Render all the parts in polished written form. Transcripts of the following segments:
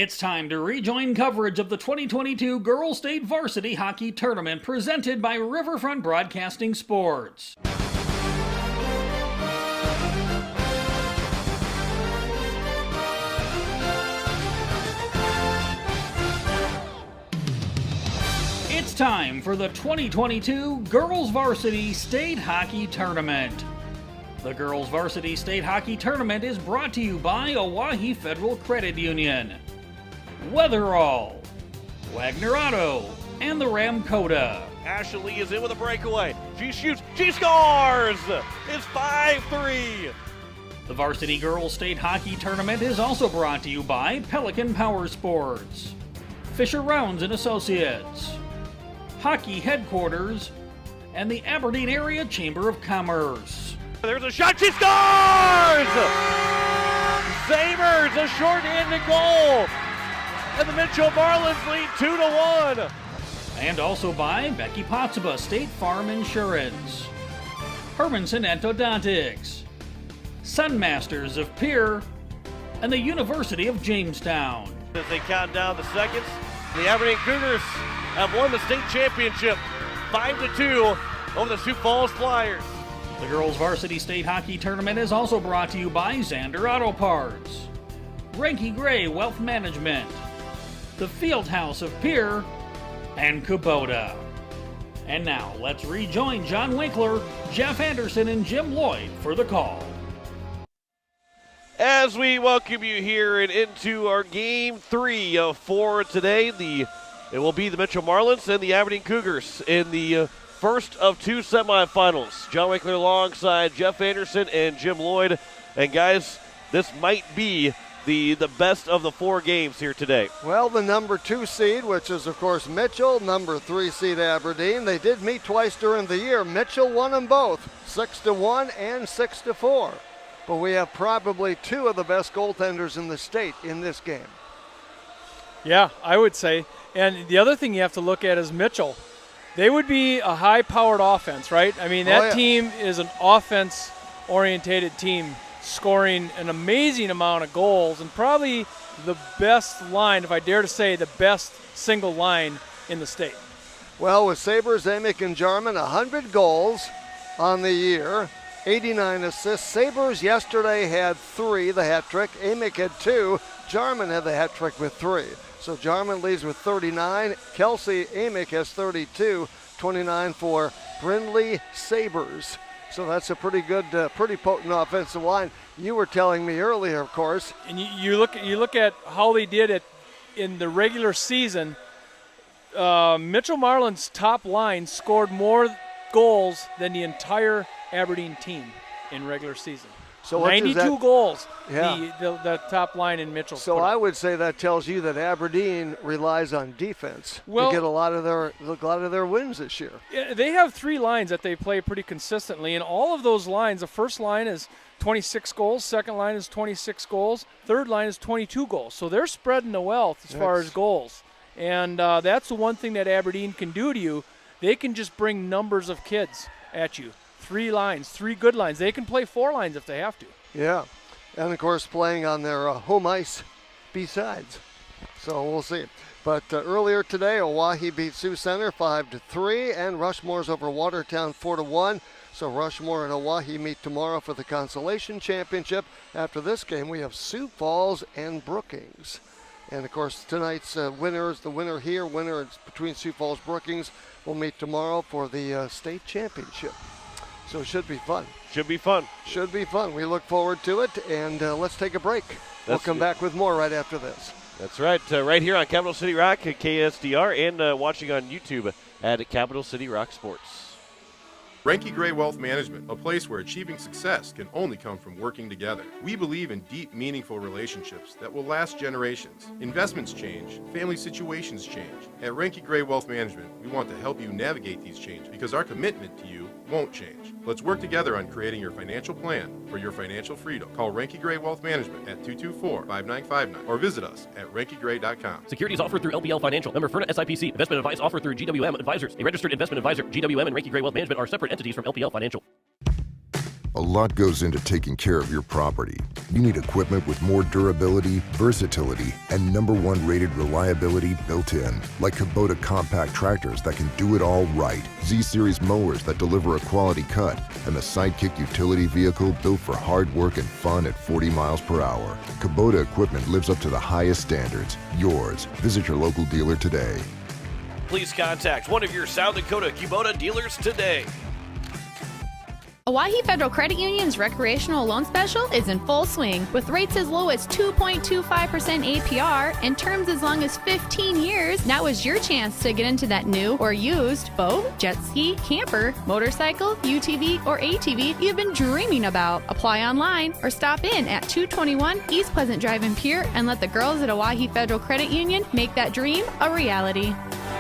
It's time to rejoin coverage of the 2022 Girls State Varsity Hockey Tournament presented by Riverfront Broadcasting Sports. It's time for the 2022 Girls Varsity State Hockey Tournament. The Girls Varsity State Hockey Tournament is brought to you by Owyhee Federal Credit Union, Weatherall, Wagner Auto, and the Ramkota. Ashley is in with a breakaway. She shoots. She scores! It's 5-3. The Varsity Girls State Hockey Tournament is also brought to you by Pelican Power Sports, Fisher Rounds and Associates, Hockey Headquarters, and the Aberdeen Area Chamber of Commerce. There's a shot. She scores! Sabres, a short-handed goal. And the Mitchell Marlins lead 2-1. And also by Becky Potsuba State Farm Insurance, Hermanson Endodontics, Sunmasters of Pierre, and the University of Jamestown. As they count down the seconds, the Aberdeen Cougars have won the state championship 5-2 over the Sioux Falls Flyers. The Girls Varsity State Hockey Tournament is also brought to you by Xander Auto Parts, Ranky Gray Wealth Management, the Fieldhouse of Pierre, and Kubota. And now, let's rejoin John Winkler, Jeff Anderson, and Jim Lloyd for the call. As we welcome you here and into our Game 3 of 4 today, it will be the Mitchell Marlins and the Aberdeen Cougars in the first of two semifinals. John Winkler alongside Jeff Anderson and Jim Lloyd. And guys, this might be the best of the four games here today. Well, the number 2 seed, which is, of course, Mitchell, number 3 seed Aberdeen. They did meet twice during the year. Mitchell won them both, 6-1 and 6-4. But we have probably two of the best goaltenders in the state in this game. Yeah, I would say. And the other thing you have to look at is Mitchell. They would be a high-powered offense, right? I mean, that team is an offense-orientated team, scoring an amazing amount of goals and probably the best line, if I dare to say, the best single line in the state. Well, with Sabres, Amick, and Jarman, 100 goals on the year, 89 assists. Sabres yesterday had 3, the hat trick. Amick had 2. Jarman had the hat trick with 3. So Jarman leads with 39. Kelsey Amick has 32. 29 for Brindley Sabres. So that's a pretty good, pretty potent offensive line. You were telling me earlier, of course. And you look at how they did it in the regular season. Mitchell Marlin's top line scored more goals than the entire Aberdeen team in regular season. So 92 goals, yeah. the top line in Mitchell. So I would say that tells you that Aberdeen relies on defense to get a lot of their wins this year. Yeah, they have 3 lines that they play pretty consistently, and all of those lines, the first line is 26 goals, second line is 26 goals, third line is 22 goals. So they're spreading the wealth as far as goals. And that's the one thing that Aberdeen can do to you. They can just bring numbers of kids at you. 3 lines, 3 good lines. They can play 4 lines if they have to. Yeah, and of course playing on their home ice besides. So we'll see. But earlier today, Owyhee beat Sioux Center 5-3, and Rushmore's over Watertown 4-1. So Rushmore and Owyhee meet tomorrow for the Consolation Championship. After this game, we have Sioux Falls and Brookings. And of course, tonight's winner is the winner here. Winner is between Sioux Falls Brookings. We'll meet tomorrow for the state championship. So it should be fun. Should be fun. Should be fun. We look forward to it, and let's take a break. We'll come back with more right after this. That's right. Right here on Capital City Rock at KSDR and watching on YouTube at Capital City Rock Sports. Ranky Gray Wealth Management, a place where achieving success can only come from working together. We believe in deep, meaningful relationships that will last generations. Investments change, family situations change. At Ranky Gray Wealth Management, we want to help you navigate these changes because our commitment to you won't change. Let's work together on creating your financial plan for your financial freedom. Call Ranky Gray Wealth Management at 224-5959 or visit us at rankygray.com. Securities offered through LPL Financial. Member FIRNA SIPC. Investment advice offered through GWM Advisors. A registered investment advisor. GWM and Ranky Gray Wealth Management are separate entities from LPL Financial. A lot goes into taking care of your property. You need equipment with more durability, versatility, and #1 rated reliability built in, like Kubota compact tractors that can do it all right, Z-Series mowers that deliver a quality cut, and the Sidekick utility vehicle built for hard work and fun at 40 miles per hour. Kubota equipment lives up to the highest standards. Yours. Visit your local dealer today. Please contact one of your South Dakota Kubota dealers today. Owyhee Federal Credit Union's recreational loan special is in full swing with rates as low as 2.25% APR and terms as long as 15 years. Now is your chance to get into that new or used boat, jet ski, camper, motorcycle, UTV, or ATV you've been dreaming about. Apply online or stop in at 221 East Pleasant Drive in Pierre and let the girls at Owyhee Federal Credit Union make that dream a reality.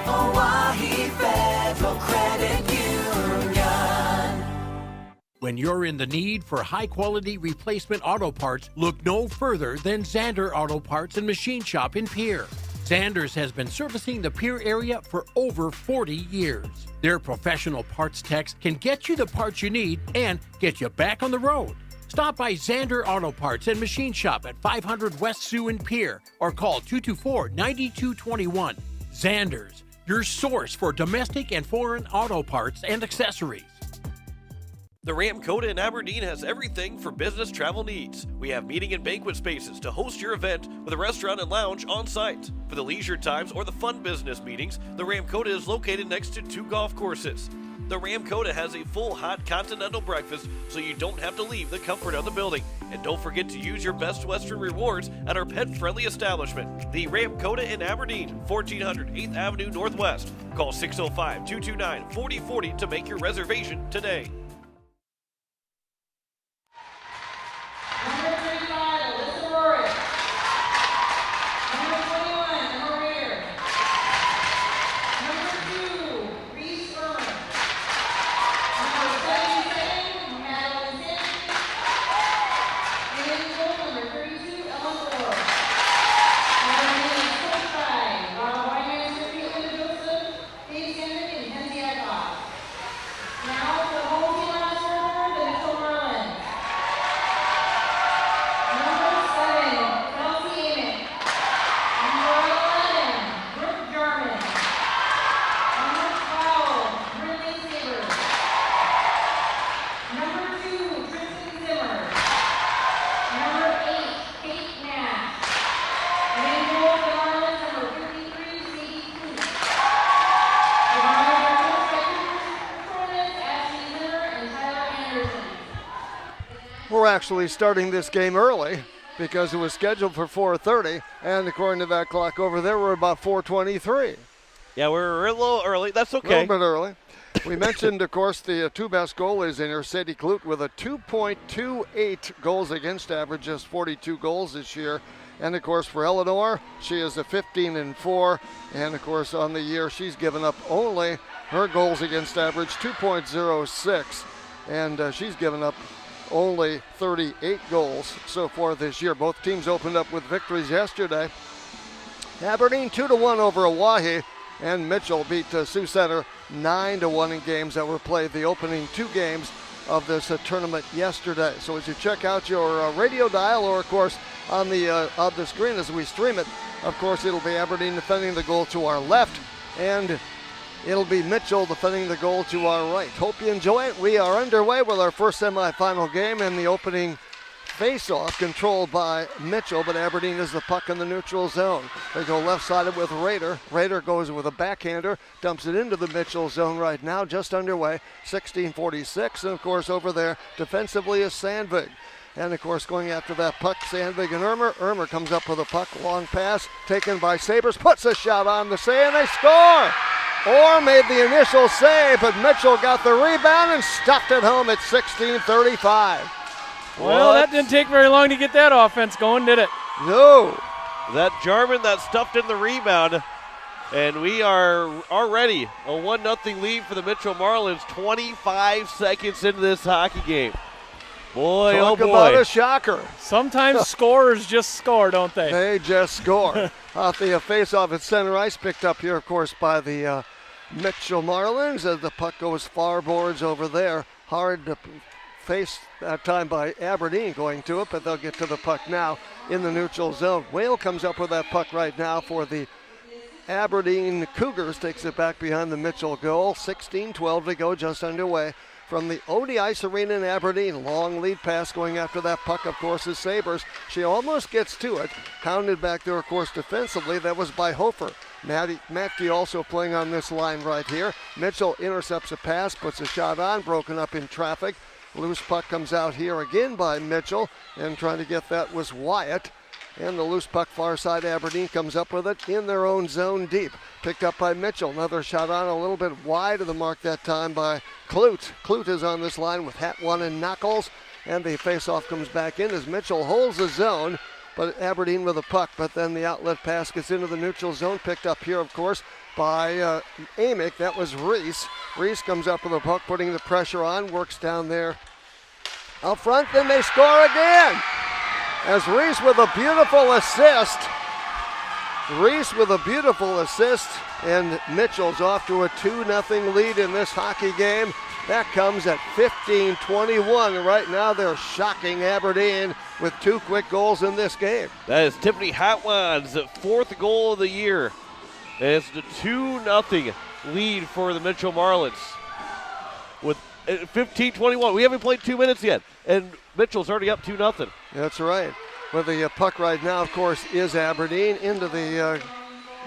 Owyhee Federal Credit Union. When you're in the need for high-quality replacement auto parts, look no further than Zander Auto Parts and Machine Shop in Pierre. Zander's has been servicing the Pierre area for over 40 years. Their professional parts techs can get you the parts you need and get you back on the road. Stop by Zander Auto Parts and Machine Shop at 500 West Sioux in Pierre or call 224-9221. Zander's, your source for domestic and foreign auto parts and accessories. The Ram Coda in Aberdeen has everything for business travel needs. We have meeting and banquet spaces to host your event with a restaurant and lounge on site. For the leisure times or the fun business meetings, the Ram Coda is located next to 2 golf courses. The Ram Coda has a full hot continental breakfast so you don't have to leave the comfort of the building. And don't forget to use your Best Western rewards at our pet-friendly establishment. The Ram Coda in Aberdeen, 1400 8th Avenue Northwest. Call 605-229-4040 to make your reservation today. We're actually starting this game early because it was scheduled for 4:30, and according to that clock over there, we're about 4:23. Yeah, we're a little early. That's okay. A little bit early. We mentioned, of course, the two best goalies in here. Sadie Kloot with a 2.28 goals against average, just 42 goals this year. And, of course, for Eleanor, she is a 15-4. And, of course, on the year, she's given up only her goals against average, 2.06. And she's given up only 38 goals so far this year. Both teams opened up with victories yesterday. Aberdeen 2-1 over Owyhee, and Mitchell beat Sioux Center 9-1 in games that were played the opening 2 games of this tournament yesterday. So as you check out your radio dial, or of course on the screen as we stream it, of course it'll be Aberdeen defending the goal to our left, and it'll be Mitchell defending the goal to our right. Hope you enjoy it. We are underway with our first semifinal game, and the opening face-off controlled by Mitchell, but Aberdeen is the puck in the neutral zone. They go left-sided with Rader. Rader goes with a backhander, dumps it into the Mitchell zone right now, just underway, 16:46. And, of course, over there defensively is Sandvig. And, of course, going after that puck, Sandvig and Ermer. Ermer comes up with a puck, long pass, taken by Sabres, puts a shot on the save, and they score! Orr made the initial save, but Mitchell got the rebound and stuffed it home at 16:35. Well, that didn't take very long to get that offense going, did it? No. That Jarman that stuffed in the rebound, and we are already a 1-0 lead for the Mitchell Marlins, 25 seconds into this hockey game. Boy, Talk oh boy. about a shocker. Sometimes scorers just score, don't they? They just score. Off the face-off at center ice, picked up here, of course, by the Mitchell Marlins as the puck goes far boards over there. Hard to face that time by Aberdeen going to it, but they'll get to the puck now in the neutral zone. Whale comes up with that puck right now for the Aberdeen Cougars, takes it back behind the Mitchell goal. 16-12 to go, just underway from the OD Ice Arena in Aberdeen. Long lead pass going after that puck, of course, is Sabres. She almost gets to it. Hounded back there, of course, defensively. That was by Hofer. Matke also playing on this line right here. Mitchell intercepts a pass, puts a shot on, broken up in traffic. Loose puck comes out here again by Mitchell, and trying to get that was Wyatt. And the loose puck far side, Aberdeen comes up with it in their own zone deep. Picked up by Mitchell. Another shot on, a little bit wide of the mark that time by Clute. Clute is on this line with Hatwan and Knuckles. And the faceoff comes back in as Mitchell holds the zone. But Aberdeen with a puck. But then the outlet pass gets into the neutral zone. Picked up here, of course, by Amick. That was Reese. Reese comes up with a puck, putting the pressure on. Works down there out front. Then they score again. As Reese with a beautiful assist. Reese with a beautiful assist, and Mitchell's off to a 2-0 lead in this hockey game. That comes at 15-21. Right now they're shocking Aberdeen with 2 quick goals in this game. That is Tiffany Hatwan's 4th goal of the year. And it's the 2-0 lead for the Mitchell Marlins. With 15-21. We haven't played 2 minutes yet, and Mitchell's already up 2-0. That's right. With the puck right now, of course, is Aberdeen into the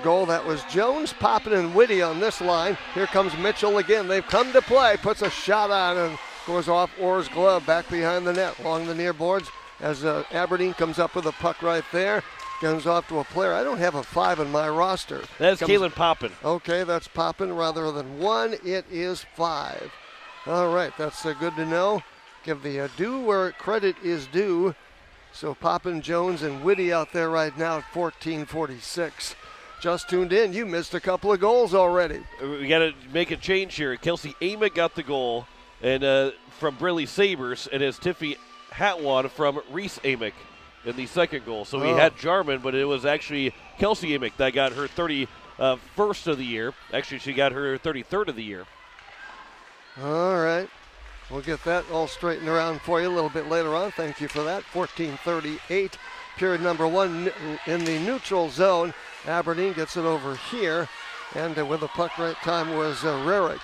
goal. That was Jones, Poppin, and Whitty on this line. Here comes Mitchell again. They've come to play. Puts a shot on and goes off Orr's glove back behind the net along the near boards as Aberdeen comes up with a puck right there. Comes off to a player. I don't have a 5 in my roster. That's Kaylin Poppin. Okay, that's Poppin rather than 1. It is 5. All right, that's good to know. Give the due where credit is due. So Poppin, Jones, and Whitty out there right now at 14:46. Just tuned in. You missed a couple of goals already. We got to make a change here. Kelsey Amick got the goal and from Briley Sabres, and it's Tiffy Hatwan from Reese Amick in the second goal. So we had Jarman, but it was actually Kelsey Amick that got her 31st of the year. Actually, she got her 33rd of the year. All right. We'll get that all straightened around for you a little bit later on. Thank you for that. 14:38, period number 1 in the neutral zone. Aberdeen gets it over here, and with the puck right time was Rarick.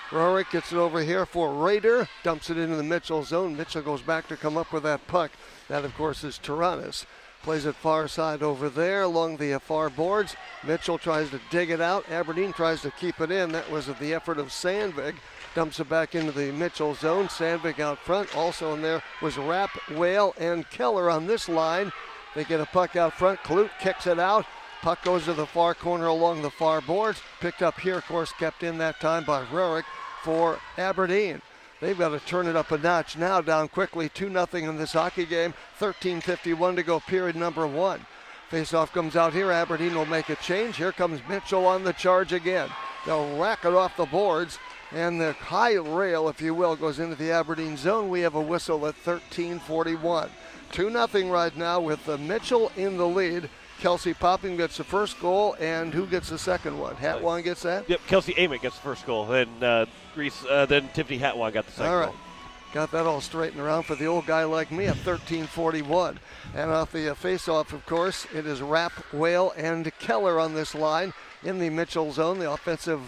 Rarick gets it over here for Raider, dumps it into the Mitchell zone. Mitchell goes back to come up with that puck. That, of course, is Tyrannus. Plays it far side over there along the far boards. Mitchell tries to dig it out. Aberdeen tries to keep it in. That was at the effort of Sandvig. Dumps it back into the Mitchell zone. Sandvig out front. Also in there was Rapp, Whale, and Keller on this line. They get a puck out front. Clute kicks it out. Puck goes to the far corner along the far boards. Picked up here, of course, kept in that time by Rarick for Aberdeen. They've got to turn it up a notch now, down quickly, 2-0 in this hockey game. 13:51 to go, period number 1. Faceoff comes out here. Aberdeen will make a change. Here comes Mitchell on the charge again. They'll rack it off the boards, and the high rail, if you will, goes into the Aberdeen zone. We have a whistle at 13:41. 2-0 right now with Mitchell in the lead. Kelsey Popping gets the first goal, and who gets the second one? Hatwan gets that? Yep, Kelsey Amick gets the first goal, then Tiffany Hatwan got the second all right. goal. Got that all straightened around for the old guy like me at 13:41. And off the face-off, of course, it is Rapp, Whale, and Keller on this line in the Mitchell zone. The offensive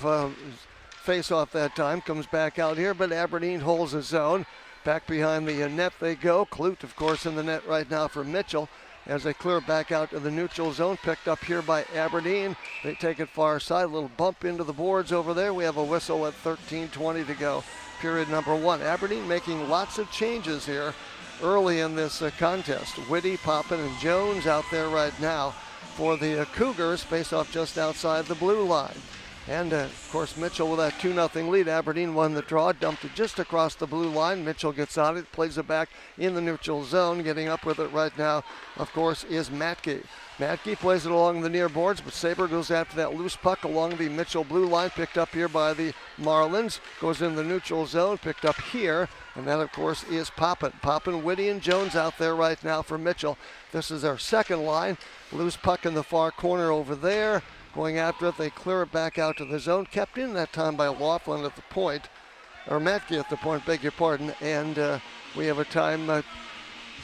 face-off that time comes back out here, but Aberdeen holds the zone. Back behind the net they go. Clute, of course, in the net right now for Mitchell. As they clear back out to the neutral zone, picked up here by Aberdeen. They take it far side, a little bump into the boards over there. We have a whistle at 13:20 to go, period number 1. Aberdeen making lots of changes here early in this contest. Whitty, Poppin, and Jones out there right now for the Cougars, face off just outside the blue line. And, of course, Mitchell with that 2-0 lead. Aberdeen won the draw, dumped it just across the blue line. Mitchell gets on it, plays it back in the neutral zone. Getting up with it right now, of course, is Matke. Matke plays it along the near boards, but Sabre goes after that loose puck along the Mitchell blue line, picked up here by the Marlins. Goes in the neutral zone, picked up here, and that, of course, is Poppin. Poppin, Whitty, and Jones out there right now for Mitchell. This is their second line. Loose puck in the far corner over there. Going after it, they clear it back out to the zone. Kept in that time by Laughlin at the point, or Matke at the point, beg your pardon. And We have a time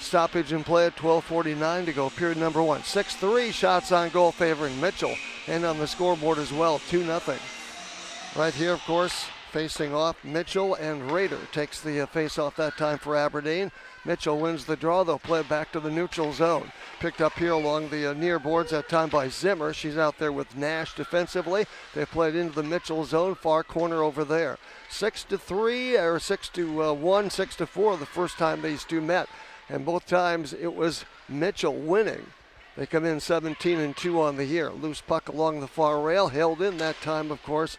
stoppage in play at 12:49 to go, period number 1. 6-3 shots on goal favoring Mitchell, and on the scoreboard as well, 2-0. Right here, of course, facing off, Mitchell and Rader takes the face-off that time for Aberdeen. Mitchell wins the draw. They'll play it back to the neutral zone. Picked up here along the near boards that time by Zimmer. She's out there with Nash defensively. They play it into the Mitchell zone, far corner over there. 6-3 or 6-1, 6-4 the first time these two met. And both times it was Mitchell winning. They come in 17-2 on the year. Loose puck along the far rail, held in that time, of course,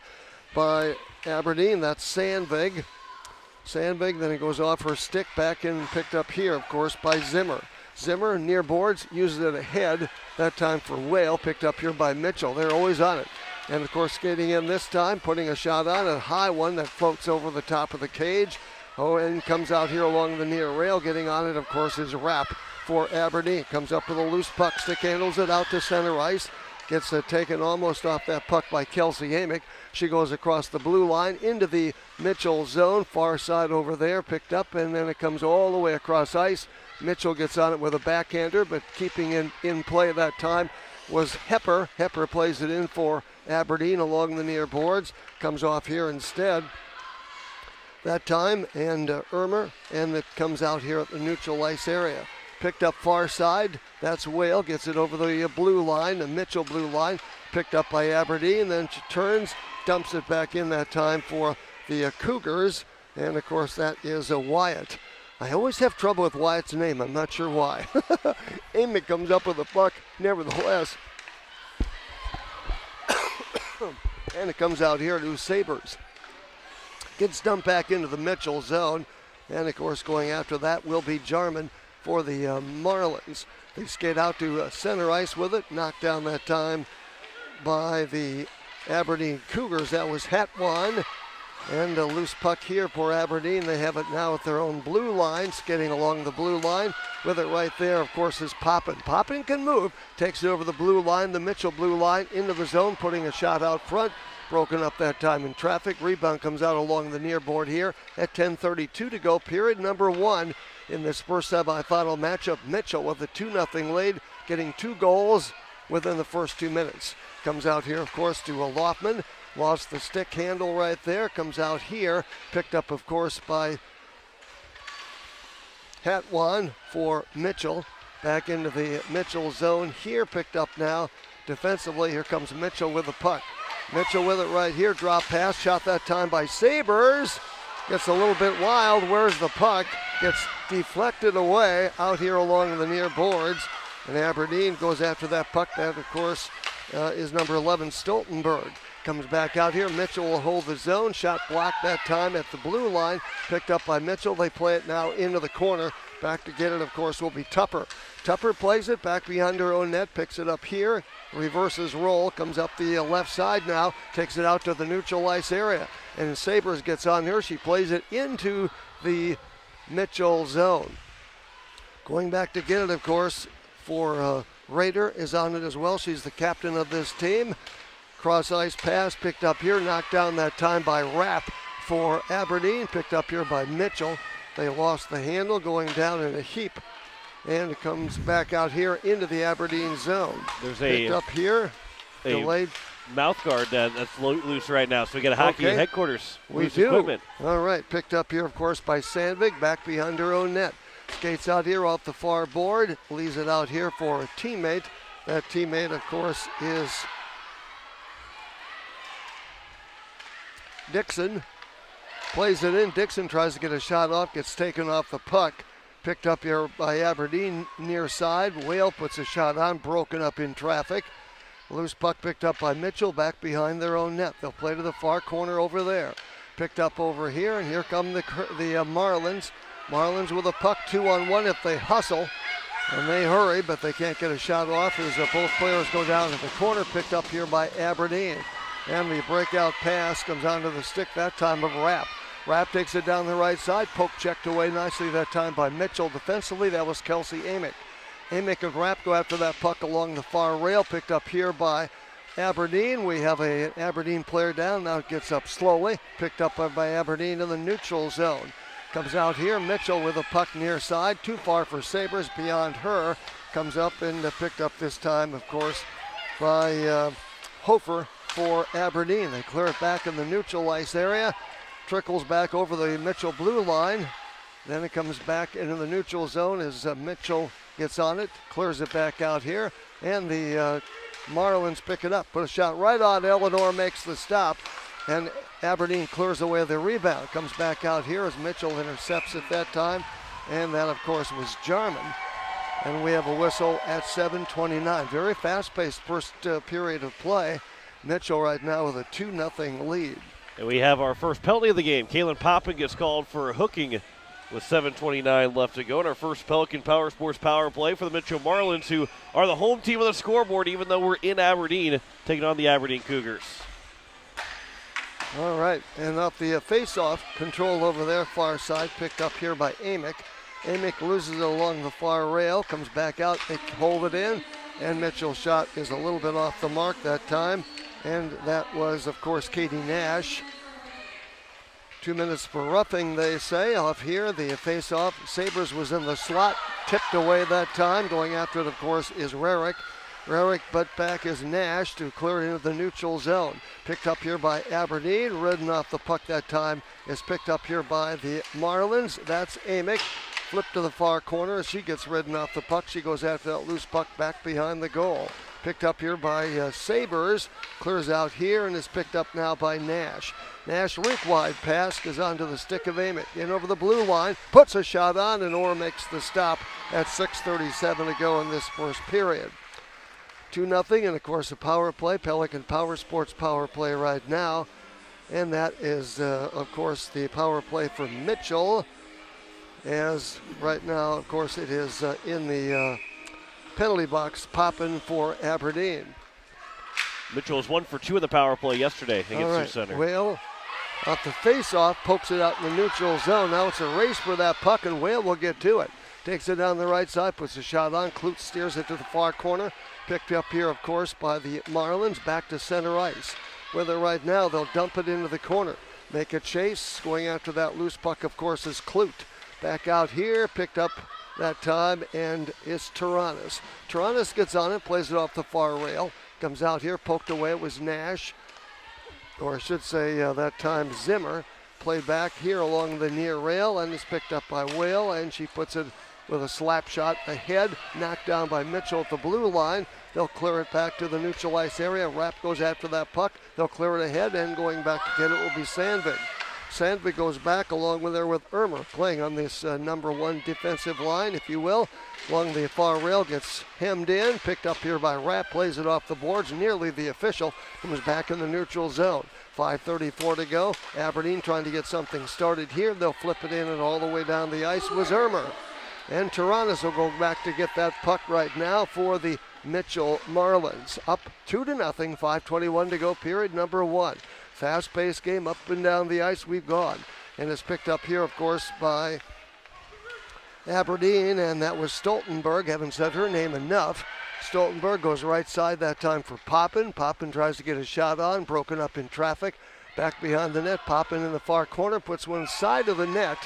by Aberdeen. That's Sandvig. Sandvig, then it goes off her stick, back in and picked up here, of course, by Zimmer. Zimmer, near boards, uses it ahead, that time for Whale, picked up here by Mitchell. They're always on it. And, of course, skating in this time, putting a shot on, a high one that floats over the top of the cage. Oh, and comes out here along the near rail. Getting on it, of course, is Rapp for Aberdeen. Comes up with a loose puck, stick handles it out to center ice. Gets taken almost off that puck by Kelsey Amick. She goes across the blue line into the Mitchell zone, far side over there, picked up, and then it comes all the way across ice. Mitchell gets on it with a backhander, but keeping in play at that time was Hepper. Hepper plays it in for Aberdeen along the near boards. Comes off here instead that time, and Ermer, and it comes out here at the neutral ice area. Picked up far side, that's Whale, gets it over the blue line, the Mitchell blue line, picked up by Aberdeen, then she turns, dumps it back in that time for the Cougars, and of course that is Wyatt. I always have trouble with Wyatt's name, I'm not sure why. Amick comes up with the puck, nevertheless. And it comes out here to Sabres. Gets dumped back into the Mitchell zone, and of course going after that will be Jarman for the Marlins. They skate out to center ice with it, knocked down that time by the Aberdeen Cougars. That was Hatwan, and a loose puck here for Aberdeen. They have it now at their own blue line, skating along the blue line. With it right there, of course, is Poppin. Poppin can move, takes it over the blue line, the Mitchell blue line, into the zone, putting a shot out front. Broken up that time in traffic. Rebound comes out along the near board here at 10:32 to go, period number 1 in this first semifinal matchup. Mitchell with a 2-0 lead, getting 2 goals within the first 2 minutes. Comes out here, of course, to Loftman. Lost the stick handle right there. Comes out here, picked up, of course, by Hatwan for Mitchell. Back into the Mitchell zone here, picked up now defensively. Here comes Mitchell with the puck. Mitchell with it right here, drop pass, shot that time by Sabres. Gets a little bit wild, where's the puck? Gets deflected away out here along the near boards. And Aberdeen goes after that puck. That, of course, is number 11, Stoltenberg. Comes back out here, Mitchell will hold the zone. Shot blocked that time at the blue line. Picked up by Mitchell, they play it now into the corner. Back to get it, of course, will be Tupper. Tupper plays it back behind her own net, picks it up here, reverses roll, comes up the left side now, takes it out to the neutral ice area. And Sabres gets on her, she plays it into the Mitchell zone. Going back to get it, of course, for Rader is on it as well. She's the captain of this team. Cross ice pass picked up here, knocked down that time by Rapp for Aberdeen, picked up here by Mitchell. They lost the handle, going down in a heap. And it comes back out here into the Aberdeen zone. There's picked up here, delayed. Mouth guard that's loose right now, so we got a hockey headquarters. We loose do. Equipment. All right, picked up here, of course, by Sandvig, back behind her own net. Skates out here off the far board, leaves it out here for a teammate. That teammate, of course, is Dixon. Plays it in. Dixon tries to get a shot off, gets taken off the puck. Picked up here by Aberdeen near side. Whale puts a shot on, broken up in traffic. Loose puck picked up by Mitchell, back behind their own net. They'll play to the far corner over there. Picked up over here, and here come the Marlins. Marlins with a puck 2-on-1 if they hustle. And they hurry, but they can't get a shot off as both players go down to the corner. Picked up here by Aberdeen. And the breakout pass comes onto the stick, that time of Rapp. Rapp takes it down the right side. Poke checked away nicely that time by Mitchell. Defensively, that was Kelsey Amick. Amick and Rapp go after that puck along the far rail. Picked up here by Aberdeen. We have an Aberdeen player down. Now it gets up slowly. Picked up by Aberdeen in the neutral zone. Comes out here. Mitchell with a puck near side. Too far for Sabres. Beyond her. Comes up and picked up this time, of course, by Hofer for Aberdeen. They clear it back in the neutral ice area. Trickles back over the Mitchell blue line. Then it comes back into the neutral zone as Mitchell gets on it, clears it back out here, and the Marlins pick it up. Put a shot right on. Eleanor makes the stop, and Aberdeen clears away the rebound. Comes back out here as Mitchell intercepts at that time, and that, of course, was Jarman. And we have a whistle at 7:29. Very fast-paced first period of play. Mitchell right now with a 2-0 lead. And we have our first penalty of the game. Kalen Poppin gets called for hooking with 7:29 left to go. And our first Pelican Power Sports power play for the Mitchell Marlins, who are the home team on the scoreboard, even though we're in Aberdeen, taking on the Aberdeen Cougars. All right, and off the face-off, control over their far side, picked up here by Amick. Amick loses it along the far rail, comes back out, they hold it in, and Mitchell's shot is a little bit off the mark that time. And that was, of course, Katie Nash. 2 minutes for roughing, they say. Off here, the face-off. Sabres was in the slot, tipped away that time. Going after it, of course, is Rarick. Rarick, but back is Nash to clear it into the neutral zone. Picked up here by Aberdeen. Ridden off the puck that time is picked up here by the Marlins. That's Amick. Flip to the far corner. She gets ridden off the puck. She goes after that loose puck back behind the goal. Picked up here by Sabres, clears out here and is picked up now by Nash. Nash rink-wide pass goes onto the stick of Amick. In over the blue line, puts a shot on, and Orr makes the stop at 6:37 to go in this first period. 2-0, and of course a power play, Pelican Power Sports power play right now. And that is, of course, the power play for Mitchell, as right now, of course, it is in the penalty box, Poppin for Aberdeen. Mitchell was 1 for 2 in the power play yesterday against Sioux Center. Whale off the face-off, pokes it out in the neutral zone. Now it's a race for that puck, and Whale will get to it. Takes it down the right side, puts a shot on. Klutz steers it to the far corner. Picked up here, of course, by the Marlins. Back to center ice. With it right now, they'll dump it into the corner. Make a chase. Going after that loose puck, of course, is Klutz. Back out here, picked up that time, and it's Taranis. Taranis gets on it, plays it off the far rail. Comes out here, poked away. It was Nash, or I should say that time Zimmer. Played back here along the near rail, and is picked up by Whale, and she puts it with a slap shot ahead, knocked down by Mitchell at the blue line. They'll clear it back to the neutral ice area. Rapp goes after that puck. They'll clear it ahead, and going back to get it will be Sandvik. Sandvik goes back along with her with Irmer, playing on this number one defensive line, if you will. Along the far rail, gets hemmed in, picked up here by Rapp, plays it off the boards, nearly the official, comes back in the neutral zone. 5:34 to go. Aberdeen trying to get something started here. They'll flip it in, and all the way down the ice was Irmer. And Taranis will go back to get that puck right now for the Mitchell Marlins. Up 2-0, 5:21 to go, period number one. Fast-paced game, up and down the ice we've gone. And it's picked up here, of course, by Aberdeen, and that was Stoltenberg. Haven't said her name enough. Stoltenberg goes right side that time for Poppin. Poppin tries to get a shot on, broken up in traffic. Back behind the net, Poppin in the far corner, puts one side of the net.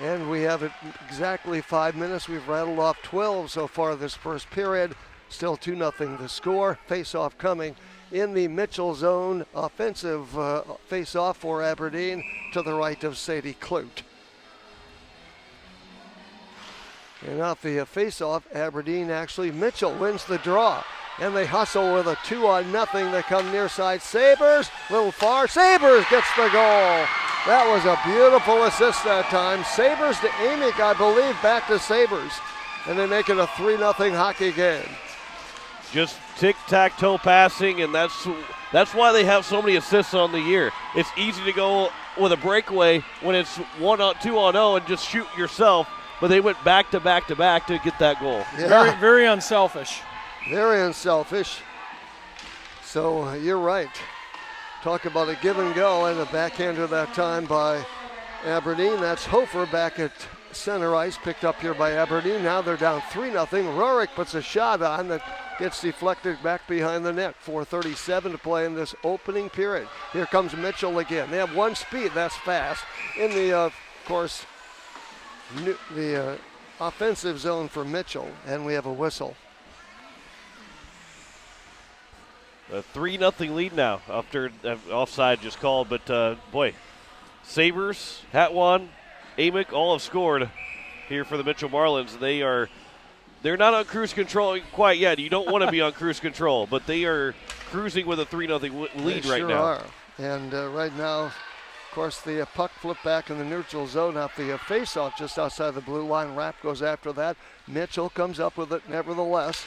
And we have it exactly 5 minutes. We've rattled off 12 so far this first period. Still 2-0 the score. Face-off coming in the Mitchell zone. Offensive face-off for Aberdeen to the right of Sadie Klute. And off the face-off, Aberdeen actually, Mitchell wins the draw. And they hustle with a 2-0. They come near side. Sabres, little far. Sabres gets the goal. That was a beautiful assist that time. Sabres to Amick, I believe, back to Sabres. And they make it a 3-0 hockey game. Just tic-tac-toe passing, and that's why they have so many assists on the year. It's easy to go with a breakaway when it's 2-on-0 and just shoot yourself, but they went back to back to back to get that goal. Yeah. Very, very unselfish. Very unselfish. So you're right. Talk about a give and go, and a backhander that time by Aberdeen. That's Hofer back at center ice, picked up here by Aberdeen. Now they're down 3-0. Rurik puts a shot on that gets deflected back behind the net. 4:37 to play in this opening period. Here comes Mitchell again. They have one speed, that's fast. In the, of course, the offensive zone for Mitchell, and we have a whistle. A 3-0 lead now after offside just called, but boy, Sabres, Hatwan, Amick all have scored here for the Mitchell Marlins. They're not on cruise control quite yet. You don't want to be on cruise control, but they are cruising with a 3-0 lead right now. Are. And right now, of course, the puck flipped back in the neutral zone off the face-off just outside the blue line. Rapp goes after that. Mitchell comes up with it nevertheless,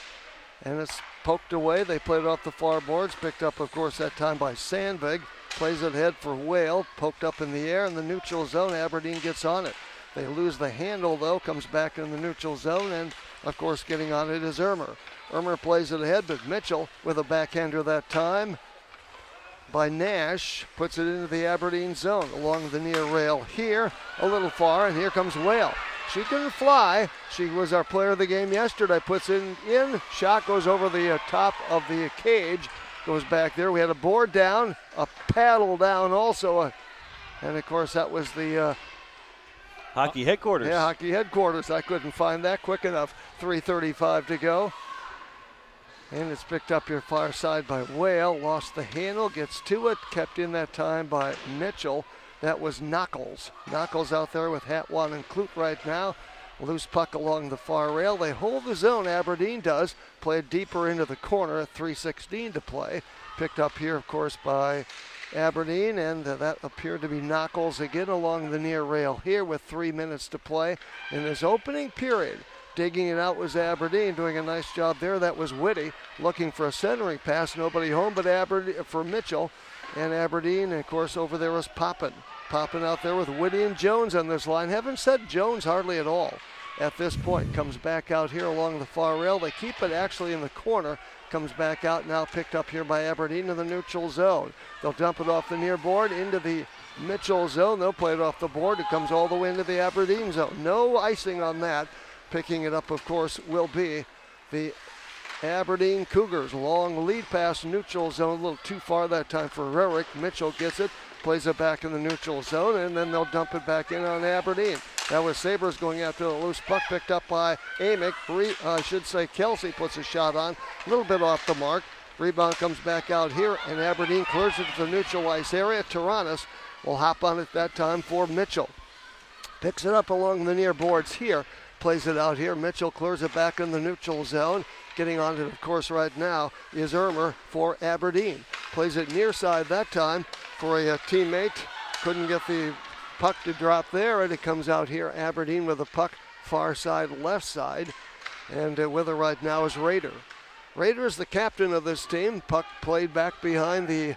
and it's poked away. They played it off the far boards, picked up, of course, that time by Sandvig. Plays it ahead for Whale, poked up in the air in the neutral zone. Aberdeen gets on it. They lose the handle, though, comes back in the neutral zone, and, of course, getting on it is Ermer. Ermer plays it ahead, but Mitchell with a backhander that time by Nash puts it into the Aberdeen zone along the near rail here, a little far, and here comes Whale. She can fly. She was our player of the game yesterday. Puts it in. Shot goes over the top of the cage. Goes back there. We had a board down, a paddle down also. And, of course, that was the hockey headquarters. Yeah, hockey headquarters. I couldn't find that quick enough. 3:35 to go. And it's picked up here far side by Whale. Lost the handle. Gets to it. Kept in that time by Mitchell. That was Knuckles. Knuckles out there with Hatwan and Kloot right now. Loose puck along the far rail. They hold the zone, Aberdeen does. Played deeper into the corner at 3:16 to play. Picked up here, of course, by Aberdeen, and that appeared to be Knuckles again along the near rail here with 3 minutes to play in this opening period. Digging it out was Aberdeen, doing a nice job there. That was Whitty looking for a centering pass. Nobody home but Aberdeen for Mitchell. And Aberdeen, of course, over there was Poppin. Poppin out there with Whitty and Jones on this line. Haven't said Jones hardly at all at this point. Comes back out here along the far rail. They keep it actually in the corner. Comes back out now, picked up here by Aberdeen in the neutral zone. They'll dump it off the near board into the Mitchell zone. They'll play it off the board. It comes all the way into the Aberdeen zone. No icing on that. Picking it up, of course, will be the Aberdeen Cougars. Long lead pass, neutral zone, a little too far that time for Rarick. Mitchell gets it, plays it back in the neutral zone, and then they'll dump it back in on Aberdeen. That was Sabres going after the loose puck, picked up by Amick. Kelsey puts a shot on, a little bit off the mark. Rebound comes back out here, and Aberdeen clears it to the neutral ice area. Taranis will hop on it that time for Mitchell. Picks it up along the near boards here. Plays it out here. Mitchell clears it back in the neutral zone. Getting on it, of course, right now is Ermer for Aberdeen. Plays it near side that time for a teammate. Couldn't get the puck to drop there, and it comes out here. Aberdeen with the puck far side, left side. And with her right now is Rader. Rader is the captain of this team. Puck played back behind the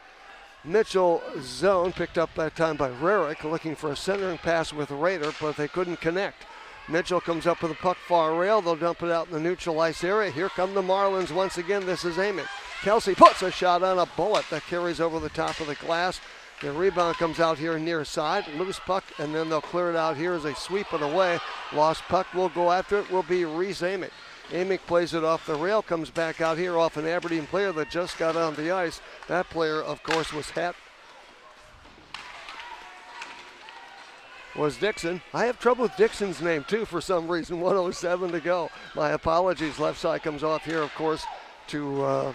Mitchell zone. Picked up that time by Rarick, looking for a centering pass with Rader, but they couldn't connect. Mitchell comes up with the puck far rail. They'll dump it out in the neutral ice area. Here come the Marlins once again. This is Amick. Kelsey puts a shot on a bullet that carries over the top of the glass. The rebound comes out here near side. Loose puck, and then they'll clear it out here as they sweep it away. Lost puck will go after it. Will be Reese Amick. Amick plays it off the rail. Comes back out here off an Aberdeen player that just got on the ice. That player, of course, was Dixon. I have trouble with Dixon's name, too, for some reason. 1:07 to go. My apologies. Left side comes off here, of course, to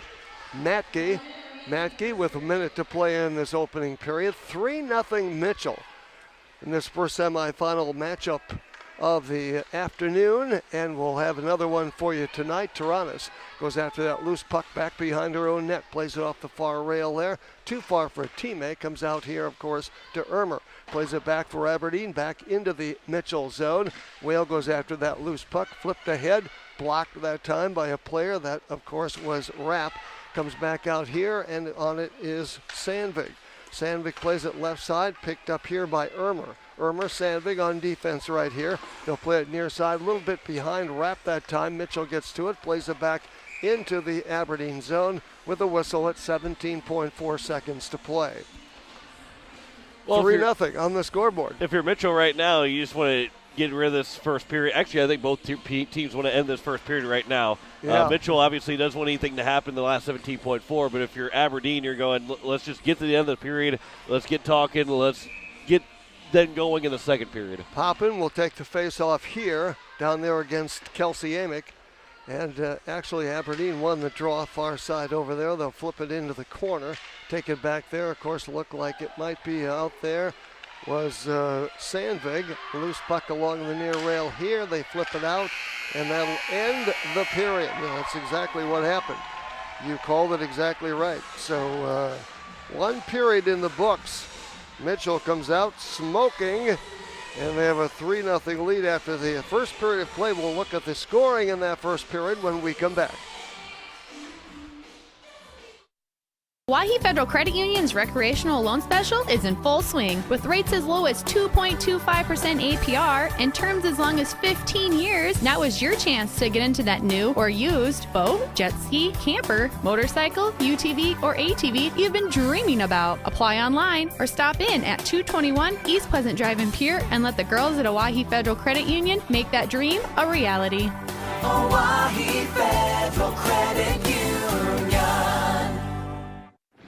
Matke. Matke with a minute to play in this opening period. 3-0 Mitchell in this first semifinal matchup of the afternoon, and we'll have another one for you tonight. Taranis goes after that loose puck back behind her own net, plays it off the far rail there. Too far for a teammate. Comes out here, of course, to Ermer. Plays it back for Aberdeen, back into the Mitchell zone. Whale goes after that loose puck, flipped ahead, blocked that time by a player. That, of course, was Rapp. Comes back out here, and on it is Sandvig. Sandvig plays it left side, picked up here by Ermer. Ermer, Sandvig on defense right here. They'll play it near side, a little bit behind Rapp that time. Mitchell gets to it, plays it back into the Aberdeen zone with a whistle at 17.4 seconds to play. Well, 3-0 on the scoreboard. If you're Mitchell right now, you just want to get rid of this first period. Actually, I think both teams want to end this first period right now. Yeah. Mitchell obviously doesn't want anything to happen in the last 17.4, but if you're Aberdeen, you're going, let's just get to the end of the period. Let's get talking. Let's get then going in the second period. Poppin will take the face-off here, down there against Kelsey Amick. And actually Aberdeen won the draw, far side over there. They'll flip it into the corner, take it back there. Of course, looked like it might be out there. Was Sandvig, loose puck along the near rail here. They flip it out, and that'll end the period. That's exactly what happened. You called it exactly right. So one period in the books. Mitchell comes out smoking, and they have a 3-0 lead after the first period of play. We'll look at the scoring in that first period when we come back. Wahi Federal Credit Union's recreational loan special is in full swing with rates as low as 2.25% APR and terms as long as 15 years. Now is your chance to get into that new or used boat, jet ski, camper, motorcycle, UTV, or ATV you've been dreaming about. Apply online or stop in at 221 East Pleasant Drive in Pierre and let the girls at Wahi Federal Credit Union make that dream a reality. Wahi Federal Credit Union.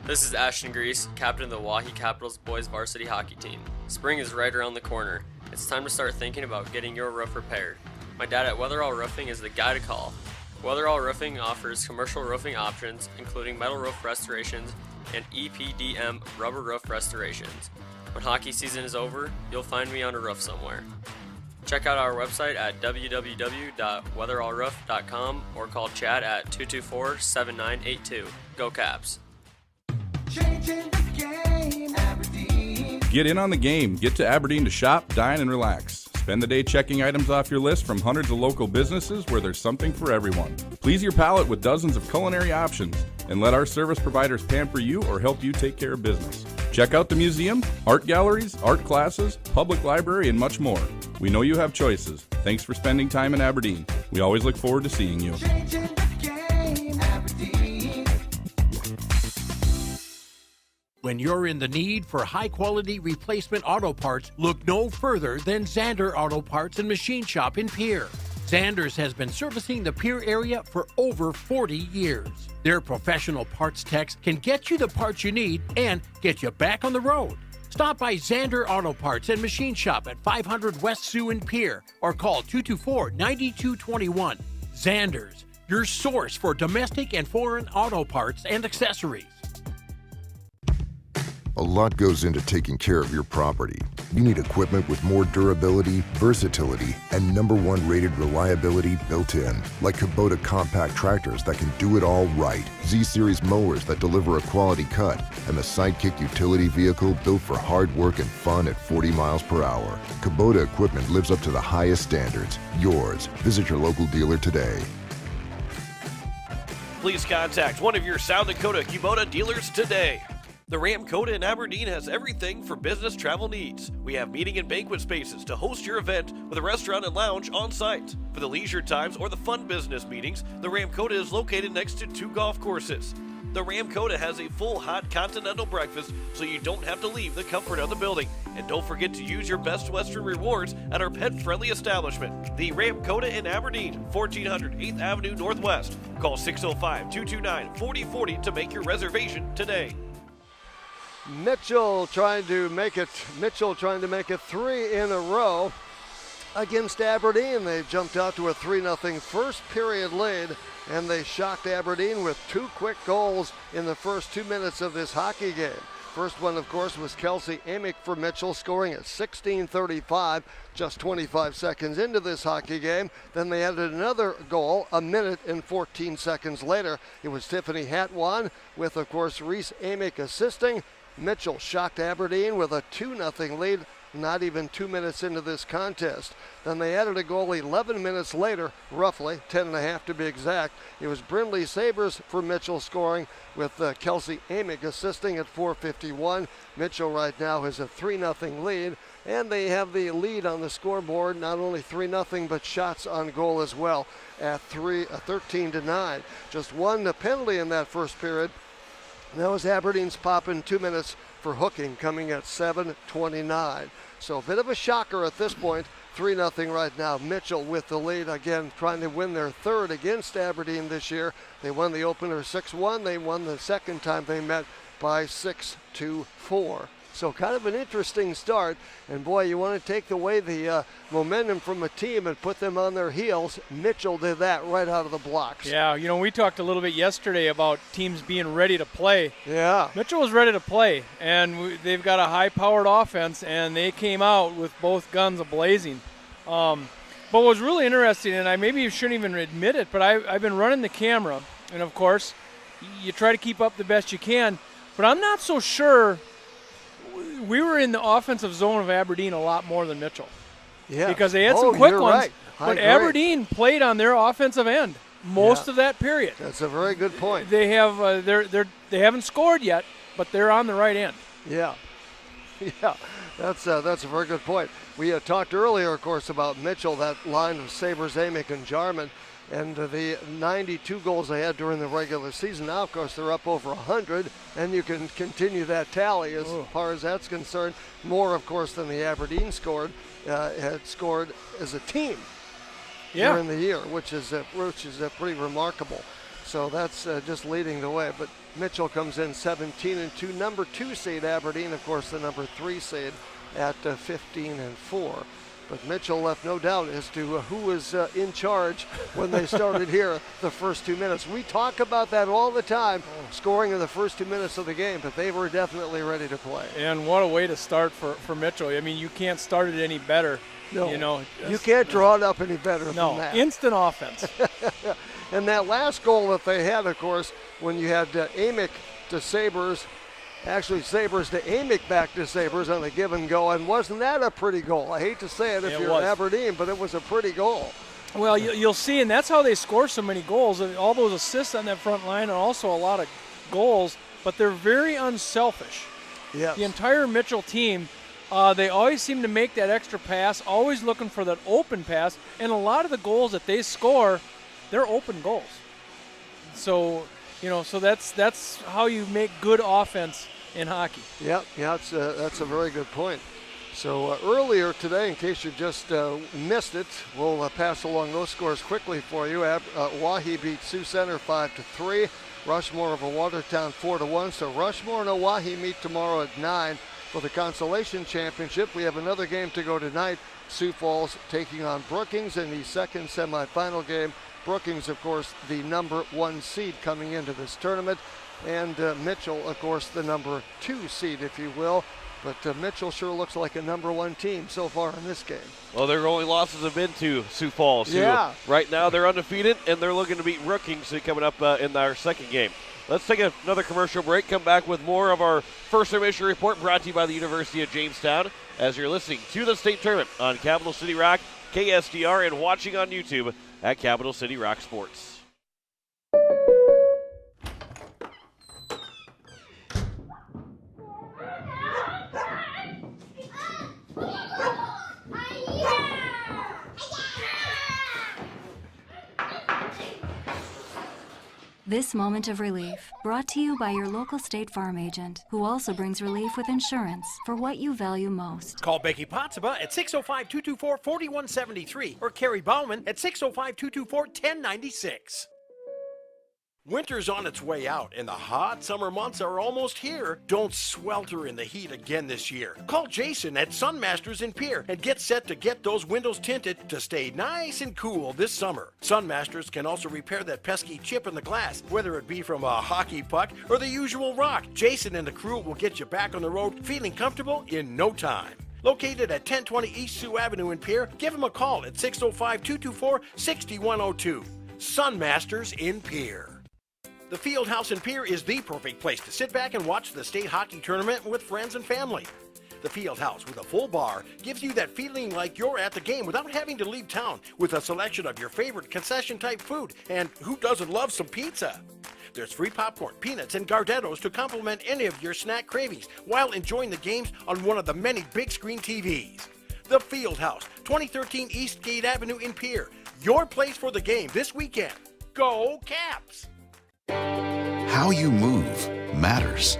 This is Ashton Grease, captain of the Wahi Capitals boys varsity hockey team. Spring is right around the corner. It's time to start thinking about getting your roof repaired. My dad at Weatherall Roofing is the guy to call. Weatherall Roofing offers commercial roofing options, including metal roof restorations and EPDM rubber roof restorations. When hockey season is over, you'll find me on a roof somewhere. Check out our website at www.weatherallroof.com or call Chad at 224-7982. Go Caps! Changing the game, Aberdeen. Get in on the game. Get to Aberdeen to shop, dine, and relax. Spend the day checking items off your list from hundreds of local businesses where there's something for everyone. Please your palate with dozens of culinary options, and let our service providers pamper you or help you take care of business. Check out the museum, art galleries, art classes, public library, and much more. We know you have choices. Thanks for spending time in Aberdeen. We always look forward to seeing you. Changing the game, Aberdeen. When you're in the need for high-quality replacement auto parts, look no further than Zander Auto Parts and Machine Shop in Pierre. Zander's has been servicing the Pierre area for over 40 years. Their professional parts techs can get you the parts you need and get you back on the road. Stop by Zander Auto Parts and Machine Shop at 500 West Sioux in Pierre or call 224-9221. Zander's, your source for domestic and foreign auto parts and accessories. A lot goes into taking care of your property. You need equipment with more durability, versatility, and #1 rated reliability built in, like Kubota compact tractors that can do it all right, Z-Series mowers that deliver a quality cut, and the Sidekick utility vehicle built for hard work and fun at 40 miles per hour. Kubota equipment lives up to the highest standards. Yours. Visit your local dealer today. Please contact one of your South Dakota Kubota dealers today. The Ram Coda in Aberdeen has everything for business travel needs. We have meeting and banquet spaces to host your event with a restaurant and lounge on site. For the leisure times or the fun business meetings, the Ram Coda is located next to 2 golf courses. The Ram Coda has a full hot continental breakfast, so you don't have to leave the comfort of the building. And don't forget to use your Best Western rewards at our pet-friendly establishment. The Ram Coda in Aberdeen, 1400 8th Avenue Northwest. Call 605-229-4040 to make your reservation today. Mitchell trying to make it 3 in a row against Aberdeen. They jumped out to a 3-0 first period lead, and they shocked Aberdeen with 2 quick goals in the first 2 minutes of this hockey game. First one, of course, was Kelsey Amick for Mitchell, scoring at 16:35, just 25 seconds into this hockey game. Then they added another goal a minute and 14 seconds later. It was Tiffany Hatwan with, of course, Reese Amick assisting. Mitchell shocked Aberdeen with a 2-0 lead, not even 2 minutes into this contest. Then they added a goal 11 minutes later, roughly, 10.5 to be exact. It was Brindley Sabres for Mitchell scoring, with Kelsey Amick assisting at 4:51. Mitchell right now has a 3-0 lead, and they have the lead on the scoreboard, not only 3-0, but shots on goal as well at 13-9. Just one penalty in that first period. That was Aberdeen's Poppin, 2 minutes for hooking, coming at 7:29. So a bit of a shocker at this point. 3-0 right now. Mitchell with the lead, again trying to win their third against Aberdeen this year. They won the opener 6-1. They won the second time they met by 6-4. So kind of an interesting start. And boy, you want to take away the momentum from a team and put them on their heels. Mitchell did that right out of the blocks. Yeah, we talked a little bit yesterday about teams being ready to play. Yeah. Mitchell was ready to play, and they've got a high-powered offense, and they came out with both guns a-blazing. But what was really interesting, and maybe you shouldn't even admit it, but I've been running the camera, and of course, you try to keep up the best you can, but I'm not so sure. We were in the offensive zone of Aberdeen a lot more than Mitchell. Yeah. Because they had some quick ones, right. but Aberdeen played on their offensive end most of that period. That's a very good point. They have they haven't scored yet, but they're on the right end. Yeah. Yeah. That's a very good point. We talked earlier, of course, about Mitchell, that line of Sabres, Amick, and Jarman, and the 92 goals they had during the regular season. Now, of course, they're up over 100, and you can continue that tally as far as that's concerned. More, of course, than the Aberdeen had scored as a team during the year, which is pretty remarkable. So that's just leading the way. But Mitchell comes in 17-2, number 2 seed Aberdeen, of course, the number 3 seed at 15-4. But Mitchell left no doubt as to who was in charge when they started here the first 2 minutes. We talk about that all the time, scoring in the first 2 minutes of the game, but they were definitely ready to play. And what a way to start for Mitchell. I mean, you can't start it any better. No, you can't draw it up any better than that. Instant offense. And that last goal that they had, of course, when you had Amick to Sabres, actually Sabres to Amick back to Sabres on the give and go, and wasn't that a pretty goal? I hate to say it if you're Aberdeen, but it was a pretty goal. Well, you'll see, and that's how they score so many goals. All those assists on that front line, and also a lot of goals, but they're very unselfish. Yes. The entire Mitchell team, they always seem to make that extra pass, always looking for that open pass, and a lot of the goals that they score, they're open goals. So, so that's how you make good offense in hockey. Yeah, that's a very good point. So earlier today, in case you just missed it, we'll pass along those scores quickly for you. Oahe beat Sioux Center 5-3. Rushmore over Watertown 4-1. So Rushmore and Oahe meet tomorrow at 9 for the consolation championship. We have another game to go tonight. Sioux Falls taking on Brookings in the second semifinal game. Brookings, of course, the number 1 seed coming into this tournament. And Mitchell, of course, the number 2 seed, if you will. But Mitchell sure looks like a number 1 team so far in this game. Well, their only losses have been to Sioux Falls. Yeah. Right now they're undefeated, and they're looking to beat Brookings coming up in our second game. Let's take another commercial break, come back with more of our first intermission report brought to you by the University of Jamestown as you're listening to the state tournament on Capital City Rock, KSDR, and watching on YouTube at Capital City Rock Sports. This moment of relief, brought to you by your local State Farm agent, who also brings relief with insurance for what you value most. Call Becky Pottsaba at 605-224-4173 or Carrie Bauman at 605-224-1096. Winter's on its way out, and the hot summer months are almost here. Don't swelter in the heat again this year. Call Jason at Sunmasters in Pierre and get set to get those windows tinted to stay nice and cool this summer. Sunmasters can also repair that pesky chip in the glass, whether it be from a hockey puck or the usual rock. Jason and the crew will get you back on the road feeling comfortable in no time. Located at 1020 East Sioux Avenue in Pierre, give them a call at 605-224-6102. Sunmasters in Pierre. The Fieldhouse in Pierre is the perfect place to sit back and watch the state hockey tournament with friends and family. The Fieldhouse with a full bar gives you that feeling like you're at the game without having to leave town, with a selection of your favorite concession-type food, and who doesn't love some pizza? There's free popcorn, peanuts, and Gardettos to complement any of your snack cravings while enjoying the games on one of the many big screen TVs. The Fieldhouse, 2013 Eastgate Avenue in Pierre. Your place for the game this weekend. Go Caps! How you move matters.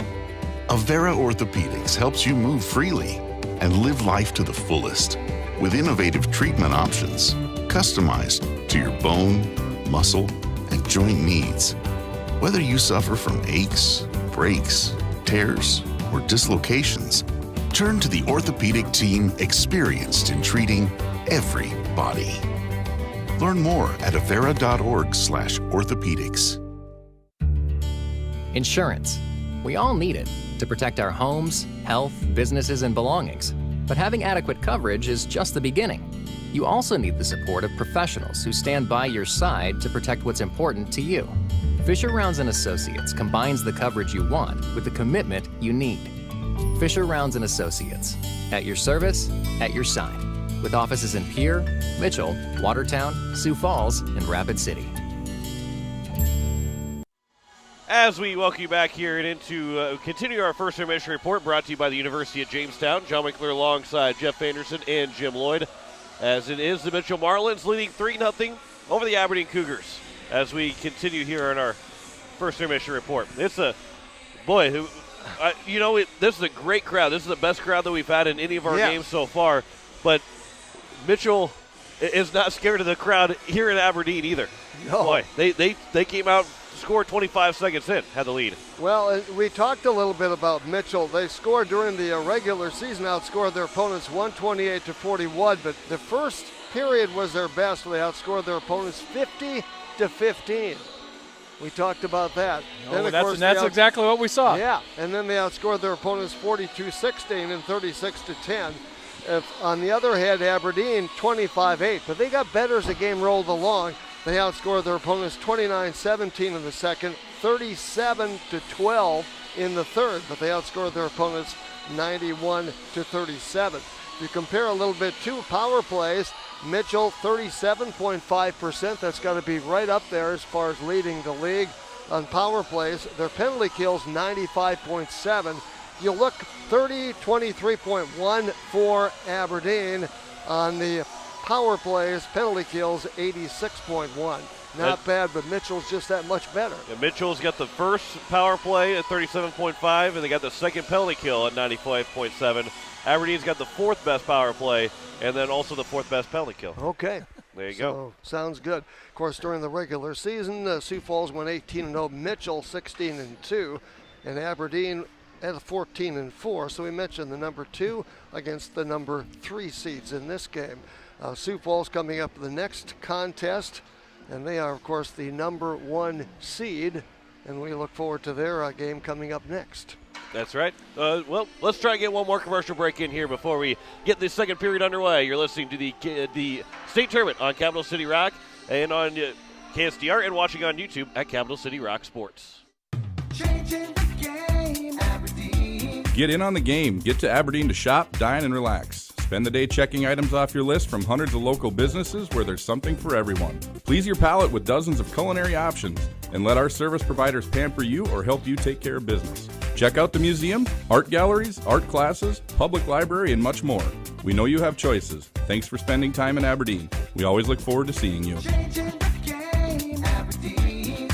Avera Orthopedics helps you move freely and live life to the fullest with innovative treatment options customized to your bone, muscle, and joint needs. Whether you suffer from aches, breaks, tears, or dislocations, Turn to the orthopedic team experienced in treating every body. Learn more at avera.org/orthopedics. Insurance. We all need it to protect our homes, health, businesses, and belongings. But having adequate coverage is just the beginning. You also need the support of professionals who stand by your side to protect what's important to you. Fisher Rounds & Associates combines the coverage you want with the commitment you need. Fisher Rounds & Associates. At your service, at your side. With offices in Pierre, Mitchell, Watertown, Sioux Falls, and Rapid City. As we welcome you back here and into continue our first intermission report brought to you by the University of Jamestown. John McClure alongside Jeff Anderson and Jim Lloyd. As it is the Mitchell Marlins leading 3-0 over the Aberdeen Cougars. As we continue here on our first intermission report. It's a, boy, this is a great crowd. This is the best crowd that we've had in any of our games so far. But Mitchell is not scared of the crowd here in Aberdeen either. No. Boy, they came out, scored 25 seconds in, had the lead. Well, we talked a little bit about Mitchell. They scored during the regular season, outscored their opponents 128-41, but the first period was their best. They outscored their opponents 50-15. We talked about that. That's exactly what we saw. Yeah, and then they outscored their opponents 42-16 and 36-10. On the other hand, Aberdeen 25-8, but they got better as the game rolled along. They outscored their opponents 29-17 in the second, 37-12 in the third, but they outscored their opponents 91-37. If you compare a little bit to power plays, Mitchell 37.5%. That's got to be right up there as far as leading the league on power plays. Their penalty kills 95.7. You look 23.1 for Aberdeen on the power plays, penalty kills 86.1. Not bad, but Mitchell's just that much better. Yeah, Mitchell's got the first power play at 37.5, and they got the second penalty kill at 95.7. Aberdeen's got the fourth best power play, and then also the fourth best penalty kill. Okay. There you go. Sounds good. Of course, during the regular season, Sioux Falls went 18-0, Mitchell 16-2, and Aberdeen at 14-4. So we mentioned the number 2 against the number 3 seeds in this game. Sioux Falls coming up the next contest, and they are, of course, the number 1 seed, and we look forward to their game coming up next. That's right. Well, let's try and get one more commercial break in here before we get the second period underway. You're listening to the state tournament on Capital City Rock and on KSDR, and watching on YouTube at Capital City Rock Sports. Changing the game, Aberdeen. Get in on the game. Get to Aberdeen to shop, dine, and relax. Spend the day checking items off your list from hundreds of local businesses where there's something for everyone. Please your palate with dozens of culinary options, and let our service providers pamper you or help you take care of business. Check out the museum, art galleries, art classes, public library, and much more. We know you have choices. Thanks for spending time in Aberdeen. We always look forward to seeing you. Changing the game, Aberdeen.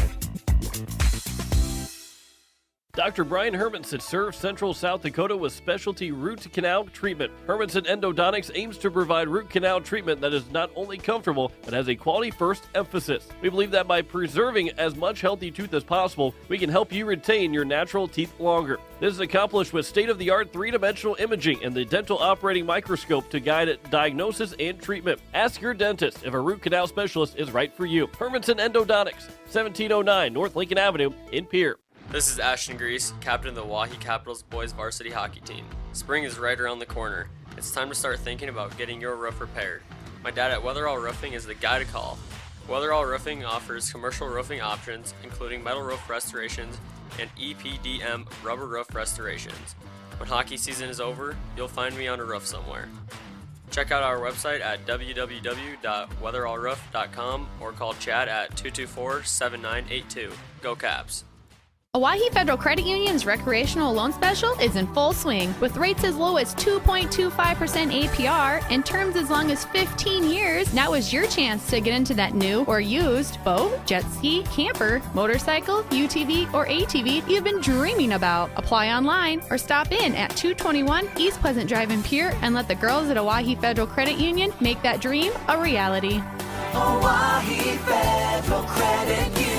Dr. Brian Hermanson serves Central South Dakota with specialty root canal treatment. Hermanson Endodontics aims to provide root canal treatment that is not only comfortable, but has a quality-first emphasis. We believe that by preserving as much healthy tooth as possible, we can help you retain your natural teeth longer. This is accomplished with state-of-the-art three-dimensional imaging and the dental operating microscope to guide diagnosis and treatment. Ask your dentist if a root canal specialist is right for you. Hermanson Endodontics, 1709 North Lincoln Avenue in Pierre. This is Ashton Grease, captain of the Wahi Capitals boys varsity hockey team. Spring is right around the corner. It's time to start thinking about getting your roof repaired. My dad at Weatherall Roofing is the guy to call. Weatherall Roofing offers commercial roofing options, including metal roof restorations and EPDM rubber roof restorations. When hockey season is over, you'll find me on a roof somewhere. Check out our website at www.weatherallroof.com or call Chad at 224-7982. Go Caps! Owyhee Federal Credit Union's recreational loan special is in full swing with rates as low as 2.25% APR and terms as long as 15 years. Now is your chance to get into that new or used boat, jet ski, camper, motorcycle, UTV, or ATV you've been dreaming about. Apply online or stop in at 221 East Pleasant Drive in Pierre and let the girls at Owyhee Federal Credit Union make that dream a reality. Owyhee Federal Credit Union.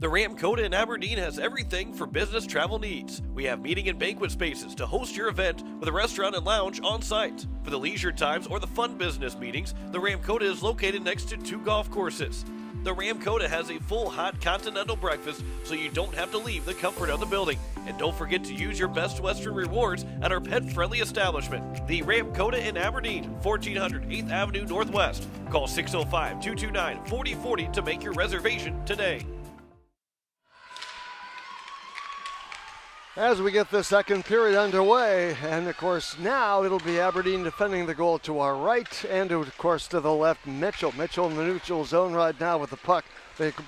The Ram Coda in Aberdeen has everything for business travel needs. We have meeting and banquet spaces to host your event with a restaurant and lounge on site. For the leisure times or the fun business meetings, the Ram Coda is located next to 2 golf courses. The Ram Coda has a full hot continental breakfast, so you don't have to leave the comfort of the building. And don't forget to use your Best Western rewards at our pet-friendly establishment, the Ram Coda in Aberdeen, 1400 8th Avenue Northwest. Call 605-229-4040 to make your reservation today. As we get the second period underway, and of course now it'll be Aberdeen defending the goal to our right, and of course to the left, Mitchell. Mitchell in the neutral zone right now with the puck.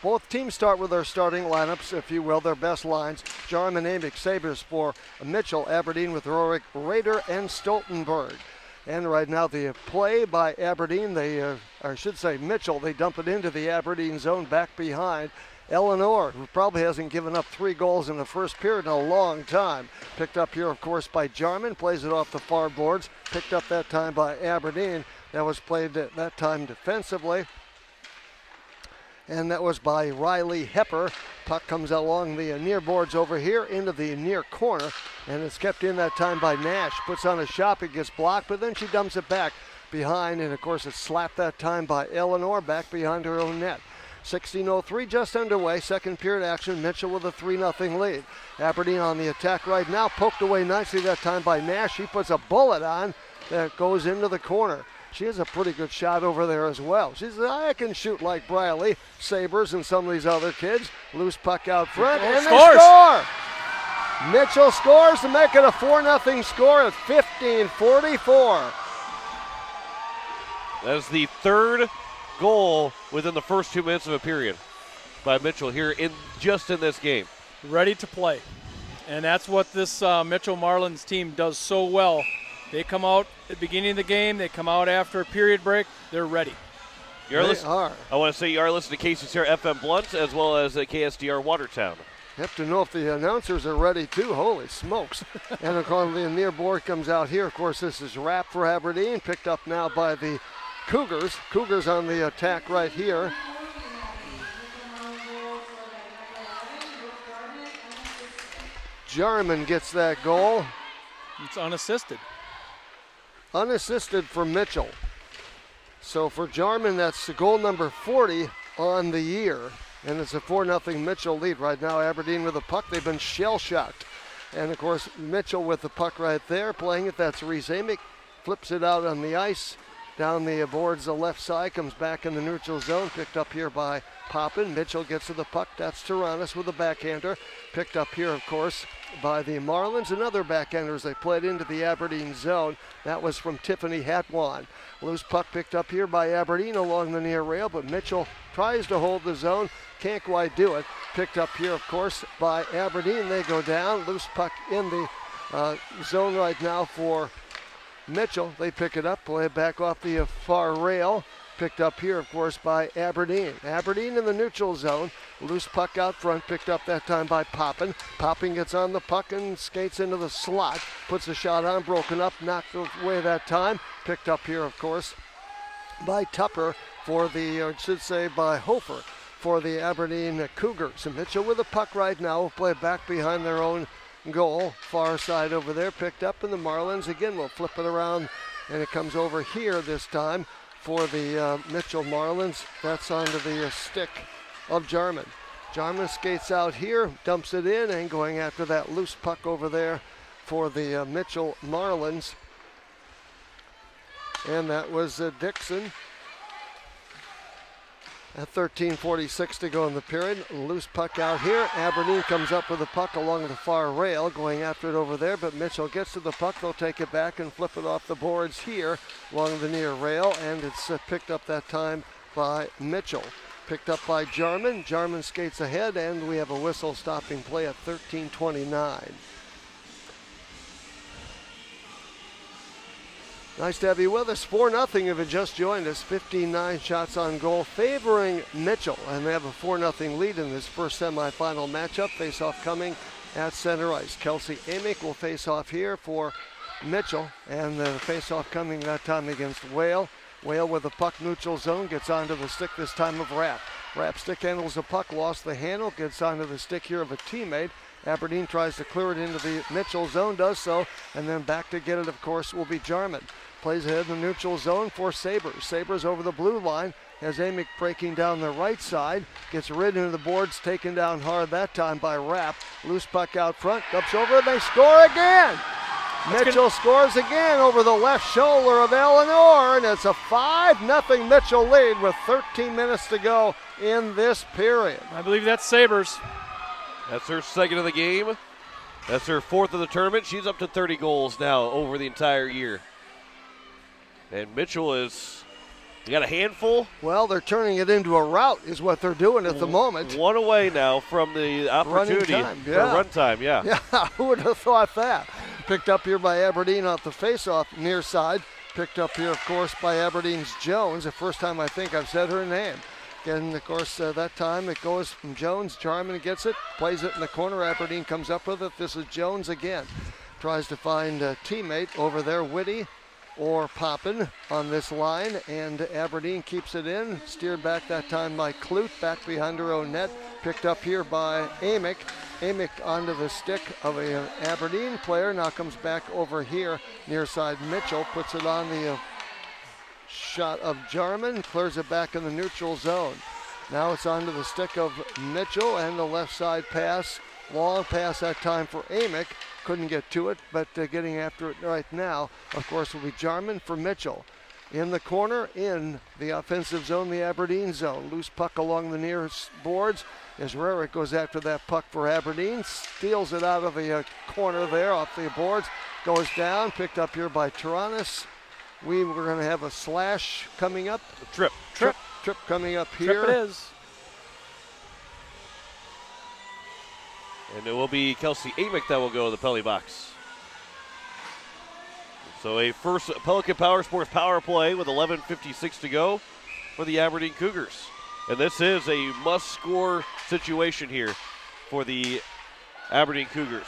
Both teams start with their starting lineups, if you will, their best lines. Jarman, Amick, Sabres for Mitchell, Aberdeen with Rorik, Rader, and Stoltenberg. And right now the play by Aberdeen, Mitchell, they dump it into the Aberdeen zone back behind Eleanor, who probably hasn't given up 3 goals in the first period in a long time. Picked up here, of course, by Jarman, plays it off the far boards. Picked up that time by Aberdeen. That was played at that time defensively. And that was by Riley Hepper. Puck comes along the near boards over here into the near corner, and it's kept in that time by Nash. Puts on a shot, it gets blocked, but then she dumps it back behind, and of course it's slapped that time by Eleanor back behind her own net. 16:03 just underway, second period action. Mitchell with a 3-0 lead. Aberdeen on the attack right now, poked away nicely that time by Nash. He puts a bullet on that goes into the corner. She has a pretty good shot over there as well. She says, I can shoot like Briley, Sabres, and some of these other kids. Loose puck out front, and they score! Mitchell scores to make it a 4-0 score at 15:44. That's the third goal within the first 2 minutes of a period by Mitchell here in this game. Ready to play. And that's what this Mitchell Marlins team does so well. They come out at the beginning of the game, they come out after a period break, they're ready. I want to say you are listening to KCCR FM Blunt as well as KSDR Watertown. You have to know if the announcers are ready too. Holy smokes. And of course the near board comes out here. Of course this is wrapped for Aberdeen, picked up now by the Cougars. Cougars on the attack right here. Jarman gets that goal. It's unassisted. Unassisted for Mitchell. So for Jarman, that's goal number 40 on the year. And it's a 4-0 Mitchell lead. Right now Aberdeen with the puck. They've been shell-shocked. And of course Mitchell with the puck right there. Playing it, that's Reese Amick. Flips it out on the ice. Down the boards, the left side, comes back in the neutral zone, picked up here by Poppin. Mitchell gets to the puck, that's Taranis with a backhander. Picked up here, of course, by the Marlins. Another backhander as they played into the Aberdeen zone. That was from Tiffany Hatwan. Loose puck picked up here by Aberdeen along the near rail, but Mitchell tries to hold the zone, can't quite do it. Picked up here, of course, by Aberdeen. They go down. Loose puck in the zone right now for Mitchell. They pick it up, play it back off the far rail. Picked up here, of course, by Aberdeen. Aberdeen in the neutral zone. Loose puck out front, picked up that time by Poppin. Poppin gets on the puck and skates into the slot. Puts a shot on, broken up, knocked away that time. Picked up here, of course, by Tupper for by Hofer for the Aberdeen Cougars. And Mitchell with the puck right now will play back behind their own goal, far side over there, picked up, and the Marlins again will flip it around, and it comes over here this time for the Mitchell Marlins. That's onto the stick of Jarman. Jarman skates out here, dumps it in, and going after that loose puck over there for the Mitchell Marlins. And that was Dixon. At 13:46 to go in the period. Loose puck out here. Aberdeen comes up with the puck along the far rail, going after it over there, but Mitchell gets to the puck. They'll take it back and flip it off the boards here along the near rail, and it's picked up that time by Mitchell. Picked up by Jarman. Jarman skates ahead, and we have a whistle stopping play at 13:29. Nice to have you with us. 4-0 if you just joined us. 15-9 shots on goal favoring Mitchell. And they have a 4-0 lead in this first semifinal matchup. Face-off coming at center ice. Kelsey Amick will face off here for Mitchell. And the face-off coming that time against Whale. Whale with the puck neutral zone. Gets onto the stick this time of Rapp. Rapp stick handles the puck, lost the handle, gets onto the stick here of a teammate. Aberdeen tries to clear it into the Mitchell zone, does so, and then back to get it, of course, will be Jarman. Plays ahead in the neutral zone for Sabres. Sabres over the blue line, has Amick breaking down the right side, gets ridden into the boards, taken down hard that time by Rapp. Loose puck out front, ups over, and they score again! Mitchell scores again over the left shoulder of Eleanor, and it's a 5-0 Mitchell lead with 13 minutes to go in this period. I believe that's Sabres. That's her second of the game. That's her fourth of the tournament. She's up to 30 goals now over the entire year. And Mitchell is, you got a handful. Well, they're turning it into a rout is what they're doing at the moment. One away now from the opportunity for run time, yeah. Yeah, who would have thought that? Picked up here by Aberdeen off the faceoff near side. Picked up here, of course, by Aberdeen's Jones. The first time I think I've said her name. And, of course, that time it goes from Jones. Jarman gets it, plays it in the corner. Aberdeen comes up with it. This is Jones again. Tries to find a teammate over there, Whitty or Poppin on this line. And Aberdeen keeps it in. Steered back that time by Clute, back behind her own net. Picked up here by Amick. Amick onto the stick of an Aberdeen player. Now comes back over here near side Mitchell. Puts it on the shot of Jarman, clears it back in the neutral zone. Now it's onto the stick of Mitchell and the left side pass. Long pass that time for Amick. Couldn't get to it, but getting after it right now, of course, will be Jarman for Mitchell. In the corner, in the offensive zone, the Aberdeen zone. Loose puck along the near boards as Rarick goes after that puck for Aberdeen. Steals it out of the corner there off the boards. Goes down, picked up here by Taranis. We're going to have a slash coming up. Trip coming up here. Trip it is. And it will be Kelsey Amick that will go to the penalty box. So a first Pelican Power Sports power play with 11:56 to go for the Aberdeen Cougars. And this is a must-score situation here for the Aberdeen Cougars.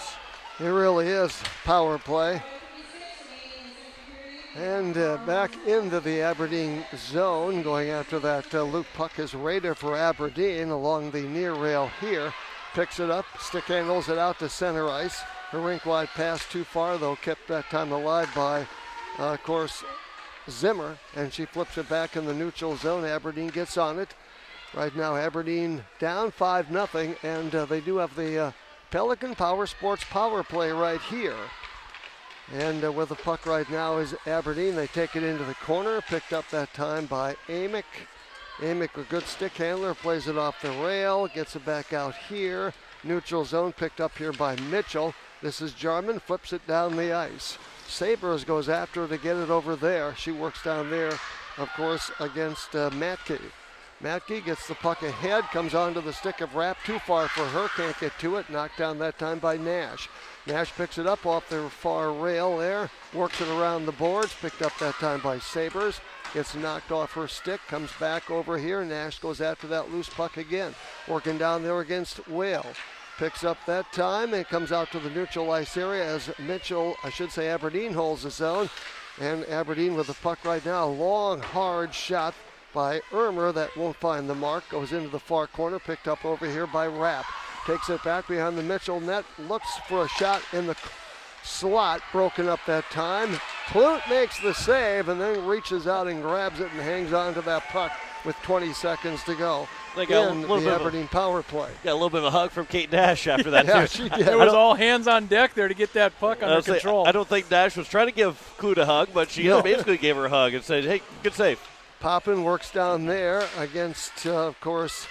It really is power play. And back into the Aberdeen zone, going after that Luke puck is Rader for Aberdeen along the near rail here. Picks it up, stick handles it out to center ice. Her rink-wide pass too far, though, kept that time alive by, of course, Zimmer. And she flips it back in the neutral zone. Aberdeen gets on it. Right now, Aberdeen down 5-0, and they do have the Pelican Power Sports power play right here. And with the puck right now is Aberdeen. They take it into the corner, picked up that time by Amick. Amick, a good stick handler, plays it off the rail, gets it back out here. Neutral zone picked up here by Mitchell. This is Jarman, flips it down the ice. Sabres goes after her to get it over there. She works down there, of course, against Matke. Matke gets the puck ahead, comes onto the stick of Rapp, too far for her, can't get to it, knocked down that time by Nash. Nash picks it up off the far rail there, works it around the boards, picked up that time by Sabres, gets knocked off her stick, comes back over here, Nash goes after that loose puck again, working down there against Whale. Picks up that time and comes out to the neutral ice area as Aberdeen holds the zone, and Aberdeen with the puck right now, long, hard shot by Ermer that won't find the mark, goes into the far corner, picked up over here by Rapp. Takes it back behind the Mitchell net, looks for a shot in the slot, broken up that time. Clute makes the save and then reaches out and grabs it and hangs on to that puck with 20 seconds to go. They got in the Aberdeen power play. Got a little bit of a hug from Kate Nash after that, yeah, too. She did. It was all hands on deck there to get that puck under control. I don't think Nash was trying to give Clute a hug, but she basically gave her a hug and said, hey, good save. Poppin works down there against, of course,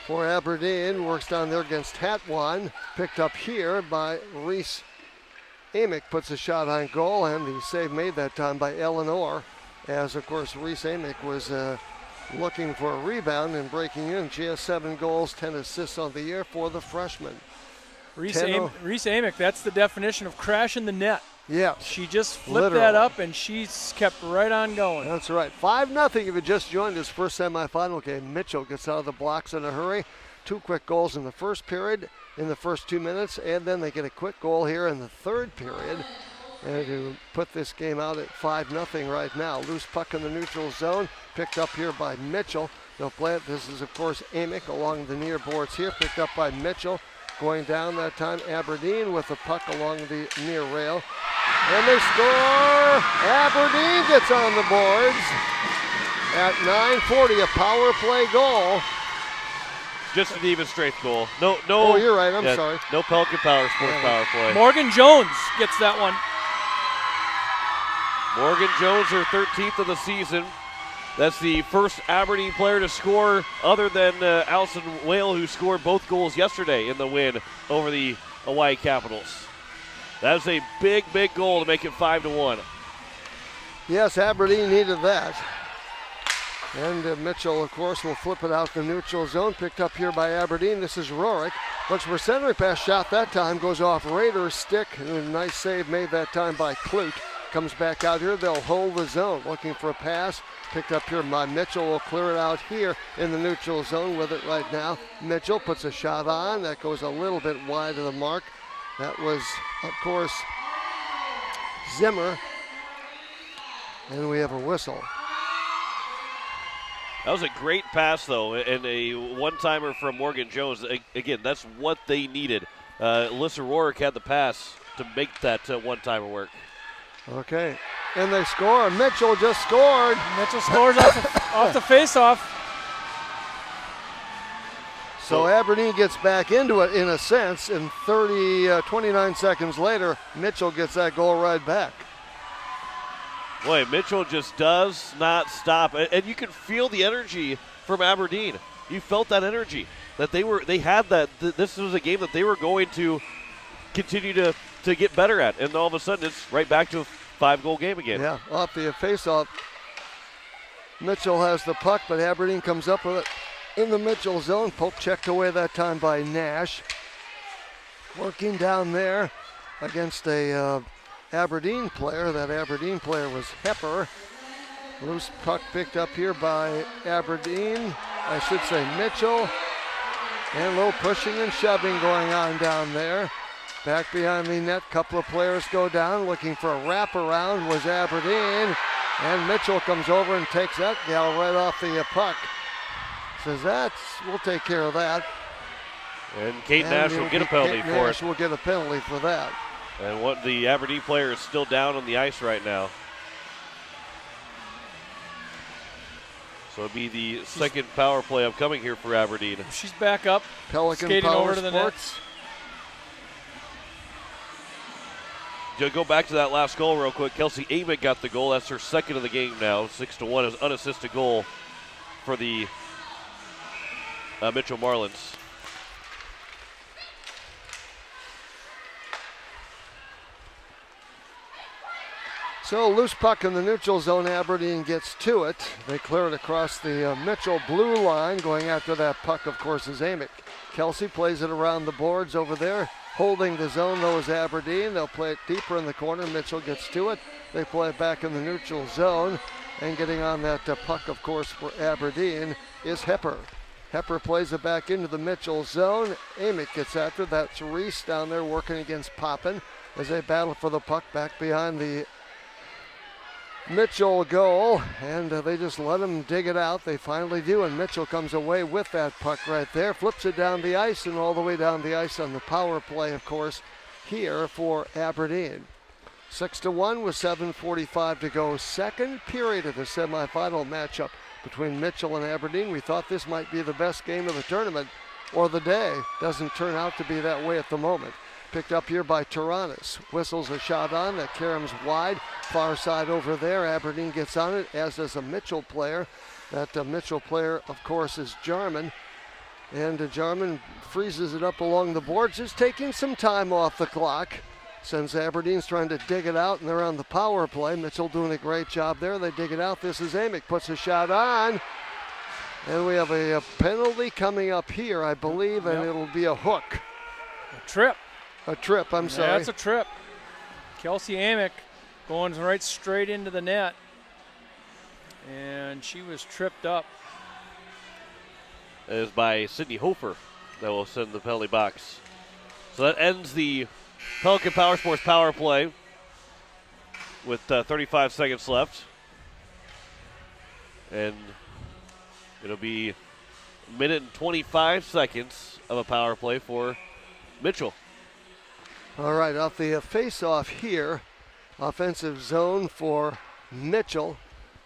for Aberdeen, works down there against Hatwan. Picked up here by Reese Amick, puts a shot on goal, and the save made that time by Eleanor, as, of course, Reese Amick was looking for a rebound and breaking in. She has 7 goals, 10 assists on the year for the freshman. Reese Amick, that's the definition of crashing the net. Yeah. She just flipped that up, and she's kept right on going. That's right. 5-0 if you just joined this first semifinal game. Mitchell gets out of the blocks in a hurry. 2 quick goals in the first period, in the first 2 minutes, and then they get a quick goal here in the third period. And to put this game out at 5-0 right now. Loose puck in the neutral zone, picked up here by Mitchell. They'll play it. This is, of course, Amick along the near boards here, picked up by Mitchell. Going down that time, Aberdeen with the puck along the near rail. And they score! Aberdeen gets on the boards at 9:40, a power play goal. Just an even strength goal. No. Oh, you're right. I'm sorry. No Pelican Power Sports power play. Morgan Jones gets that one. Morgan Jones, her 13th of the season. That's the first Aberdeen player to score other than Allison Whale, who scored both goals yesterday in the win over the Hawaii Capitals. That was a big, big goal to make it 5-1. Yes, Aberdeen needed that. And Mitchell, of course, will flip it out the neutral zone. Picked up here by Aberdeen. This is Rorick. Looks for centering pass shot that time. Goes off Rader's stick. And a nice save made that time by Clute. Comes back out here. They'll hold the zone. Looking for a pass. Picked up here by Mitchell. Will clear it out here in the neutral zone with it right now. Mitchell puts a shot on. That goes a little bit wide of the mark. That was, of course, Zimmer. And we have a whistle. That was a great pass, though, and a one-timer from Morgan Jones. Again, that's what they needed. Alyssa Rorick had the pass to make that one-timer work. Okay, and they score. Mitchell just scored. Mitchell scores off the face-off. So Aberdeen gets back into it in a sense, and 29 seconds later, Mitchell gets that goal right back. Boy, Mitchell just does not stop, and you can feel the energy from Aberdeen. You felt that energy that they had that. This was a game that they were going to continue to get better at, and all of a sudden it's right back to a 5-goal game again. Yeah, off the face-off. Mitchell has the puck, but Aberdeen comes up with it in the Mitchell zone. Pope checked away that time by Nash. Working down there against a Aberdeen player. That Aberdeen player was Hepper. Loose puck picked up here by Aberdeen. I should say Mitchell. And a little pushing and shoving going on down there. Back behind the net, couple of players go down. Looking for a wraparound was Aberdeen. And Mitchell comes over and takes that gal right off the puck. Says, we'll take care of that. And Kate Nash will get a penalty for it. Nash will get a penalty for that. And what the Aberdeen player is still down on the ice right now. So it'll be the second power play upcoming here for Aberdeen. She's back up. Pelican skating Power over to the Sports. To go back to that last goal real quick, Kelsey Amick got the goal. That's her second of the game now. 6-1 is unassisted goal for the Mitchell Marlins. So loose puck in the neutral zone. Aberdeen gets to it. They clear it across the Mitchell blue line. Going after that puck, of course, is Amick. Kelsey plays it around the boards over there. Holding the zone, though, is Aberdeen. They'll play it deeper in the corner. Mitchell gets to it. They play it back in the neutral zone. And getting on that puck, of course, for Aberdeen is Hepper. Hepper plays it back into the Mitchell zone. Amick gets after. That's Reese down there working against Poppin as they battle for the puck back behind the Mitchell goal, and they just let him dig it out. They finally do, and Mitchell comes away with that puck right there, flips it down the ice, and all the way down the ice on the power play, of course, here for Aberdeen. 6-1 with 7:45 to go. Second period of the semifinal matchup between Mitchell and Aberdeen. We thought this might be the best game of the tournament or the day. Doesn't turn out to be that way at the moment. Picked up here by Taranis. Whistles a shot on. That caroms wide. Far side over there. Aberdeen gets on it, as does a Mitchell player. That Mitchell player, of course, is Jarman. And Jarman freezes it up along the boards. Just taking some time off the clock. Since Aberdeen's trying to dig it out, and they're on the power play. Mitchell doing a great job there. They dig it out. This is Amick. Puts a shot on. And we have a penalty coming up here, I believe, and it'll be a hook. A trip. A trip, I'm sorry. That's a trip. Kelsey Amick going right straight into the net. And she was tripped up. It is by Sydney Hofer that will send the penalty box. So that ends the Pelican Power Sports power play with 35 seconds left. And It'll be a minute and 25 seconds of a power play for Mitchell. All right, off the face-off here, offensive zone for Mitchell.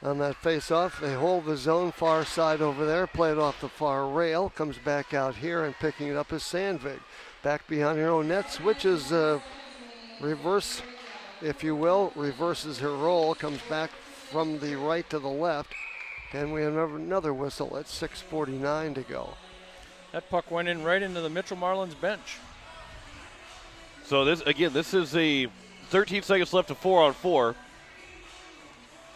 On that face-off, they hold the zone far side over there, play it off the far rail, comes back out here, and picking it up is Sandvig. Back behind her own net, switches reverse, if you will, reverses her roll, comes back from the right to the left, and we have another whistle at 6:49 to go. That puck went in right into the Mitchell Marlins bench. So this is a 13 seconds left to 4-on-4.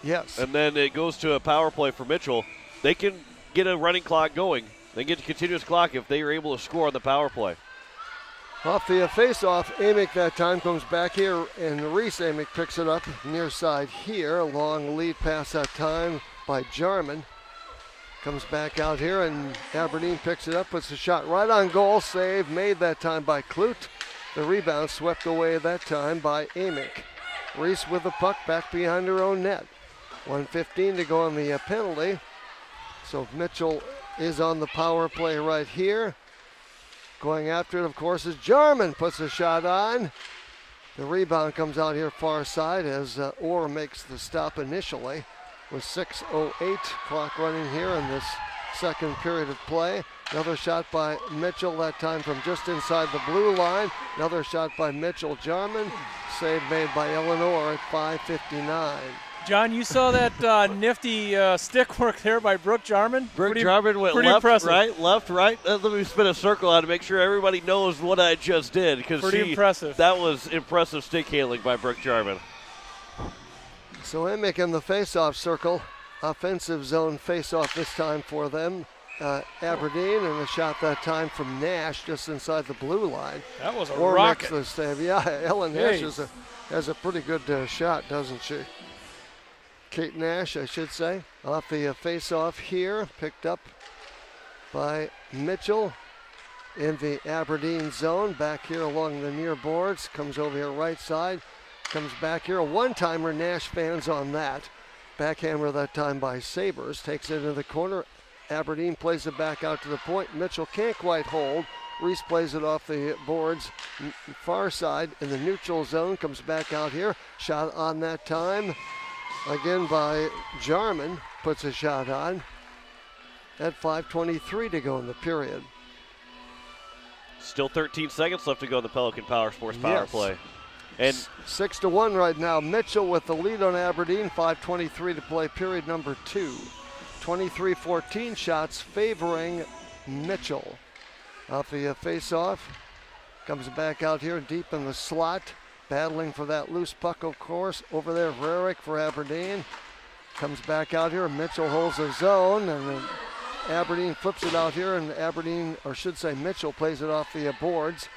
Yes. And then it goes to a power play for Mitchell. They can get a running clock going. They get a continuous clock if they are able to score on the power play. Off the face-off, Amick that time comes back here, and Reese Amick picks it up near side here. A long lead pass that time by Jarman. Comes back out here, and Aberdeen picks it up, puts a shot right on goal. Save made that time by Clute. The rebound swept away that time by Amick. Reese with the puck back behind her own net. 1:15 to go on the penalty. So Mitchell is on the power play right here. Going after it, of course, is Jarman. Puts a shot on. The rebound comes out here far side as Orr makes the stop initially. With 6:08 clock running here in this second period of play. Another shot by Mitchell, that time from just inside the blue line. Another shot by Mitchell Jarman. Save made by Eleanor at 5:59. John, you saw that nifty stick work there by Brooke Jarman? Jarman went left, right. Let me spin a circle out to make sure everybody knows what I just did. Because impressive. That was impressive stick handling by Brooke Jarman. So Amick in the face-off circle. Offensive zone face-off this time for them. Aberdeen, and a shot that time from Nash just inside the blue line. That was a Or rocket. makes the save. Yeah, Ellen Nash has a pretty good shot, doesn't she? Kate Nash, I should say, off the face-off here, picked up by Mitchell in the Aberdeen zone. Back here along the near boards, comes over here right side, comes back here. A one-timer, Nash fans on that. Backhammer that time by Sabres, takes it into the corner. Aberdeen plays it back out to the point. Mitchell can't quite hold. Reese plays it off the boards far side in the neutral zone, comes back out here. Shot on that time. Again by Jarman, puts a shot on at 5:23 to go in the period. Still 13 seconds left to go in the Pelican Power Sports power play. And 6-1 right now. Mitchell with the lead on Aberdeen, 5:23 to play, period number 2. 23-14 shots favoring Mitchell. Off the face-off, comes back out here deep in the slot. Battling for that loose puck, of course. Over there, Rarick for Aberdeen. Comes back out here. Mitchell holds the zone, and then Aberdeen flips it out here, and Aberdeen, or should say Mitchell, plays it off the boards.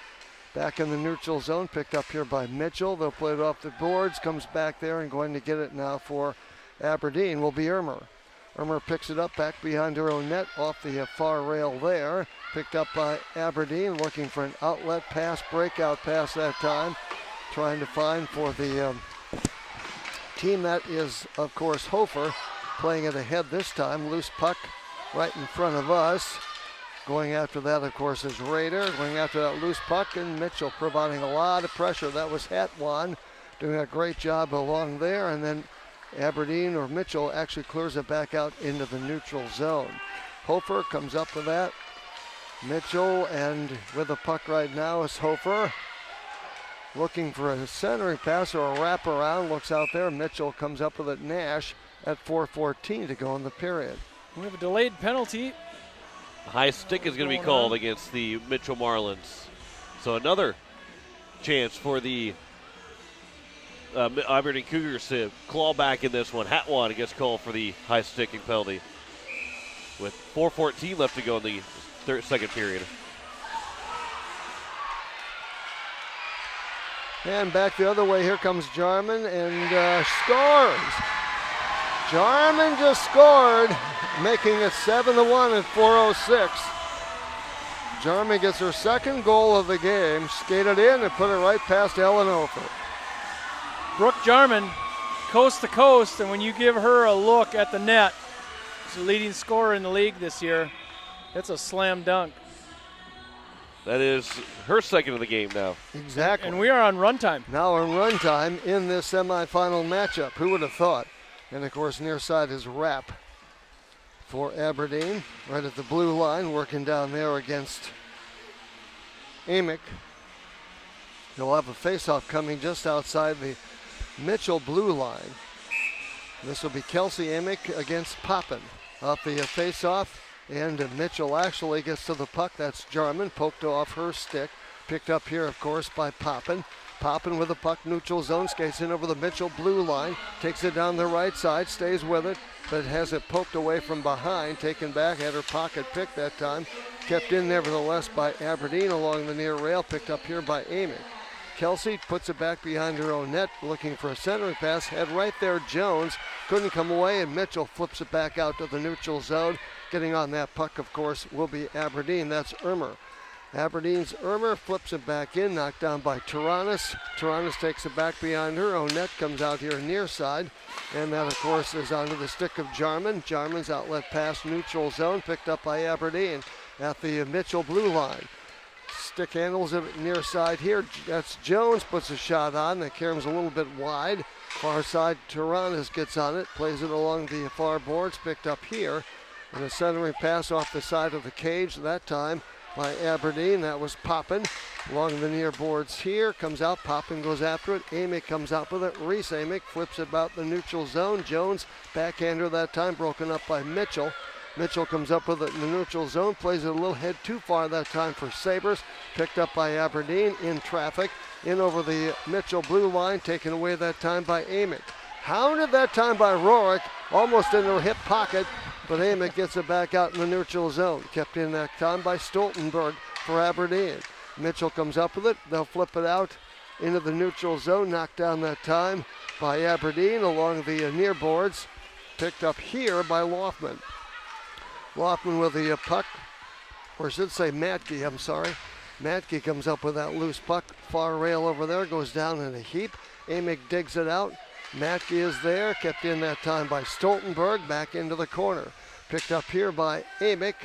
Back in the neutral zone, picked up here by Mitchell. They'll play it off the boards. Comes back there, and going to get it now for Aberdeen will be Irmer. Irmer picks it up back behind her own net, off the far rail there. Picked up by Aberdeen, looking for an outlet pass, breakout pass that time. Trying to find for the team that is, of course, Hofer, playing it ahead this time. Loose puck right in front of us. Going after that, of course, is Rader. Going after that loose puck, and Mitchell providing a lot of pressure. That was Hatwan doing a great job along there, and then Aberdeen, or Mitchell, actually clears it back out into the neutral zone. Hofer comes up with that. Mitchell, and with the puck right now is Hofer. Looking for a centering pass or a wraparound, looks out there. Mitchell comes up with it. Nash at 4:14 to go in the period. We have a delayed penalty. High stick is going to be called against the Mitchell Marlins. So another chance for the Aberdeen Cougars to claw back in this one. Hatwan gets called for the high sticking penalty with 4:14 left to go in the second period. And back the other way, here comes Jarman, and scores. Jarman just scored, making it 7-1 at 4:06. Jarman gets her second goal of the game, skated in and put it right past Ellen Hofer. Brooke Jarman, coast to coast, and when you give her a look at the net, the leading scorer in the league this year. It's a slam dunk. That is her second of the game now. Exactly. And we are on run time. Now on run time in this semifinal matchup. Who would have thought? And, of course, near side is Rapp for Aberdeen. Right at the blue line, working down there against Amick. He'll have a face-off coming just outside the Mitchell blue line. This will be Kelsey Amick against Poppin. Off the face-off. And Mitchell actually gets to the puck. That's Jarman, poked off her stick. Picked up here, of course, by Poppin. Poppin with the puck, neutral zone, skates in over the Mitchell blue line. Takes it down the right side, stays with it, but has it poked away from behind. Taken back, had her pocket picked that time. Kept in nevertheless by Aberdeen along the near rail. Picked up here by Amick. Kelsey puts it back behind her own net, looking for a centering pass. Had right there Jones, couldn't come away, and Mitchell flips it back out to the neutral zone. Getting on that puck, of course, will be Aberdeen. That's Ermer. Aberdeen's Ermer flips it back in, knocked down by Taranis. Taranis takes it back behind her own net, comes out here near side, and that, of course, is onto the stick of Jarman. Jarman's outlet pass, neutral zone, picked up by Aberdeen at the Mitchell blue line. Stick handles it near side here. That's Jones, puts a shot on. The caroms a little bit wide. Far side, Taranis gets on it, plays it along the far boards, picked up here. And a centering pass off the side of the cage, that time by Aberdeen. That was Poppin. Along the near boards here, comes out, Poppin goes after it. Amick comes out with it. Reese Amick flips it about the neutral zone. Jones, backhander that time, broken up by Mitchell. Mitchell comes up with it in the neutral zone, plays it a little head too far that time for Sabres. Picked up by Aberdeen in traffic. In over the Mitchell blue line, taken away that time by Amick. Hounded that time by Rourke, almost in her hip pocket, but Amick gets it back out in the neutral zone. Kept in that time by Stoltenberg for Aberdeen. Mitchell comes up with it. They'll flip it out into the neutral zone. Knocked down that time by Aberdeen along the near boards. Picked up here by Loftman. Loftman with the puck, or I should say Matke, I'm sorry. Matke comes up with that loose puck. Far rail over there, goes down in a heap. Amick digs it out. Matke is there, kept in that time by Stoltenberg, back into the corner. Picked up here by Amick.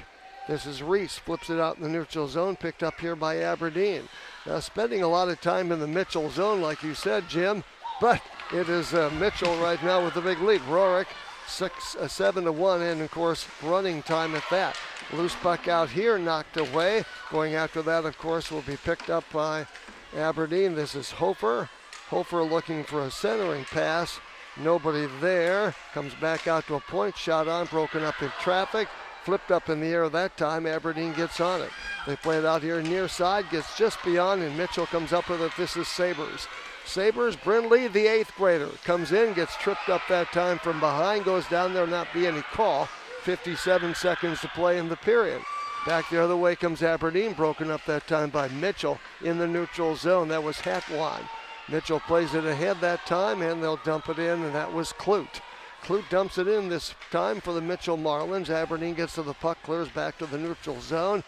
This is Reese, flips it out in the neutral zone, picked up here by Aberdeen. Now spending a lot of time in the Mitchell zone, like you said, Jim, but it is Mitchell right now with the big lead. Rourke, 7-1, and of course, running time at that. Loose puck out here, knocked away. Going after that, of course, will be picked up by Aberdeen. This is Hofer. Hofer looking for a centering pass. Nobody there. Comes back out to a point. Shot on, broken up in traffic. Flipped up in the air that time. Aberdeen gets on it. They play it out here near side. Gets just beyond, and Mitchell comes up with it. This is Sabres. Sabres, Brindley, the 8th grader, comes in, gets tripped up that time from behind. Goes down there, not be any call. 57 seconds to play in the period. Back the other way comes Aberdeen. Broken up that time by Mitchell in the neutral zone. That was Hatwan. Mitchell plays it ahead that time, and they'll dump it in, and that was Clute. Clute dumps it in this time for the Mitchell Marlins. Aberdeen gets to the puck, clears back to the neutral zone.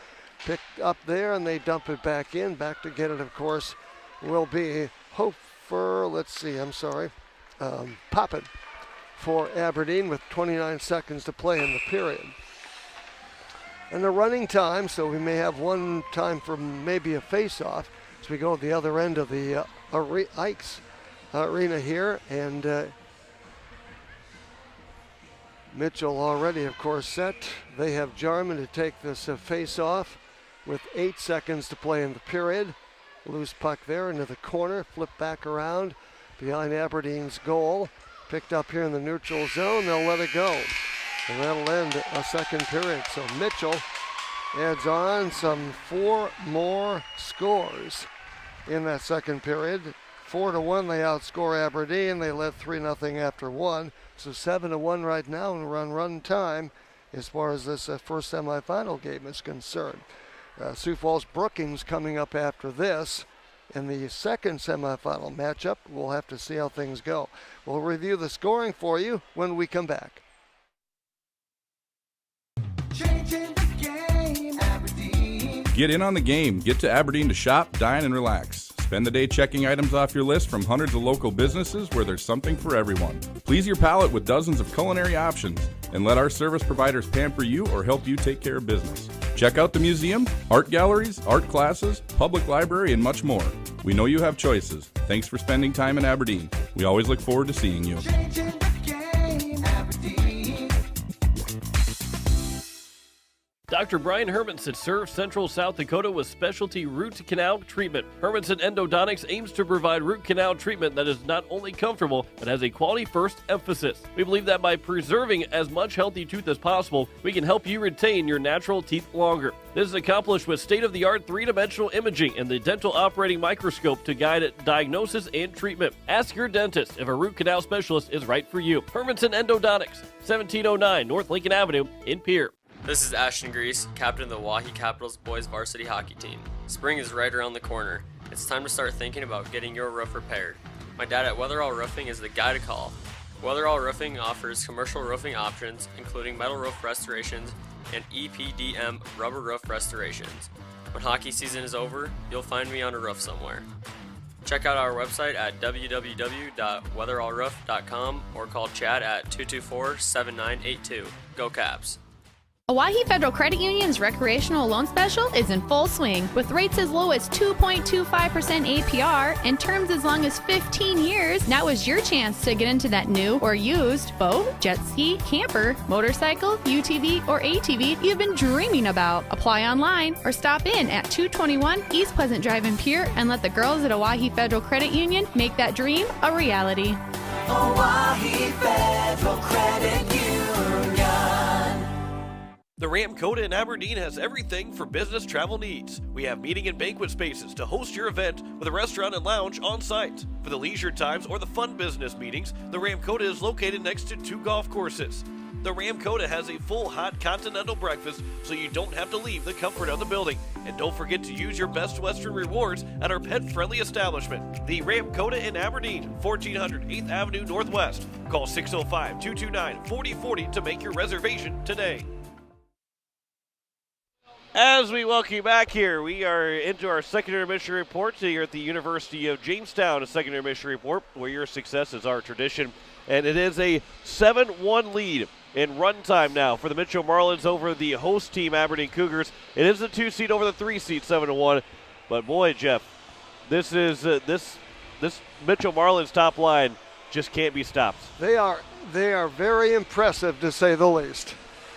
Picked up there, and they dump it back in. Back to get it, of course, will be Hofer, Poppin for Aberdeen with 29 seconds to play in the period. And the running time, so we may have one time for maybe a face-off as we go to the other end of the Ikes Arena here, and Mitchell already, of course, set. They have Jarman to take this face-off with 8 seconds to play in the period. Loose puck there into the corner, flip back around behind Aberdeen's goal. Picked up here in the neutral zone, they'll let it go. And that'll end a second period. So Mitchell adds on some 4 more scores in that second period. 4-1, they outscore Aberdeen. They led 3-0 after 1. So 7-1 right now, and we're on run time as far as this first semifinal game is concerned. Sioux Falls Brookings coming up after this. In the second semifinal matchup, we'll have to see how things go. We'll review the scoring for you when we come back. Changing the game, Aberdeen. Get in on the game. Get to Aberdeen to shop, dine, and relax. Spend the day checking items off your list from hundreds of local businesses where there's something for everyone. Please your palate with dozens of culinary options. and let our service providers pamper you or help you take care of business. Check out the museum, art galleries, art classes, public library, and much more. We know you have choices. Thanks for spending time in Aberdeen. We always look forward to seeing you. Changing the game, Aberdeen. Dr. Brian Hermanson serves Central South Dakota with specialty root canal treatment. Hermanson Endodontics aims to provide root canal treatment that is not only comfortable, but has a quality first emphasis. We believe that by preserving as much healthy tooth as possible, we can help you retain your natural teeth longer. This is accomplished with state-of-the-art three-dimensional imaging and the dental operating microscope to guide diagnosis and treatment. Ask your dentist if a root canal specialist is right for you. Hermanson Endodontics, 1709 North Lincoln Avenue in Pierre. This is Ashton Grease, captain of the Waukee Capitals boys varsity hockey team. Spring is right around the corner. It's time to start thinking about getting your roof repaired. My dad at Weatherall Roofing is the guy to call. Weatherall Roofing offers commercial roofing options, including metal roof restorations and EPDM rubber roof restorations. When hockey season is over, you'll find me on a roof somewhere. Check out our website at www.weatherallroof.com or call Chad at 224-7982. Go Caps! Owyhee Federal Credit Union's recreational loan special is in full swing with rates as low as 2.25% APR and terms as long as 15 years. Now is your chance to get into that new or used boat, jet ski, camper, motorcycle, UTV, or ATV you've been dreaming about. Apply online or stop in at 221 East Pleasant Drive in Pierre and let the girls at Owyhee Federal Credit Union make that dream a reality. Owyhee Federal Credit Union. The Ram Coda in Aberdeen has everything for business travel needs. We have meeting and banquet spaces to host your event with a restaurant and lounge on site. For the leisure times or the fun business meetings, the Ram Coda is located next to 2 golf courses. The Ram Coda has a full hot continental breakfast, so you don't have to leave the comfort of the building. And don't forget to use your Best Western rewards at our pet-friendly establishment. The Ram Coda in Aberdeen, 1400 8th Avenue Northwest. Call 605-229-4040 to make your reservation today. As we welcome you back here, we are into our second intermission report here at the University of Jamestown, a second intermission report where your success is our tradition. And it is a 7-1 lead in run time now for the Mitchell Marlins over the host team, Aberdeen Cougars. It is the 2 seed over the 3 seed, 7-1. But boy, Jeff, this is this Mitchell Marlins top line just can't be stopped. They are very impressive, to say the least.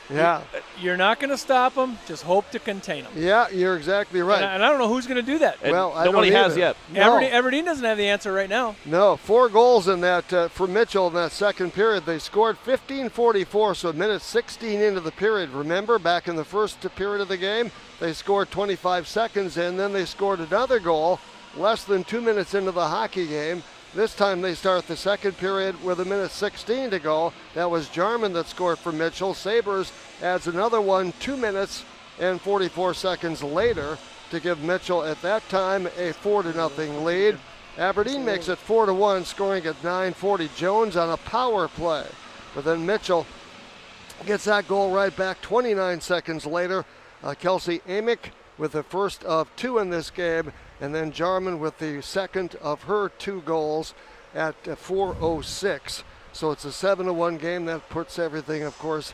Yeah. You're not going to stop them. Just hope to contain them. Yeah, you're exactly right. And I don't know who's going to do that. Well, nobody has yet. No. Aberdeen doesn't have the answer right now. No, 4 goals in that for Mitchell in that second period. They scored 15:44, so a minute 16 into the period. Remember, back in the first period of the game, they scored 25 seconds in, then they scored another goal less than 2 minutes into the hockey game. This time they start the second period with a minute 16 to go. That was Jarman that scored for Mitchell. Sabres adds another one 2 minutes and 44 seconds later to give Mitchell at that time a 4-0 lead. Aberdeen makes it 4-1, scoring at 9:40. Jones on a power play. But then Mitchell gets that goal right back 29 seconds later. Kelsey Amick with the first of 2 in this game. And then Jarman with the second of her 2 goals at 4:06. So it's a 7-1 game. That puts everything, of course,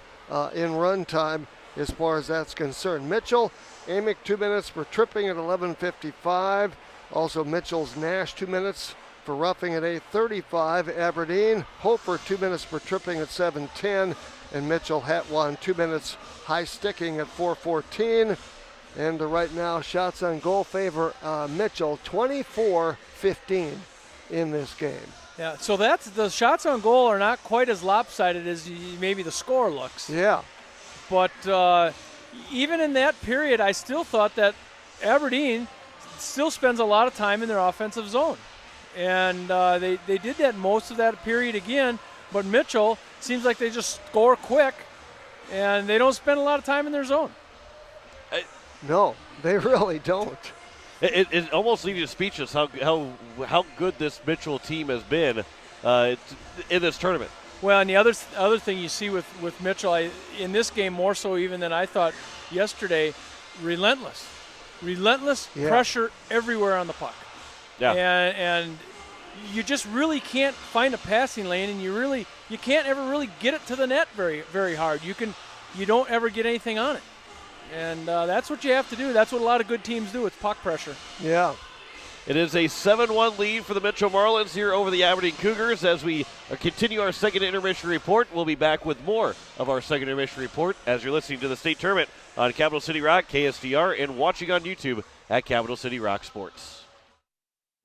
in run time as far as that's concerned. Mitchell, Amick 2 minutes for tripping at 11:55. Also Mitchell's Nash 2 minutes for roughing at 8:35. Aberdeen, Hofer 2 minutes for tripping at 7:10. And Mitchell Hatwan 2 minutes high sticking at 4:14. And right now, shots on goal favor Mitchell, 24-15 in this game. Yeah, so that's the shots on goal are not quite as lopsided as maybe the score looks. Yeah. But even in that period, I still thought that Aberdeen still spends a lot of time in their offensive zone. And they did that most of that period again. But Mitchell, seems like they just score quick, and they don't spend a lot of time in their zone. No, they really don't. It almost leaves you speechless how good this Mitchell team has been in this tournament. Well, and the other thing you see with Mitchell, in this game more so even than I thought yesterday, relentless yeah. pressure everywhere on the puck. Yeah. And you just really can't find a passing lane, and you can't ever really get it to the net very, very hard. You don't ever get anything on it. And that's what you have to do. That's what a lot of good teams do. It's puck pressure. Yeah. It is a 7-1 lead for the Mitchell Marlins here over the Aberdeen Cougars. As we continue our second intermission report, we'll be back with more of our second intermission report as you're listening to the state tournament on Capital City Rock, KSDR, and watching on YouTube at Capital City Rock Sports.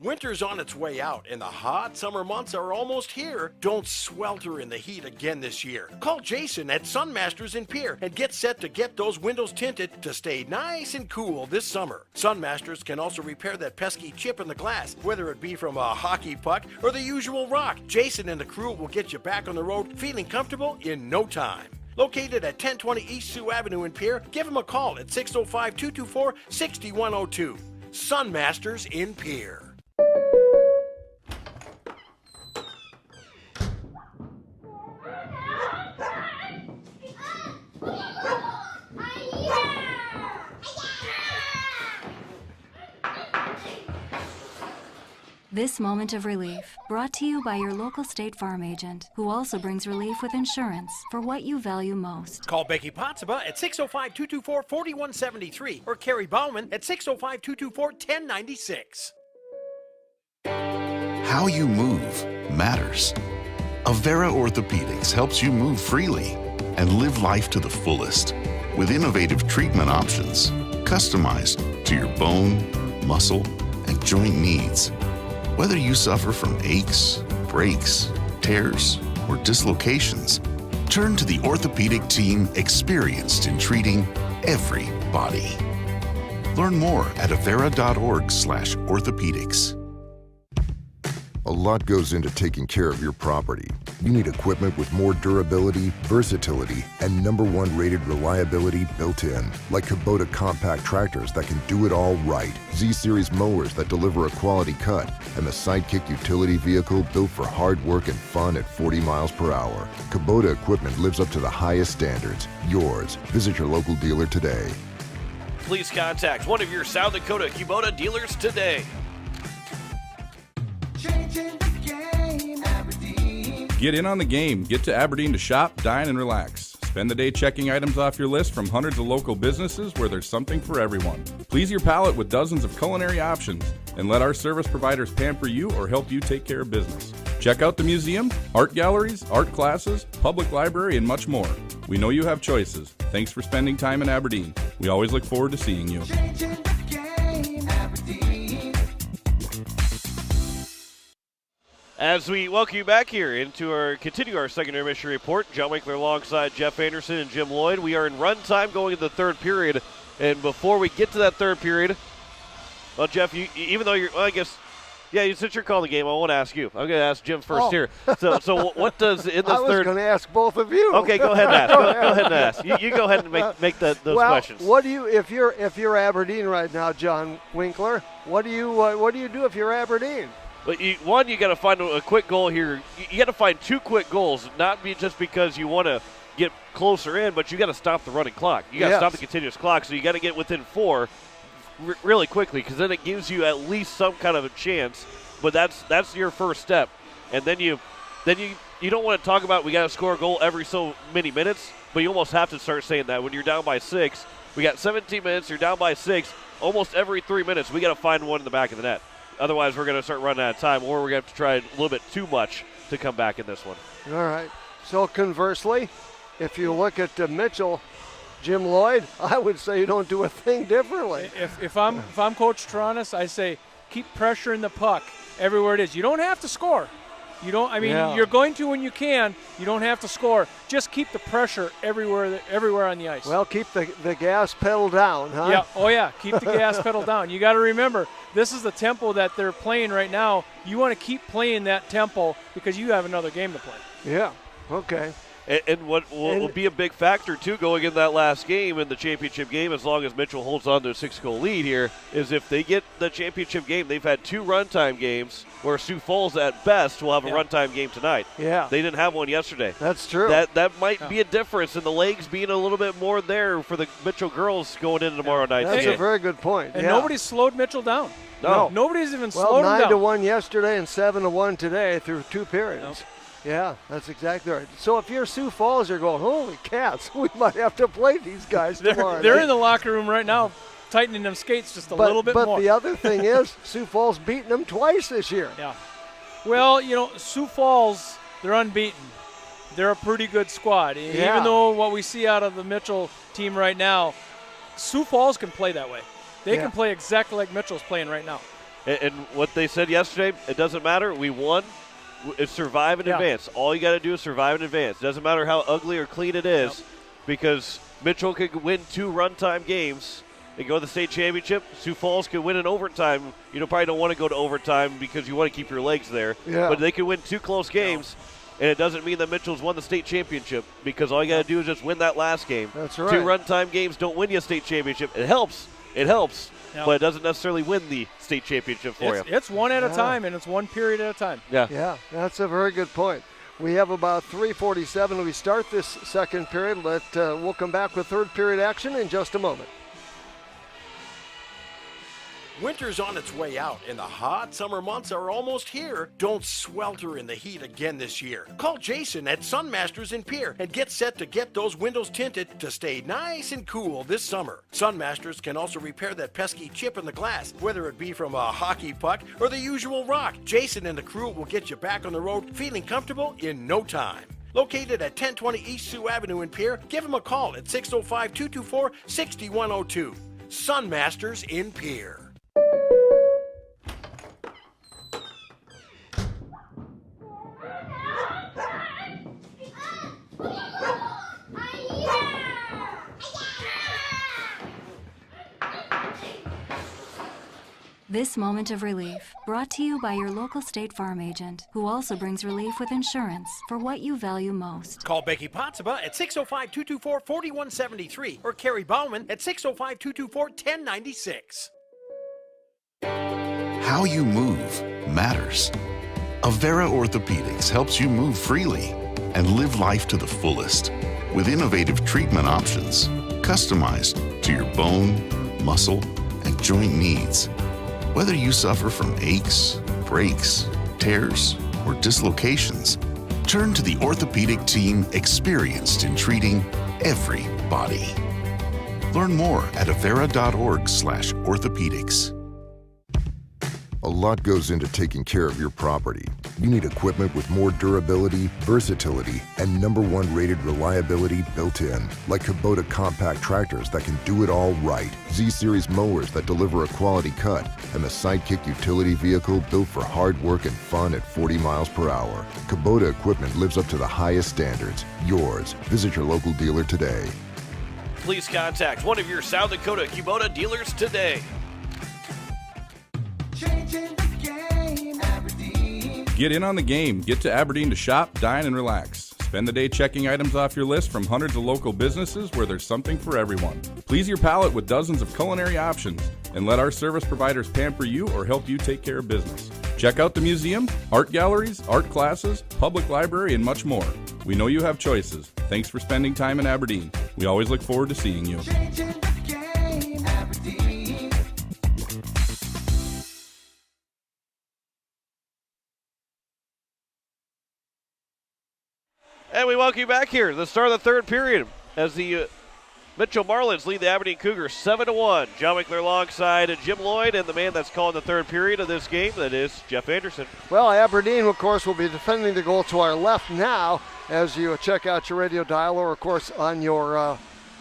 Winter's on its way out, and the hot summer months are almost here. Don't swelter in the heat again this year. Call Jason at Sunmasters in Pierre and get set to get those windows tinted to stay nice and cool this summer. Sunmasters can also repair that pesky chip in the glass, whether it be from a hockey puck or the usual rock. Jason and the crew will get you back on the road feeling comfortable in no time. Located at 1020 East Sioux Avenue in Pierre, give them a call at 605-224-6102. Sunmasters in Pierre. This moment of relief, brought to you by your local State Farm agent, who also brings relief with insurance for what you value most. Call Becky Pottsaba at 605-224-4173 or Carrie Bauman at 605-224-1096. How you move matters. Avera Orthopedics helps you move freely and live life to the fullest with innovative treatment options customized to your bone, muscle, and joint needs. Whether you suffer from aches, breaks, tears, or dislocations, turn to the orthopedic team experienced in treating every body. Learn more at avera.org/orthopedics. A lot goes into taking care of your property. You need equipment with more durability, versatility, and #1 rated reliability built in, like Kubota compact tractors that can do it all right, Z-Series mowers that deliver a quality cut, and the Sidekick utility vehicle built for hard work and fun at 40 miles per hour. Kubota equipment lives up to the highest standards. Yours. Visit your local dealer today. Please contact one of your South Dakota Kubota dealers today. Changing the game, Aberdeen. Get in on the game. Get to Aberdeen to shop, dine, and relax. Spend the day checking items off your list from hundreds of local businesses where there's something for everyone. Please your palate with dozens of culinary options, and let our service providers pamper you or help you take care of business. Check out the museum, art galleries, art classes, public library, and much more. We know you have choices. Thanks for spending time in Aberdeen. We always look forward to seeing you. Changing the game, Aberdeen. As we welcome you back here continue our second intermission report, John Winkler alongside Jeff Anderson and Jim Lloyd. We are in run time going into the third period, and before we get to that third period, well, Jeff, even though since you're calling the game, I won't ask you. I'm going to ask Jim first here. So what does in this I was going to ask both of you. Okay, go ahead and ask. Go ahead and ask. You go ahead and make those questions. What do you if you're Aberdeen right now, John Winkler? What do you do if you're Aberdeen? But you got to find a quick goal here. You got to find two quick goals, not just because you want to get closer in, but you got to stop the running clock. You got to stop the continuous clock, so you got to get within 4 really quickly, because then it gives you at least some kind of a chance. But that's your first step, and then you don't want to talk about we got to score a goal every so many minutes, but you almost have to start saying that when you're down by 6. We got 17 minutes. You're down by 6. Almost every 3 minutes, we got to find one in the back of the net. Otherwise, we're going to start running out of time, or we're going to have to try a little bit too much to come back in this one. All right. So conversely, if you look at Mitchell, Jim Lloyd, I would say you don't do a thing differently. If I'm Coach Tronis, I say keep pressuring the puck everywhere it is. You don't have to score. You're going to when you can. You don't have to score. Just keep the pressure everywhere on the ice. Well, keep the gas pedal down, huh? Yeah. Oh, yeah. Keep the gas pedal down. You got to remember, this is the tempo that they're playing right now. You want to keep playing that tempo because you have another game to play. Yeah. Okay. And what will be a big factor, too, going in that last game, in the championship game, as long as Mitchell holds on to a 6-goal lead here, is if they get the championship game, they've had 2 runtime games where Sioux Falls, at best, will have a runtime game tonight. Yeah. They didn't have one yesterday. That's true. That might be a difference in the legs being a little bit more there for the Mitchell girls going in tomorrow night. That's a very good point. And nobody slowed Mitchell down. No. Nobody's even Well, slowed them down. 9-1 yesterday and 7-1 today through 2 periods. Yeah, that's exactly right. So if you're Sioux Falls, you're going, holy cats, we might have to play these guys tomorrow. They're in the locker room right now, tightening them skates just a little bit more. But the other thing is, Sioux Falls beaten them twice this year. Yeah. Well, Sioux Falls, they're unbeaten. They're a pretty good squad. Yeah. Even though what we see out of the Mitchell team right now, Sioux Falls can play that way. They can play exactly like Mitchell's playing right now. And what they said yesterday, it doesn't matter. We won. It's survive in advance. All you got to do is survive in advance. Doesn't matter how ugly or clean it is, because Mitchell could win 2 runtime games and go to the state championship. Sioux Falls could win in overtime. You probably don't want to go to overtime because you want to keep your legs there. Yeah. But they could win 2 close games, and it doesn't mean that Mitchell's won the state championship, because all you got to do is just win that last game. That's right. 2 runtime games don't win you a state championship. It helps. But it doesn't necessarily win the state championship for you. It's one at a time, and it's one period at a time. Yeah, that's a very good point. We have about 3:47. We start this second period. We'll come back with third period action in just a moment. Winter's on its way out, and the hot summer months are almost here. Don't swelter in the heat again this year. Call Jason at Sunmasters in Pierre and get set to get those windows tinted to stay nice and cool this summer. Sunmasters can also repair that pesky chip in the glass, whether it be from a hockey puck or the usual rock. Jason and the crew will get you back on the road feeling comfortable in no time. Located at 1020 East Sioux Avenue in Pierre, give them a call at 605-224-6102. Sunmasters in Pierre. This moment of relief, brought to you by your local State Farm agent, who also brings relief with insurance for what you value most. Call Becky Pottsaba at 605-224-4173 or Carrie Bauman at 605-224-1096. How you move matters. Avera Orthopedics helps you move freely and live life to the fullest with innovative treatment options customized to your bone, muscle, and joint needs. Whether you suffer from aches, breaks, tears, or dislocations, turn to the orthopedic team experienced in treating every body. Learn more at avera.org/orthopedics. A lot goes into taking care of your property. You need equipment with more durability, versatility, and #1 rated reliability built in, like Kubota compact tractors that can do it all right, Z-Series mowers that deliver a quality cut, and the Sidekick utility vehicle built for hard work and fun at 40 miles per hour. Kubota equipment lives up to the highest standards. Yours. Visit your local dealer today. Please contact one of your South Dakota Kubota dealers today. Changing the game, Aberdeen. Get in on the game. Get to Aberdeen to shop, dine, and relax. Spend the day checking items off your list from hundreds of local businesses where there's something for everyone. Please your palate with dozens of culinary options, and let our service providers pamper you or help you take care of business. Check out the museum, art galleries, art classes, public library, and much more. We know you have choices. Thanks for spending time in Aberdeen. We always look forward to seeing you. Changing the game, Aberdeen. And we welcome you back here to the start of the third period as the Mitchell Marlins lead the Aberdeen Cougars 7-1. John Winkler alongside Jim Lloyd, and the man that's calling the third period of this game, that is Jeff Anderson. Well, Aberdeen, of course, will be defending the goal to our left now as you check out your radio dial, or, of course, on your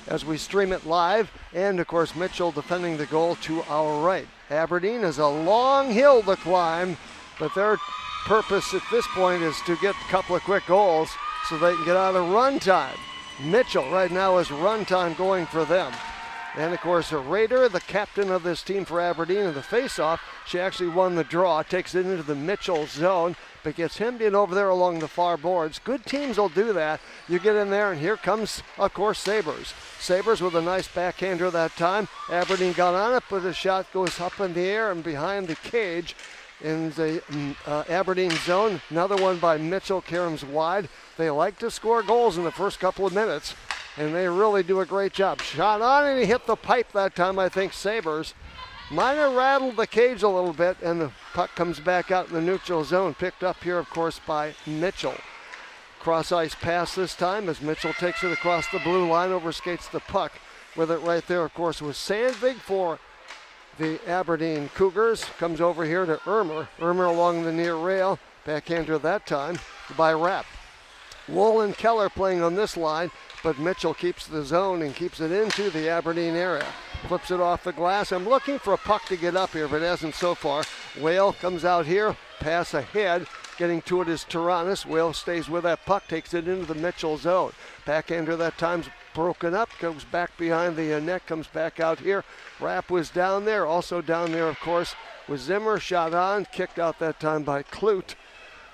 as we stream it live. And, of course, Mitchell defending the goal to our right. Aberdeen is a long hill to climb, but their purpose at this point is to get a couple of quick goals so they can get out of run time. Mitchell right now is run time going for them. And, of course, Rader, the captain of this team for Aberdeen, in the face-off, she actually won the draw, takes it into the Mitchell zone, but gets hemmed in over there along the far boards. Good teams will do that. You get in there, and here comes, of course, Sabres. Sabres with a nice backhander that time. Aberdeen got on it, but the shot goes up in the air and behind the cage in the Aberdeen zone. Another one by Mitchell, caroms wide. They like to score goals in the first couple of minutes, and they really do a great job. Shot on, and he hit the pipe that time, I think, Sabres. might have rattled the cage a little bit, and the puck comes back out in the neutral zone. Picked up here, of course, by Mitchell. Cross-ice pass this time as Mitchell takes it across the blue line, overskates the puck. With it right there, of course, was Sandvig for the Aberdeen Cougars. Comes over here to Ermer. Ermer along the near rail. Backhander that time by Rapp. Wool and Keller playing on this line, but Mitchell keeps the zone and keeps it into the Aberdeen area. Flips it off the glass. I'm looking for a puck to get up here, but it hasn't so far. Whale comes out here, pass ahead. Getting to it is Taranis. Whale stays with that puck, takes it into the Mitchell zone. Backhander that time's broken up, goes back behind the net, comes back out here. Rapp was down there. Also down there, of course, was Zimmer. Shot on, kicked out that time by Clute.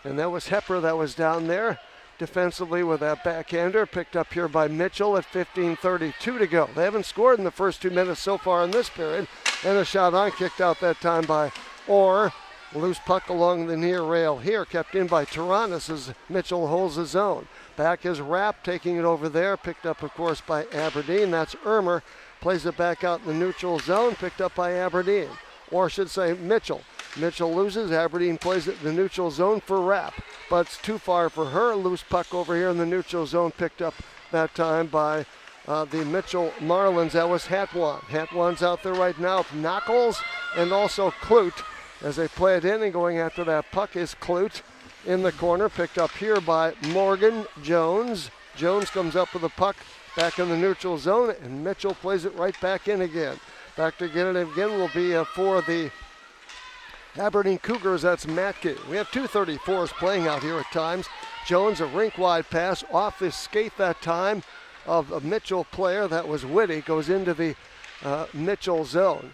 And that was Hepper that was down there defensively with that backhander, picked up here by Mitchell at 15:32 to go. They haven't scored in the first 2 minutes so far in this period. And a shot on, kicked out that time by Orr. Loose puck along the near rail here, kept in by Taranis as Mitchell holds the zone. Back is Rapp, taking it over there, picked up, of course, by Aberdeen. That's Ermer, plays it back out in the neutral zone, picked up by Aberdeen. Or I should say Mitchell. Mitchell loses, Aberdeen plays it in the neutral zone for Rapp, but it's too far for her. Loose puck over here in the neutral zone, picked up that time by the Mitchell Marlins. That was Hatwan. Hatwan's out there right now with Knuckles and also Clute. As they play it in and going after that puck is Clute in the corner, picked up here by Morgan Jones. Jones comes up with the puck back in the neutral zone, and Mitchell plays it right back in again. Back to get it again will be for the Aberdeen Cougars. That's Matke. We have 234s playing out here at times. Jones, a rink-wide pass off the skate that time of a Mitchell player. That was Whitty, goes into the Mitchell zone.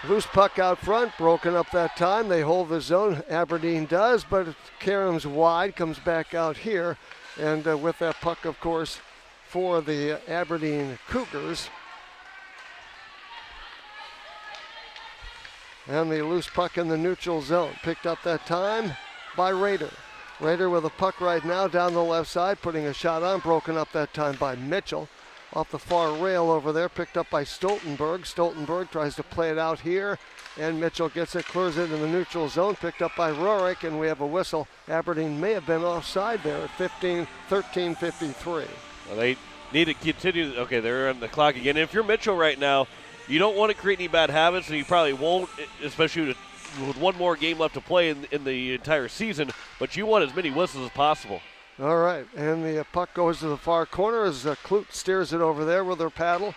Loose puck out front, broken up that time. They hold the zone, Aberdeen does, but Karam's wide, comes back out here. And with that puck, of course, for the Aberdeen Cougars. And the loose puck in the neutral zone, picked up that time by Rader. Rader with a puck right now down the left side, putting a shot on, broken up that time by Mitchell. Off the far rail over there, picked up by Stoltenberg. Stoltenberg tries to play it out here, and Mitchell gets it, clears it in the neutral zone, picked up by Rorik, and we have a whistle. Aberdeen may have been offside there at 13:53. Well, they need to continue. Okay, they're on the clock again. If you're Mitchell right now, you don't want to create any bad habits, and you probably won't, especially with one more game left to play in the entire season, but you want as many whistles as possible. All right, and the puck goes to the far corner as Clute steers it over there with her paddle.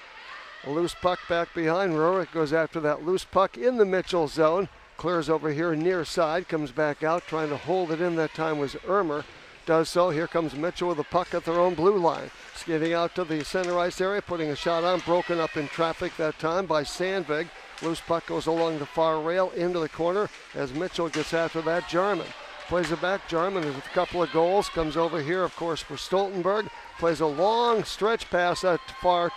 A loose puck back behind. Rorik goes after that loose puck in the Mitchell zone. Clears over here near side, comes back out, trying to hold it in. That time was Ermer. Does so. Here comes Mitchell with a puck at their own blue line. Skating out to the center ice area, putting a shot on, broken up in traffic that time by Sandvig. Loose puck goes along the far rail into the corner as Mitchell gets after that. Jarman plays it back. Jarman with a couple of goals. Comes over here, of course, for Stoltenberg. Plays a long stretch pass out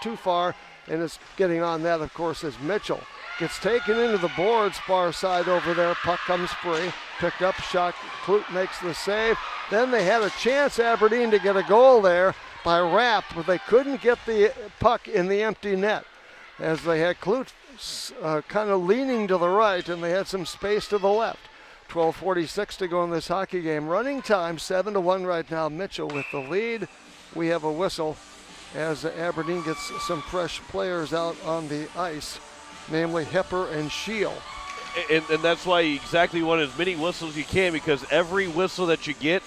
too far, and it's getting on that, of course, as Mitchell. Gets taken into the boards, far side over there. Puck comes free. Picked up, shot. Clute makes the save. Then they had a chance, Aberdeen, to get a goal there by Rapp, but they couldn't get the puck in the empty net as they had Clute kind of leaning to the right, and they had some space to the left. 12:46 to go in this hockey game. Running time 7-1 right now. Mitchell with the lead. We have a whistle as Aberdeen gets some fresh players out on the ice, namely Hepper and Shield. And that's why you exactly want as many whistles as you can, because every whistle that you get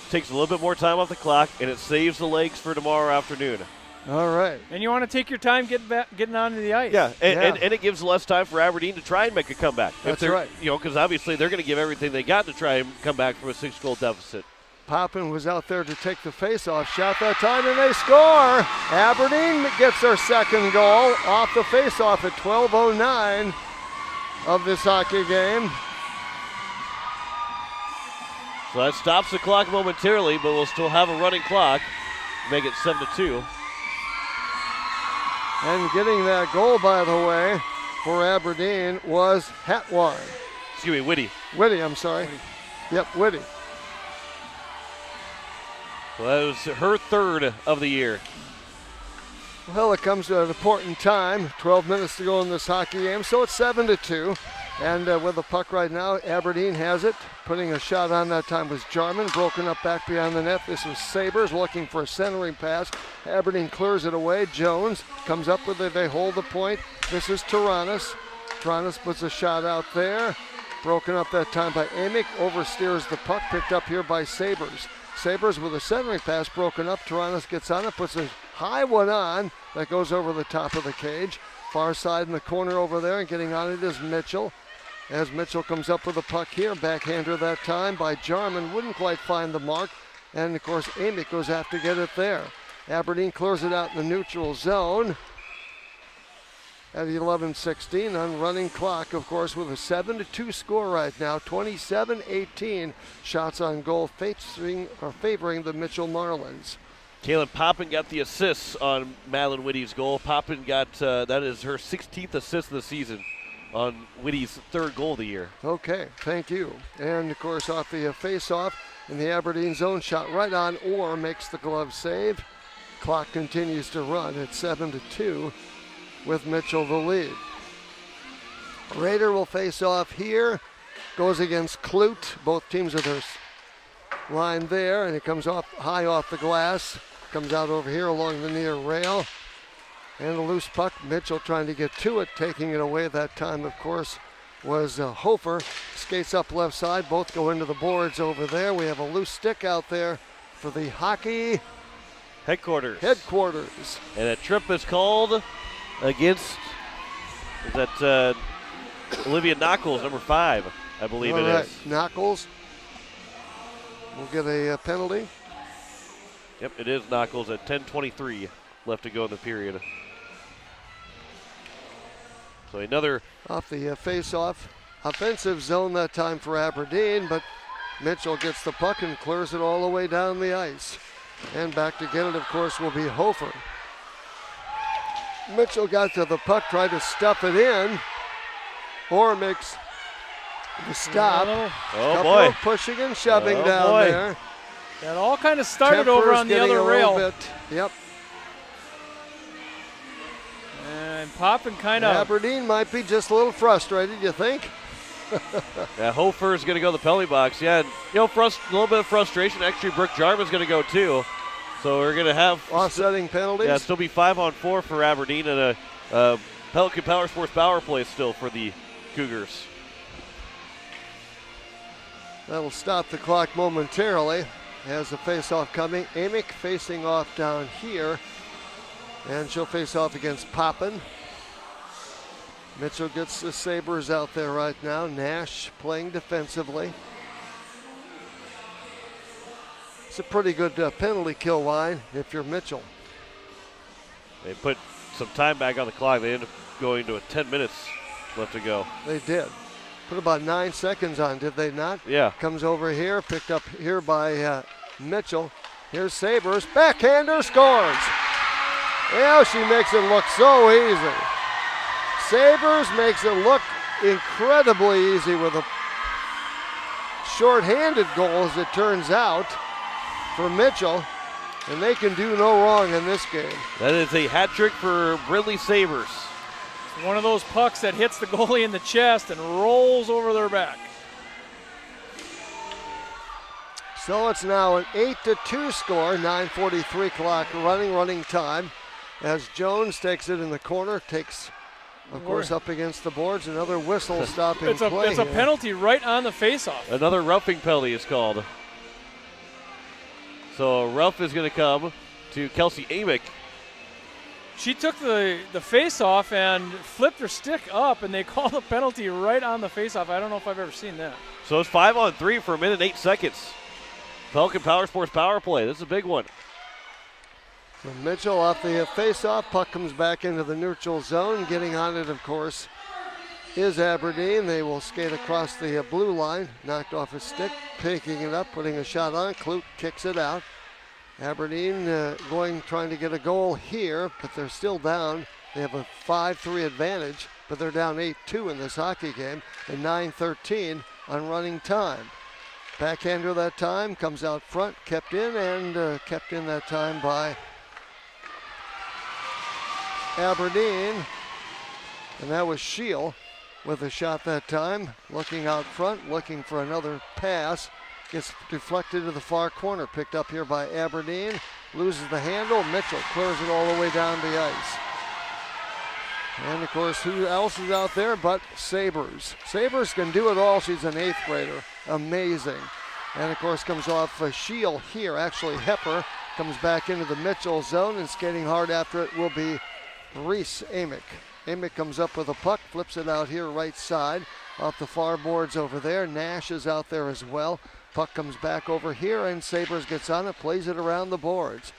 takes a little bit more time off the clock, and it saves the legs for tomorrow afternoon. All right. And you want to take your time getting onto the ice. Yeah, and it gives less time for Aberdeen to try and make a comeback. That's right. You know, because obviously they're going to give everything they got to try and come back from a 6-goal deficit. Poppin was out there to take the face-off shot that time, and they score. Aberdeen gets their second goal off the face-off at 12:09 of this hockey game. So that stops the clock momentarily, but we'll still have a running clock. Make it 7-2. And getting that goal, by the way, for Aberdeen was Hatwan. Excuse me, Whitty. Whitty, I'm sorry. Yep, Whitty. Well, that was her third of the year. Well, it comes at an important time. 12 minutes to go in this hockey game, so it's 7-2. And with the puck right now, Aberdeen has it. Putting a shot on that time was Jarman. Broken up back behind the net. This was Sabres looking for a centering pass. Aberdeen clears it away. Jones comes up with it. They hold the point. This is Taranis. Taranis puts a shot out there. Broken up that time by Amick. Oversteers the puck. Picked up here by Sabres. Sabres with a centering pass broken up. Taranis gets on it. Puts a high one on. That goes over the top of the cage. Far side in the corner over there. And getting on it is Mitchell. As Mitchell comes up with the puck here, backhander that time by Jarman, wouldn't quite find the mark, and of course Amick goes after get it there. Aberdeen clears it out in the neutral zone at 11:16 on running clock, of course, with a 7-2 score right now, 27-18 shots on goal favoring the Mitchell Marlins. Kaylin Poppin got the assists on Madeline Whitty's goal. Poppin got, that is her 16th assist of the season on Whitty's third goal of the year. Okay, thank you. And of course off the face-off in the Aberdeen zone, shot right on Orr, makes the glove save. Clock continues to run at 7-2 with Mitchell the lead. Rader will face off here, goes against Clute. Both teams are their line there, and it comes off high off the glass, comes out over here along the near rail. And a loose puck, Mitchell trying to get to it, taking it away that time, of course, was Hofer. Skates up left side, both go into the boards over there. We have a loose stick out there for the hockey headquarters. And a trip is called against, is that Olivia Knuckles, number 5, I believe it is. Knuckles will get a penalty. Yep, it is Knuckles at 10:23 left to go in the period. So another off the face-off. Offensive zone that time for Aberdeen, but Mitchell gets the puck and clears it all the way down the ice. And back to get it, of course, will be Hofer. Mitchell got to the puck, tried to stuff it in. Orr makes the stop. Oh boy. Pushing and shoving down there. That all kind of started over on the other rail. Yep. And Poppin kind of. Aberdeen might be just a little frustrated, you think? Yeah, Hofer is going to go to the penalty box. Yeah, and, a little bit of frustration. Actually, Brooke Jarman's going to go too. So we're going to have offsetting penalties. Yeah, still be 5-on-4 for Aberdeen and a Pelican Power Sports power play still for the Cougars. That'll stop the clock momentarily. Has the face-off coming. Amick facing off down here. And she'll face off against Poppin. Mitchell gets the Sabres out there right now. Nash playing defensively. It's a pretty good penalty kill line if you're Mitchell. They put some time back on the clock. They ended up going to 10 minutes left to go. They did. Put about 9 seconds on, did they not? Yeah. Comes over here, picked up here by Mitchell. Here's Sabres. Backhander scores. Yeah, she makes it look so easy. Sabres makes it look incredibly easy with a short-handed goal, as it turns out, for Mitchell. And they can do no wrong in this game. That is a hat trick for Brindley Sabres. One of those pucks that hits the goalie in the chest and rolls over their back. So it's now an 8-2 score, 9:43 clock running time. As Jones takes it in the corner, takes, of course, up against the boards. Another whistle stopping play. It's a penalty right on the faceoff. Another roughing penalty is called. So a rough is going to come to Kelsey Amick. She took the face-off and flipped her stick up, and they called a penalty right on the face-off. I don't know if I've ever seen that. So it's 5-on-3 for a minute and 8 seconds. Pelican Power Sports power play. This is a big one. So Mitchell off the face-off. Puck comes back into the neutral zone. Getting on it, of course, is Aberdeen. They will skate across the blue line. Knocked off his stick, picking it up, putting a shot on. Clute kicks it out. Aberdeen trying to get a goal here, but they're still down. They have a 5-3 advantage, but they're down 8-2 in this hockey game, and 9:13 on running time. Backhander that time, comes out front, kept in, and kept in that time by Aberdeen. And that was Shield with a shot that time. Looking out front, looking for another pass. Gets deflected to the far corner. Picked up here by Aberdeen. Loses the handle. Mitchell clears it all the way down the ice. And of course, who else is out there but Sabres? Sabres can do it all. She's an 8th grader. Amazing. And of course, comes off a Shield here. Actually, Hepper comes back into the Mitchell zone, and skating hard after it will be Reese Amick. Amick comes up with a puck, flips it out here right side, off the far boards over there. Nash is out there as well. Puck comes back over here, and Sabres gets on it, plays it around the boards.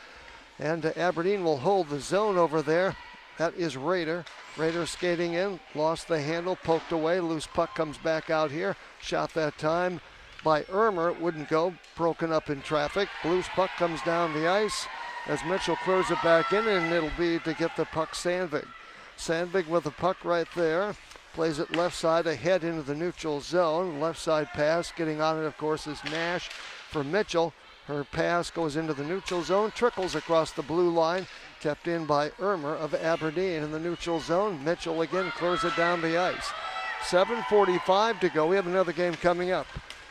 And Aberdeen will hold the zone over there. That is Rader. Rader skating in, lost the handle, poked away. Loose puck comes back out here. Shot that time by Ermer. It wouldn't go, broken up in traffic. Loose puck comes down the ice as Mitchell clears it back in, and it'll be to get the puck Sandvig. Sandvig with the puck right there. Plays it left side ahead into the neutral zone. Left side pass. Getting on it, of course, is Nash for Mitchell. Her pass goes into the neutral zone, trickles across the blue line, kept in by Ermer of Aberdeen in the neutral zone. Mitchell again clears it down the ice. 7:45 to go. We have another game coming up.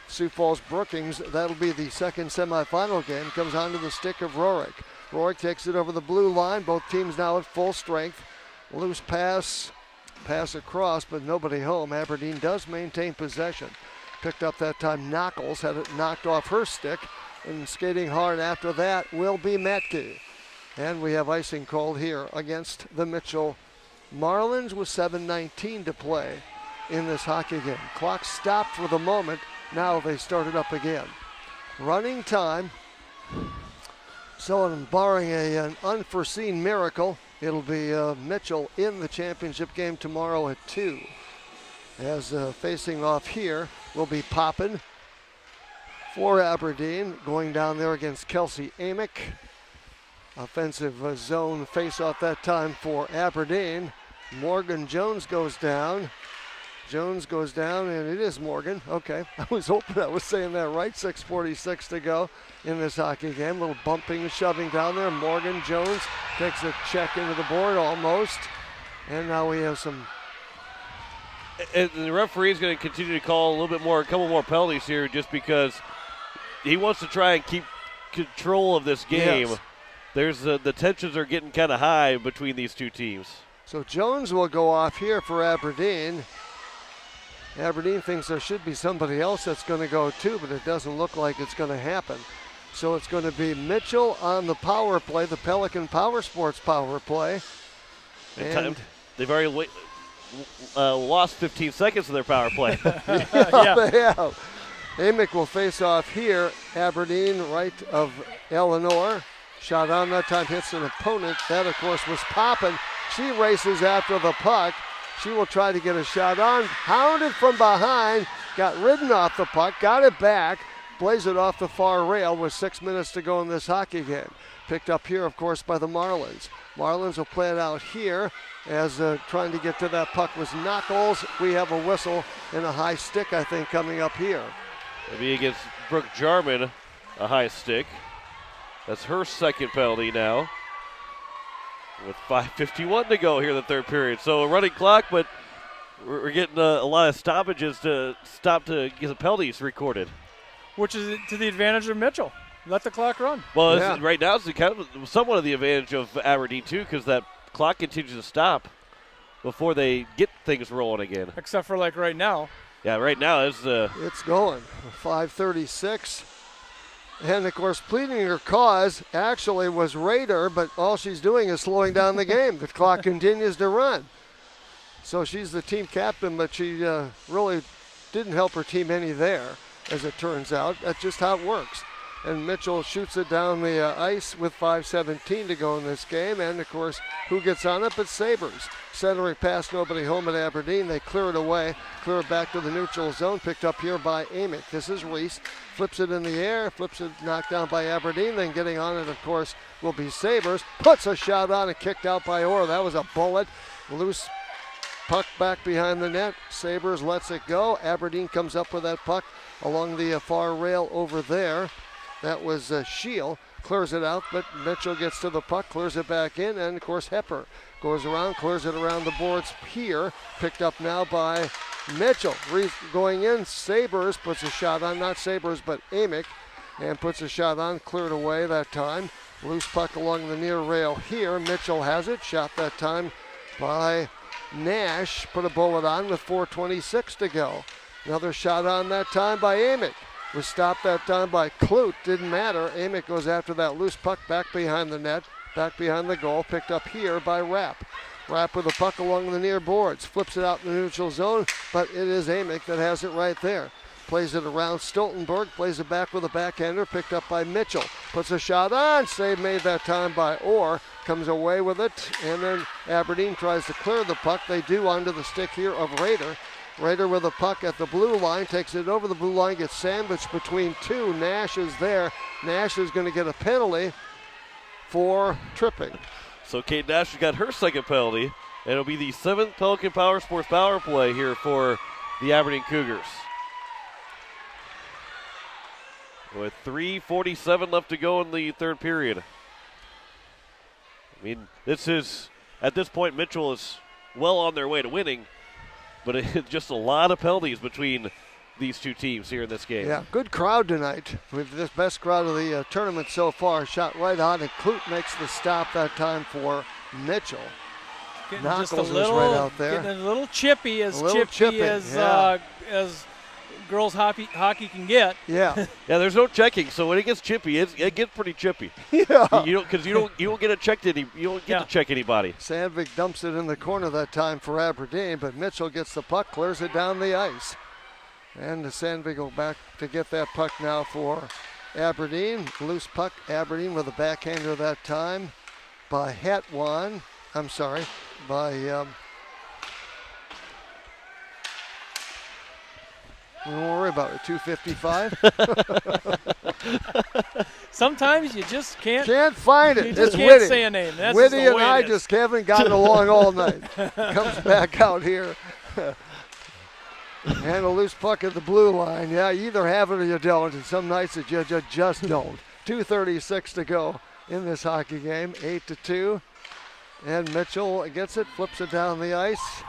Sioux Falls Brookings, that'll be the second semifinal game, comes onto the stick of Rorik. Rorik takes it over the blue line. Both teams now at full strength. Loose pass across, but nobody home. Aberdeen does maintain possession. Picked up that time Knuckles, had it knocked off her stick. And skating hard after that will be Metke. And we have icing called here against the Mitchell Marlins with 7:19 to play in this hockey game. Clock stopped for the moment. Now they started up again. Running time. So barring an unforeseen miracle, it'll be Mitchell in the championship game tomorrow at 2. As facing off here will be Poppin for Aberdeen, going down there against Kelsey Amick. Offensive zone face-off that time for Aberdeen. Morgan Jones goes down. And it is Morgan. Okay, I was hoping I was saying that right. 6:46 to go in this hockey game. A little bumping and shoving down there. Morgan Jones takes a check into the board almost. And now we have some... And the referee is going to continue to call a couple more penalties here just because he wants to try and keep control of this game. Yes. There's the tensions are getting kind of high between these two teams. So Jones will go off here for Aberdeen. Aberdeen thinks there should be somebody else that's going to go too, but it doesn't look like it's going to happen. So it's going to be Mitchell on the power play, the Pelican Power Sports power play. And they've already lost 15 seconds of their power play. yeah, they have. Amick will face off here. Aberdeen, right of Eleanor. Shot on that time, hits an opponent. That, of course, was Poppin. She races after the puck. She will try to get a shot on. Hounded from behind. Got ridden off the puck. Got it back. Plays it off the far rail with 6 minutes to go in this hockey game. Picked up here, of course, by the Marlins. Marlins will play it out here as trying to get to that puck was Knuckles. We have a whistle and a high stick, I think, coming up here. Maybe against Brooke Jarman, a high stick. That's her second penalty now. With 5:51 to go here in the third period. So a running clock, but we're getting a lot of stoppages to stop to get the penalties recorded. Which is to the advantage of Mitchell. Let the clock run. Well, right now it's kind of somewhat of the advantage of Aberdeen too, because that clock continues to stop before they get things rolling again. Except for like right now. Yeah, right now it's going. 5:36. And, of course, pleading her cause actually was Rader, but all she's doing is slowing down the game. The clock continues to run. So she's the team captain, but she really didn't help her team any there, as it turns out. That's just how it works. And Mitchell shoots it down the ice with 5:17 to go in this game. And, of course, who gets on it but Sabres. Centering pass, nobody home at Aberdeen. They clear it away, clear it back to the neutral zone. Picked up here by Amick. This is Reese. Flips it in the air, flips it knocked down by Aberdeen. Then getting on it, of course, will be Sabres. Puts a shot on and kicked out by Orr. That was a bullet. Loose puck back behind the net. Sabres lets it go. Aberdeen comes up with that puck along the far rail over there. That was Shield. clears it out, but Mitchell gets to the puck, clears it back in, and of course Hepper goes around, clears it around the boards here. Picked up now by Mitchell. Going in, Sabres puts a shot on, not Sabres, but Amick, and puts a shot on, cleared away that time. Loose puck along the near rail here. Mitchell has it, shot that time by Nash. Put a bullet on with 4:26 to go. Another shot on that time by Amick. Was stopped that time by Clute. Didn't matter. Amick goes after that loose puck back behind the net, back behind the goal. Picked up here by Rapp. Rapp with the puck along the near boards. Flips it out in the neutral zone, but it is Amick that has it right there. Plays it around Stoltenberg, plays it back with a backhander, picked up by Mitchell. Puts a shot on, save made that time by Orr. Comes away with it, and then Aberdeen tries to clear the puck. They do onto the stick here of Rader. Rader with a puck at the blue line, takes it over the blue line, gets sandwiched between two. Nash is there. Nash is going to get a penalty for tripping. So Kate Nash got her second penalty, and it'll be the 7th Pelican Power Sports power play here for the Aberdeen Cougars. With 3:47 left to go in the third period. I mean, at this point, Mitchell is well on their way to winning, but it's just a lot of penalties between these two teams here in this game. Yeah, good crowd tonight. With this best crowd of the tournament so far. Shot right on, and Clute makes the stop that time for Mitchell. Knuckles was right out there. Getting a little chippy, as girls hockey can get. Yeah. Yeah, there's no checking, so when it gets chippy, it gets pretty chippy. Yeah. You don't get to check anybody. Sandvik dumps it in the corner that time for Aberdeen, but Mitchell gets the puck, clears it down the ice. And Sandvik go back to get that puck now for Aberdeen. Loose puck, Aberdeen with a backhander that time by Hetwan. I'm sorry, by don't worry about it. 2:55. Sometimes you just can't find it. You just it's can't Whitty. say a name. That's Whitty just the and way I it is. just haven't gotten along all night. Comes back out here. And a loose puck at the blue line. Yeah, you either have it or you don't. And some nights that you just don't. 2:36 to go in this hockey game. 8-2. And Mitchell gets it, flips it down the ice.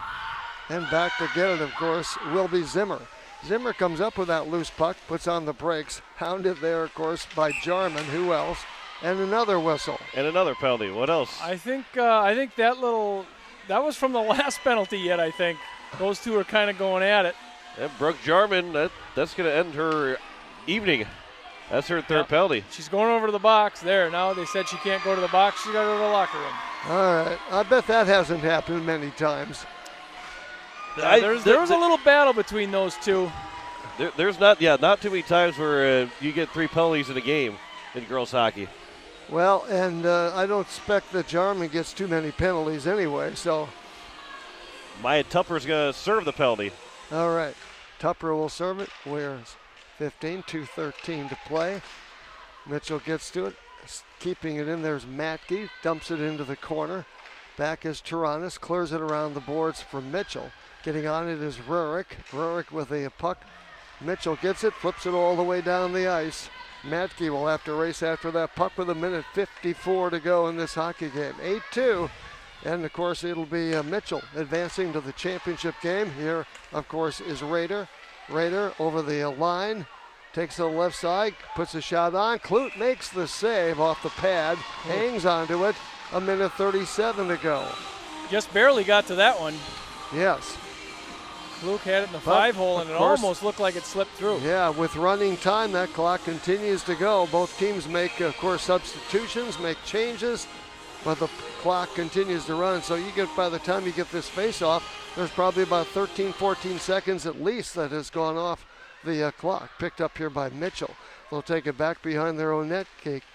And back to get it, of course, will be Zimmer. Zimmer comes up with that loose puck, puts on the brakes, hounded there, of course, by Jarman. Who else? And another whistle. And another penalty. What else? I think that was from the last penalty yet, I think. Those two are kind of going at it. And Brooke Jarman, that's going to end her evening. That's her third penalty. She's going over to the box there. Now they said she can't go to the box. She's got to go to the locker room. All right. I bet that hasn't happened many times. There was a little battle between those two. There's not too many times where you get 3 penalties in a game in girls hockey. Well, and I don't expect that Jarman gets too many penalties anyway, so. Maya Tupper's going to serve the penalty. All right. Tupper will serve it. Where's 15, 2:13 to play. Mitchell gets to it. Keeping it in there's Matke. Dumps it into the corner. Back is Taranis. Clears it around the boards for Mitchell. Getting on it is Rurik. Rurik with a puck. Mitchell gets it, flips it all the way down the ice. Matke will have to race after that puck with 1:54 to go in this hockey game. 8-2. And, of course, it'll be Mitchell advancing to the championship game. Here, of course, is Rader. Rader over the line. Takes to the left side, puts a shot on. Clute makes the save off the pad. Hangs onto it. 1:37 to go. Just barely got to that one. Yes. Luke had it in the 5-hole, and it almost looked like it slipped through. Yeah, with running time, that clock continues to go. Both teams make, of course, substitutions, make changes, but the clock continues to run. So by the time you get this face-off, there's probably about 13, 14 seconds at least that has gone off the clock. Picked up here by Mitchell. They'll take it back behind their own net,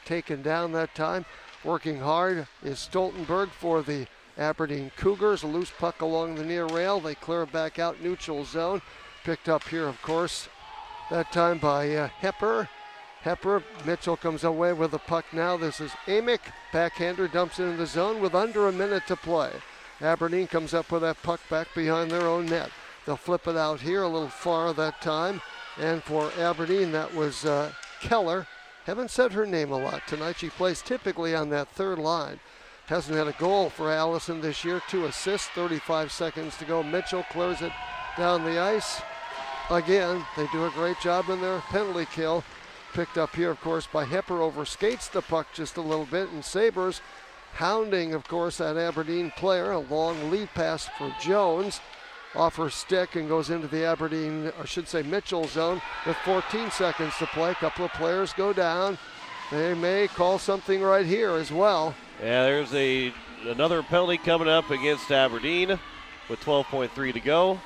taken down that time. Working hard is Stoltenberg for the Aberdeen Cougars. A loose puck along the near rail. They clear it back out neutral zone. Picked up here, of course, that time by Hepper. Mitchell comes away with the puck now. This is Amick. Backhander dumps it in the zone with under a minute to play. Aberdeen comes up with that puck back behind their own net. They'll flip it out here a little far that time. And for Aberdeen, that was Keller. Haven't said her name a lot tonight. She plays typically on that third line. Hasn't had a goal for Allison this year. 2 assists, 35 seconds to go. Mitchell clears it down the ice. Again, they do a great job in their penalty kill. Picked up here, of course, by Hepper. Overskates the puck just a little bit. And Sabres hounding, of course, that Aberdeen player. A long lead pass for Jones. Off her stick and goes into the Aberdeen, I should say Mitchell zone with 14 seconds to play. A couple of players go down. They may call something right here as well. Yeah, there's another penalty coming up against Aberdeen with 12.3 to go.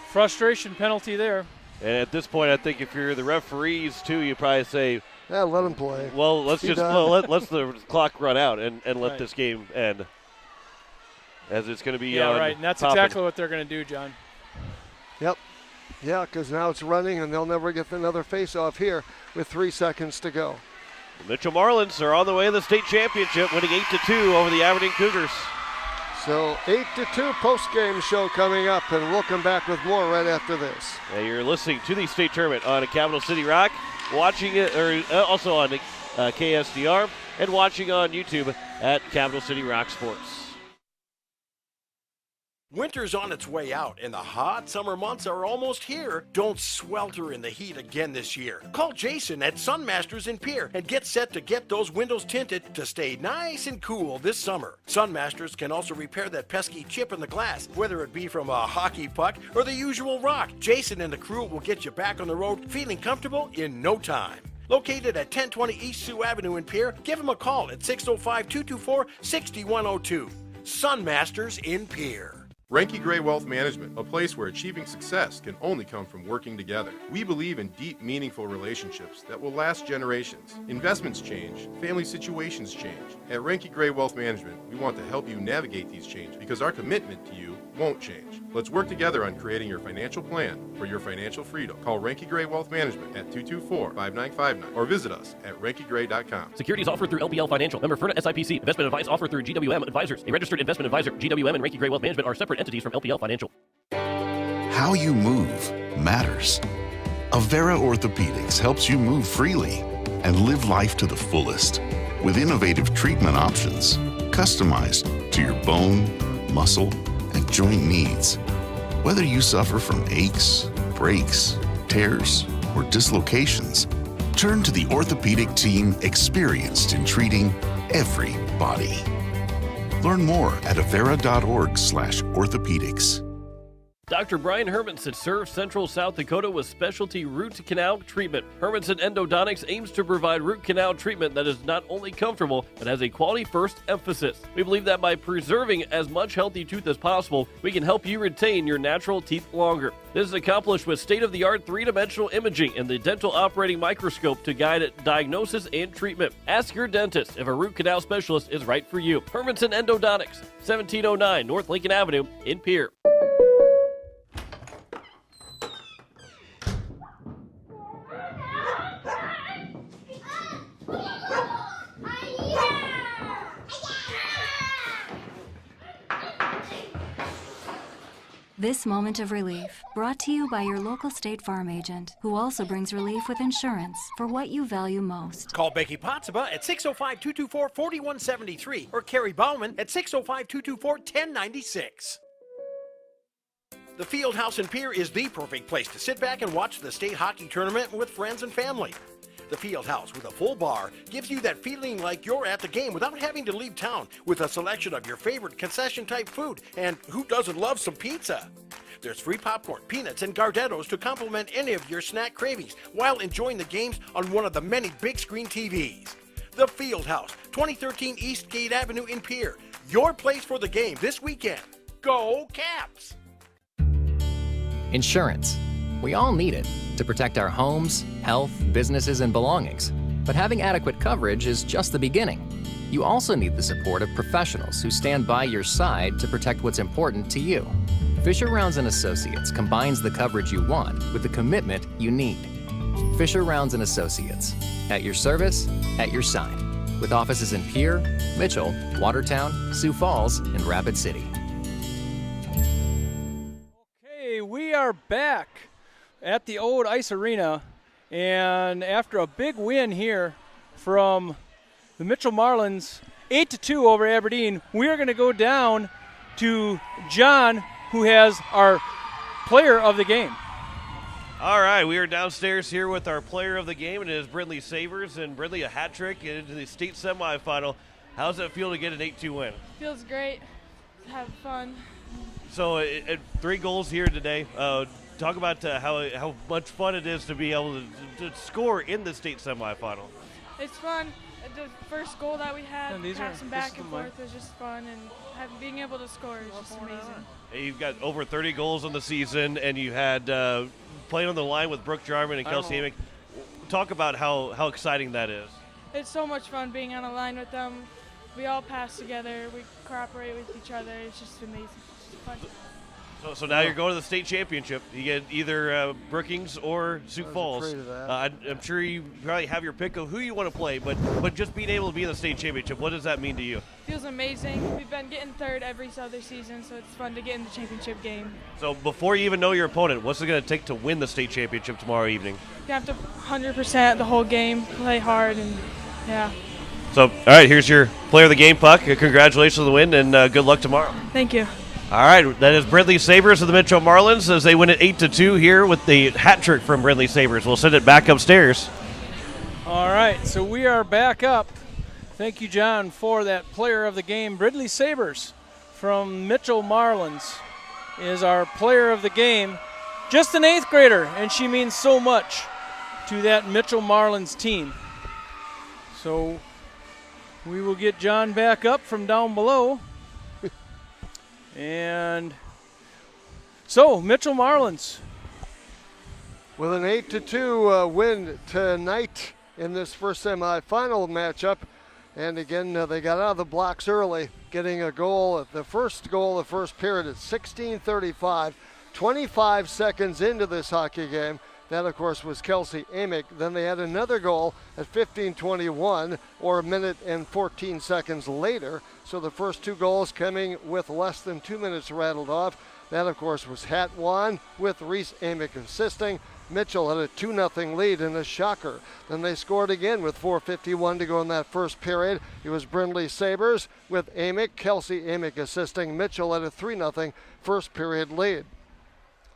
Frustration penalty there. And at this point, I think if you're the referees too, you probably say, yeah, let him play. Well, let's let the clock run out and let this game end. As it's going to be right, and that's exactly what they're going to do, John. Yep. Yeah, because now it's running, and they'll never get another face-off here with 3 seconds to go. The Mitchell Marlins are on the way to the state championship, winning 8-2 over the Aberdeen Cougars. So 8-2 post-game show coming up, and we'll come back with more right after this. Now you're listening to the state tournament on Capital City Rock, watching it, or also on KSDR, and watching on YouTube at Capital City Rock Sports. Winter's on its way out, and the hot summer months are almost here. Don't swelter in the heat again this year. Call Jason at Sunmasters in Pierre and get set to get those windows tinted to stay nice and cool this summer. Sunmasters can also repair that pesky chip in the glass, whether it be from a hockey puck or the usual rock. Jason and the crew will get you back on the road feeling comfortable in no time. Located at 1020 East Sioux Avenue in Pierre, give them a call at 605-224-6102. Sunmasters in Pierre. Renke Gray Wealth Management, a place where achieving success can only come from working together. We believe in deep, meaningful relationships that will last generations. Investments change, family situations change. At Renke Gray Wealth Management, we want to help you navigate these changes because our commitment to you won't change. Let's work together on creating your financial plan for your financial freedom. Call Renke Gray Wealth Management at 224-5959 or visit us at renkegray.com. Securities offered through LPL Financial. Member FIRNA SIPC. Investment advice offered through GWM Advisors. A registered investment advisor. GWM and Renke Gray Wealth Management are separate entities from LPL Financial. How you move matters. Avera Orthopedics helps you move freely and live life to the fullest with innovative treatment options customized to your bone, muscle, and joint needs. Whether you suffer from aches, breaks, tears, or dislocations, turn to the orthopedic team experienced in treating every body. Learn more at avera.org/orthopedics. Dr. Brian Hermanson serves Central South Dakota with specialty root canal treatment. Hermanson Endodontics aims to provide root canal treatment that is not only comfortable, but has a quality-first emphasis. We believe that by preserving as much healthy tooth as possible, we can help you retain your natural teeth longer. This is accomplished with state-of-the-art three-dimensional imaging and the dental operating microscope to guide diagnosis and treatment. Ask your dentist if a root canal specialist is right for you. Hermanson Endodontics, 1709 North Lincoln Avenue in Pierre. This moment of relief, brought to you by your local State Farm agent, who also brings relief with insurance for what you value most. Call Becky Pottsaba at 605-224-4173 or Carrie Bauman at 605-224-1096. The Fieldhouse in Pierre is the perfect place to sit back and watch the state hockey tournament with friends and family. The Fieldhouse with a full bar gives you that feeling like you're at the game without having to leave town, with a selection of your favorite concession-type food, and who doesn't love some pizza? There's free popcorn, peanuts, and Gardettos to complement any of your snack cravings while enjoying the games on one of the many big screen TVs. The Fieldhouse, 2013 East Gate Avenue in Pierre. Your place for the game this weekend. Go Caps! Insurance. We all need it to protect our homes, health, businesses, and belongings. But having adequate coverage is just the beginning. You also need the support of professionals who stand by your side to protect what's important to you. Fisher Rounds & Associates combines the coverage you want with the commitment you need. Fisher Rounds & Associates. At your service, at your side. With offices in Pierre, Mitchell, Watertown, Sioux Falls, and Rapid City. Okay, we are back at the old Ice Arena, and after a big win here from the Mitchell Marlins, 8-2 over Aberdeen. We are going to go down to John, who has our player of the game. All right, we are downstairs here with our player of the game, and it is Brindley Sabers. And Brindley, a hat trick into the state semifinal. How does it feel to get an 8-2 win? Feels great. Have fun. So 3 goals here today. Talk about how much fun it is to be able to score in the state semifinal. It's fun. The first goal that we had, passing back and forth, was just fun, and being able to score is just amazing. You've got over 30 goals in the season, and you had played on the line with Brooke Jarman and Kelsey Amick. Talk about how exciting that is. It's so much fun being on a line with them. We all pass together. We cooperate with each other. It's just amazing. It's fun. So now you're going to the state championship. You get either Brookings or Sioux Falls. I'm sure you probably have your pick of who you want to play, but just being able to be in the state championship, what does that mean to you? Feels amazing. We've been getting third every other season, so it's fun to get in the championship game. So before you even know your opponent, what's it going to take to win the state championship tomorrow evening? You have to 100% the whole game, play hard, and yeah. So, all right, here's your player of the game, Puck. Congratulations on the win, and good luck tomorrow. Thank you. All right, that is Brindley Sabers of the Mitchell Marlins as they win it 8-2 here with the hat trick from Brindley Sabers. We'll send it back upstairs. All right, so we are back up. Thank you, John, for that player of the game. Brindley Sabers from Mitchell Marlins is our player of the game. Just an 8th grader, and she means so much to that Mitchell Marlins team. So we will get John back up from down below. And so, Mitchell Marlins with an 8-2 win tonight in this first semifinal matchup. And again, they got out of the blocks early, getting a goal. The first goal, the first period at 16:35, 25 seconds into this hockey game. That, of course, was Kelsey Amick. Then they had another goal at 15:21, or a minute and 14 seconds later. So the first 2 goals coming with less than 2 minutes rattled off. That, of course, was Hatwan with Reese Amick assisting. Mitchell had a 2-0 lead in a shocker. Then they scored again with 4:51 to go in that first period. It was Brindley Sabers with Amick, Kelsey Amick assisting. Mitchell had a 3-0 first period lead.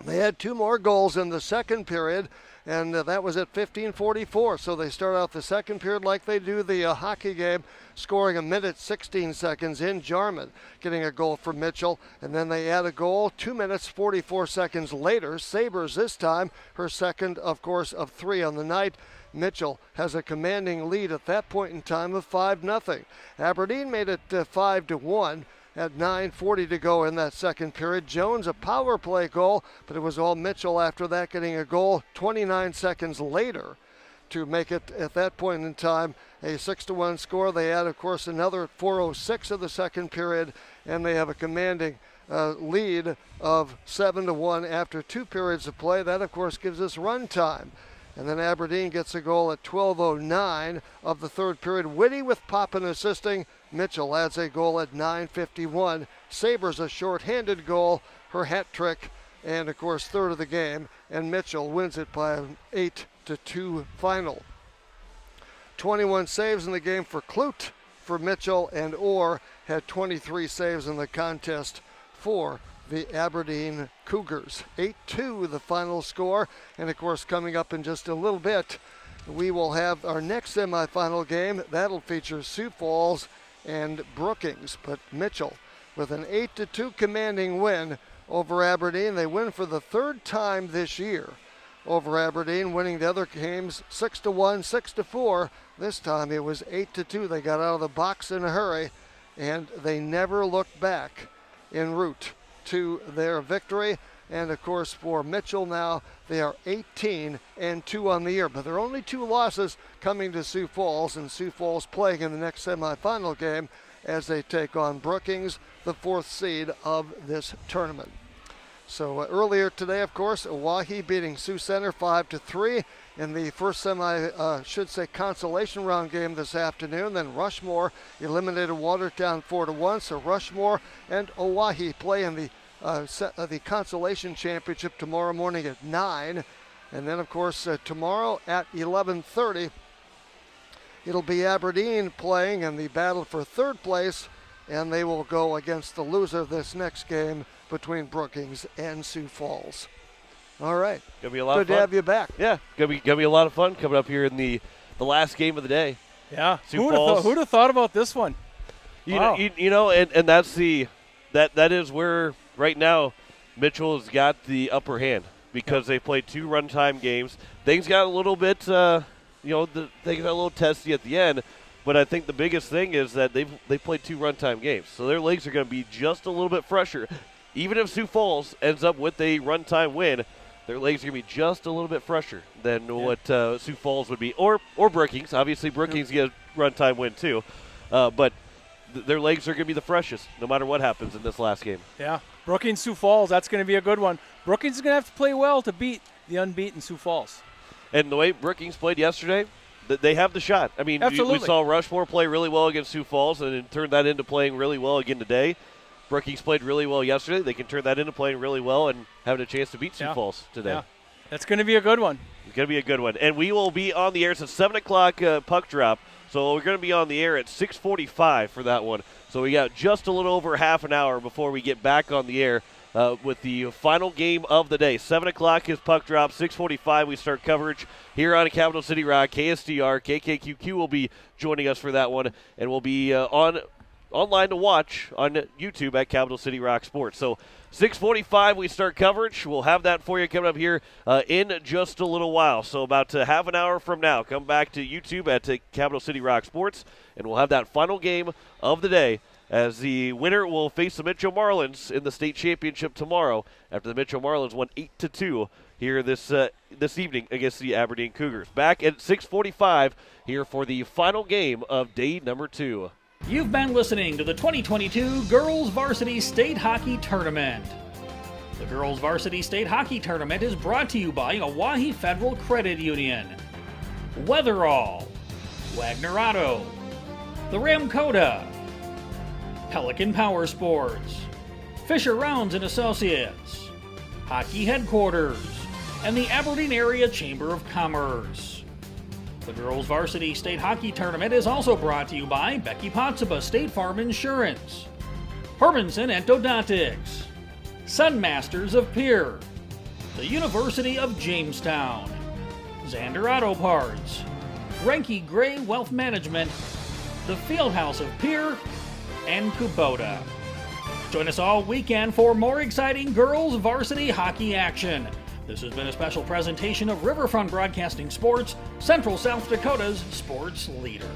They had 2 more goals in the second period, and that was at 15:44. So they start out the second period like they do the hockey game, scoring a minute 16 seconds in. Jarman getting a goal for Mitchell, and then they add a goal 2 minutes 44 seconds later. Sabers this time, her second, of course, of 3 on the night. Mitchell has a commanding lead at that point in time of 5-0. Aberdeen made it 5-1. At 9:40 to go in that second period. Jones, a power play goal, but it was all Mitchell after that, getting a goal 29 seconds later to make it, at that point in time, a 6-1 score. They add, of course, another at 4:06 of the second period, and they have a commanding lead of 7-1 after 2 periods of play. That, of course, gives us run time. And then Aberdeen gets a goal at 12:09 of the third period. Whitty with Poppin assisting. Mitchell adds a goal at 9:51. Sabers a short-handed goal, her hat trick, and of course third of the game. And Mitchell wins it by an 8-2 final. 21 saves in the game for Clute for Mitchell, and Orr had 23 saves in the contest for the Aberdeen Cougars. 8-2 the final score, and of course coming up in just a little bit we will have our next semifinal game. That'll feature Sioux Falls and Brookings, but Mitchell with an 8-2 commanding win over Aberdeen. They win for the 3rd time this year over Aberdeen, winning the other games 6-1, 6-4. This time it was 8-2. They got out of the box in a hurry, and they never looked back en route to their victory. And of course for Mitchell now, they are 18-2 on the year, but there are only 2 losses coming to Sioux Falls, and Sioux Falls playing in the next semifinal game as they take on Brookings, the 4th seed of this tournament. So earlier today, of course, Owyhee beating Sioux Center 5-3 in the first consolation round game this afternoon. Then Rushmore eliminated Watertown 4-1. So Rushmore and Owyhee play in the consolation championship tomorrow morning at 9. And then, of course, tomorrow at 11:30, it'll be Aberdeen playing in the battle for third place, and they will go against the loser of this next game between Brookings and Sioux Falls. All right. Gonna be a lot Good of fun. to have you back. Yeah, gonna be a lot of fun coming up here in the last game of the day. Yeah. Sioux Falls. Who'd have thought about this one? Wow. You know, and that's that is where right now Mitchell has got the upper hand because they played 2 runtime games. Things got a little bit, things got a little testy at the end. But I think the biggest thing is that they played 2 runtime games, so their legs are going to be just a little bit fresher. Even if Sioux Falls ends up with a runtime win, their legs are going to be just a little bit fresher than what Sioux Falls would be, or Brookings. Obviously, Brookings get a runtime win too, but their legs are going to be the freshest no matter what happens in this last game. Yeah, Brookings, Sioux Falls, that's going to be a good one. Brookings is going to have to play well to beat the unbeaten Sioux Falls. And the way Brookings played yesterday, they have the shot. I mean, we saw Rushmore play really well against Sioux Falls and then turned that into playing really well again today. Brookings played really well yesterday. They can turn that into playing really well and having a chance to beat Sioux Falls today. Yeah. That's going to be a good one. It's going to be a good one. And we will be on the air. It's a 7 o'clock puck drop. So we're going to be on the air at 6:45 for that one. So we got just a little over half an hour before we get back on the air with the final game of the day. 7 o'clock is puck drop. 6:45 we start coverage here on Capital City Rock. KSDR, KKQQ will be joining us for that one. And we'll be online to watch on YouTube at Capital City Rock Sports. So 6:45 we start coverage. We'll have that for you coming up here in just a little while. So about half an hour from now, come back to YouTube at Capital City Rock Sports, and we'll have that final game of the day as the winner will face the Mitchell Marlins in the state championship tomorrow after the Mitchell Marlins won 8-2 here this evening against the Aberdeen Cougars. Back at 6:45 here for the final game of day number 2. You've been listening to the 2022 Girls Varsity State Hockey Tournament. The Girls Varsity State Hockey Tournament is brought to you by Owyhee Federal Credit Union, Weatherall, Wagner Auto, the Ramcoda, Pelican Power Sports, Fisher Rounds and Associates, Hockey Headquarters, and the Aberdeen Area Chamber of Commerce. The Girls Varsity State Hockey Tournament is also brought to you by Becky Potsuba State Farm Insurance, Hermanson Endodontics, Sunmasters of Pierre, the University of Jamestown, Xander Auto Parts, Renke Gray Wealth Management, the Fieldhouse of Pierre, and Kubota. Join us all weekend for more exciting girls varsity hockey action. This has been a special presentation of Riverfront Broadcasting Sports, Central South Dakota's sports leader.